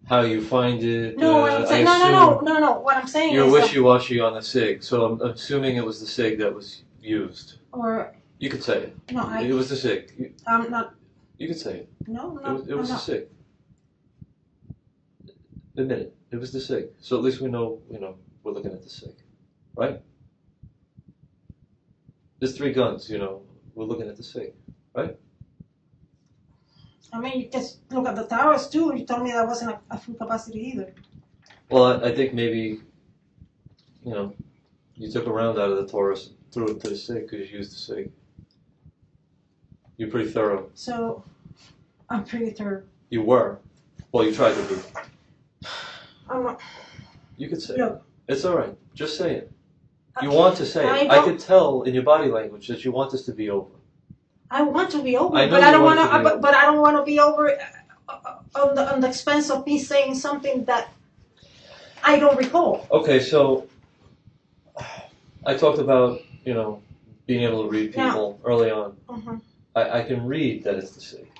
how you find it. No, what I'm saying, no. What I'm saying you're is wishy-washy on the cig. So I'm assuming it was the cig that was used. Or you could say it. No, it was the cig. I'm not. You could say it. No, It was the cig. Admit it. It was the cig. So at least we know. We're looking at the cig, right? There's 3 guns. We're looking at the cig, right? I mean, you just look at the towers too. You told me that wasn't a full capacity either. Well, I think maybe, you took a round out of the Taurus, threw it to the cig because you used the cig. You're pretty thorough. So, I'm pretty thorough. You were. Well, you tried to be. I'm not. You could say Look. it. It's all right. Just say it. You want to say it. I could tell in your body language that you want this to be over. I want to be over, I know but I don't want to. But I don't want to be over on the expense of me saying something that I don't recall. Okay, so I talked about being able to read people early on. I can read that it's the cig.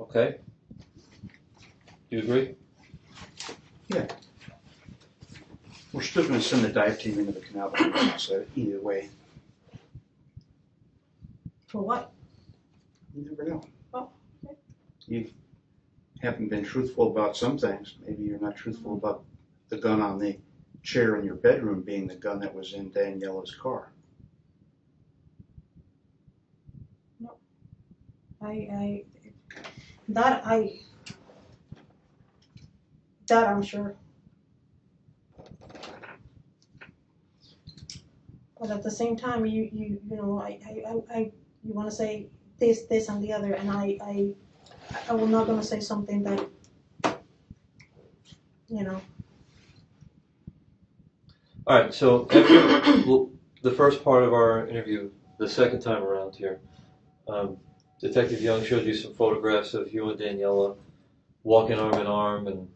Okay. Do you agree? Yeah. We're still going to send the dive team into the canal, so either way. For what? You never know. Oh, okay. You haven't been truthful about some things. Maybe you're not truthful about the gun on the chair in your bedroom being the gun that was in Daniela's car. No. That I'm sure. But at the same time, you want to say this and the other, and I will not going to say something that All right. So after the first part of our interview, the second time around here, Detective Young showed you some photographs of you and Daniela walking arm in arm and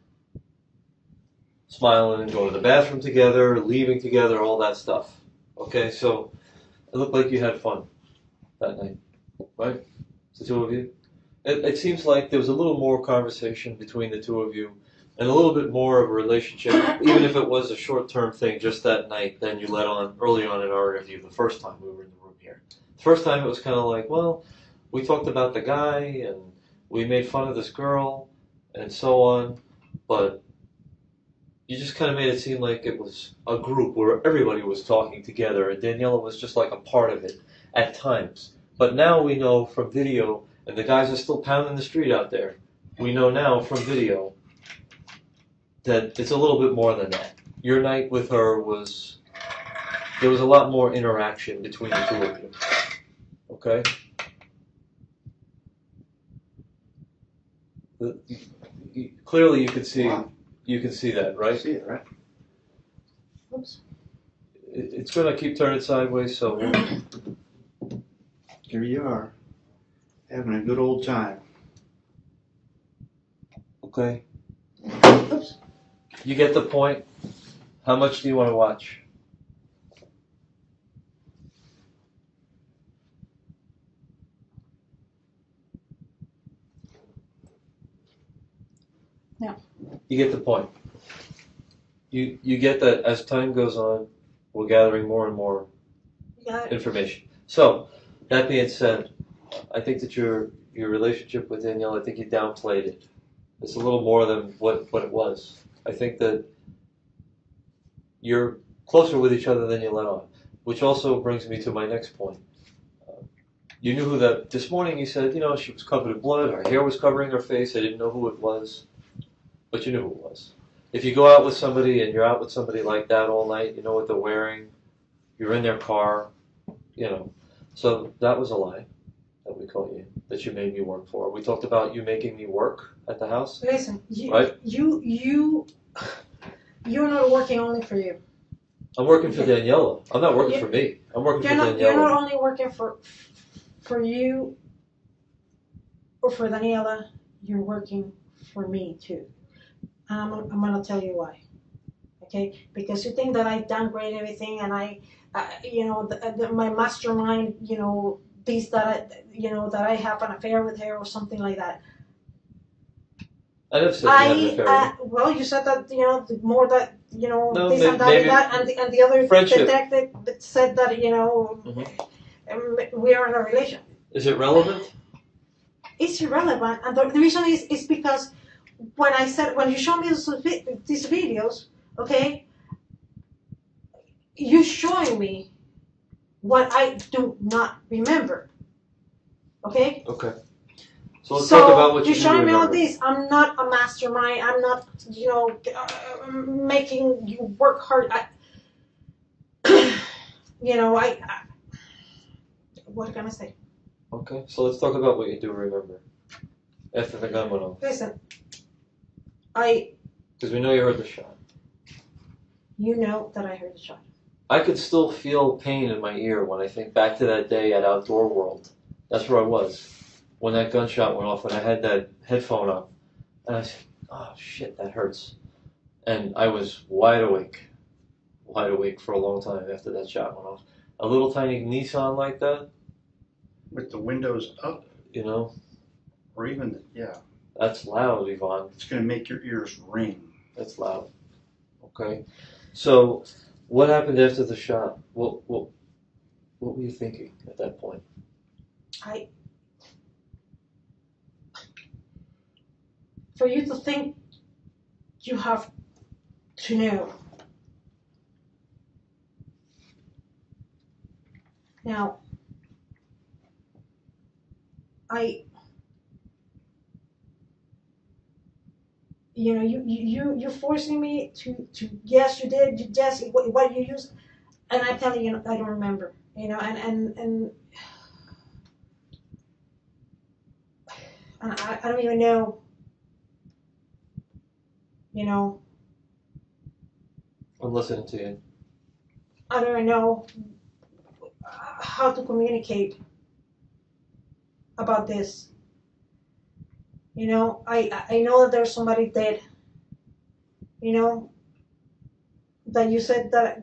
smiling and going to the bathroom together, leaving together, all that stuff. Okay, so it looked like you had fun that night, right? The 2 of you. It seems like there was a little more conversation between the 2 of you and a little bit more of a relationship, even if it was a short-term thing just that night than you let on early on in our interview the first time we were in the room here. The first time it was kind of like, well, we talked about the guy and we made fun of this girl and so on, but you just kind of made it seem like it was a group where everybody was talking together and Daniela was just like a part of it at times. But now we know from video, and the guys are still pounding the street out there, we know now from video that it's a little bit more than that. Your night with her there was a lot more interaction between the 2 of you. Okay? Clearly you could see... Wow. You can see that, right? See it, right? Oops. It's going to keep turning sideways, so... Here you are, having a good old time. Okay. Oops. You get the point. How much do you want to watch? Yeah. You get the point. You get that as time goes on, we're gathering more and more information. So, that being said, I think that your relationship with Danielle, I think you downplayed it. It's a little more than what it was. I think that you're closer with each other than you let on, which also brings me to my next point. You knew who that, this morning you said, you know, she was covered in blood, her hair was covering her face, I didn't know who it was, but you knew who it was. If you go out with somebody and you're out with somebody like that all night, you know what they're wearing, you're in their car, you know. So that was a lie that we caught you, that you made me work for. We talked about you making me work at the house. Listen, right? You're not working only for you. I'm working for Daniela. I'm not working for me. I'm working for Daniela. You're not only working for you or for Daniela, you're working for me too. And I'm gonna tell you why. Okay? Because you think that I downgrade everything and my mastermind, that I have an affair with her or something like that. I never said you had an affair. Well, you said that, more that, No, this and that and that, and the other friendship. detective said that, we are in a relation. Is it relevant? It's irrelevant, and the reason is because when you show me these videos, okay, you're showing me what I do not remember, okay? Okay. So let's talk about what you do you're showing me all remember. this. I'm not a mastermind. I'm not, making you work hard. What can I say? Okay, so let's talk about what you do remember after the gun went off. Listen, because we know you heard the shot. You know that I heard the shot. I could still feel pain in my ear when I think back to that day at Outdoor World. That's where I was when that gunshot went off, when I had that headphone on. And I said, oh shit, that hurts. And I was wide awake for a long time after that shot went off. A little tiny Nissan like that. With the windows up? Or even, yeah. That's loud, Yvonne. It's going to make your ears ring. That's loud. Okay. So, what happened after the shot? What were you thinking at that point? For you to think, you have to know. Now, you're forcing me to yes, you did, yes, what you used, and I'm telling you, I don't remember, and I don't even know, I'm listening to you. I don't even know how to communicate about this. I know that there's somebody dead. That you said that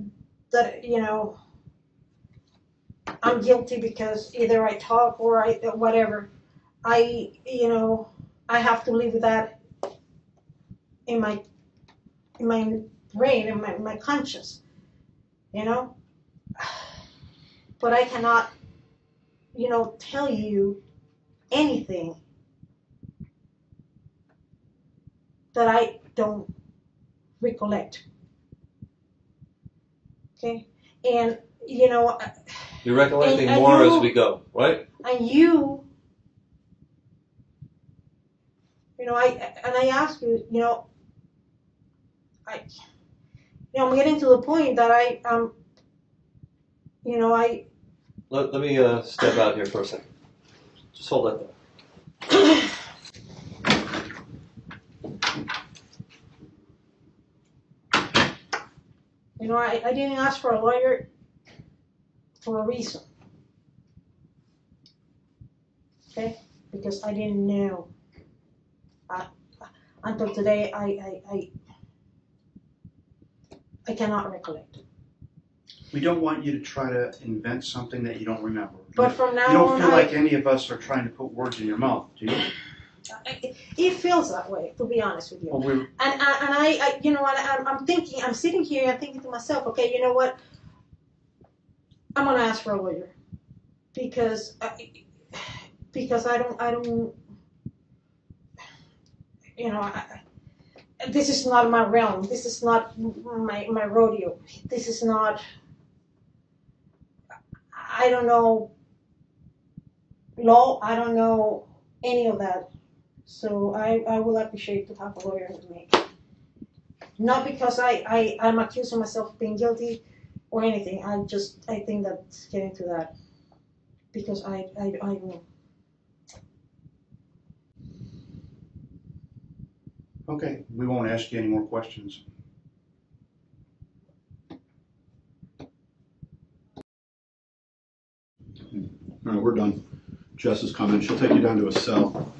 I'm guilty because either I talk or whatever. I have to live with that in my brain, in my conscience. But I cannot, tell you anything that I don't recollect. Okay? And, You're recollecting more as we go, right? And I ask you, I'm getting to the point that Let me step out here for a second. Just hold that there. I didn't ask for a lawyer for a reason. Okay? Because I didn't know. Until today, I cannot recollect. We don't want you to try to invent something that you don't remember. But from now on, you don't feel like any of us are trying to put words in your mouth, do you? It feels that way, to be honest with you. Well, I'm thinking, I'm sitting here and thinking to myself, okay, you know what? I'm gonna ask for a lawyer because I don't, this is not my realm. This is not my rodeo. This is not. I don't know law. I don't know any of that. So I will appreciate to have a lawyer with me. Not because I'm accusing myself of being guilty or anything. I think that's getting to that. Because I will. Okay, we won't ask you any more questions. All right, we're done. Jess is coming. She'll take you down to a cell.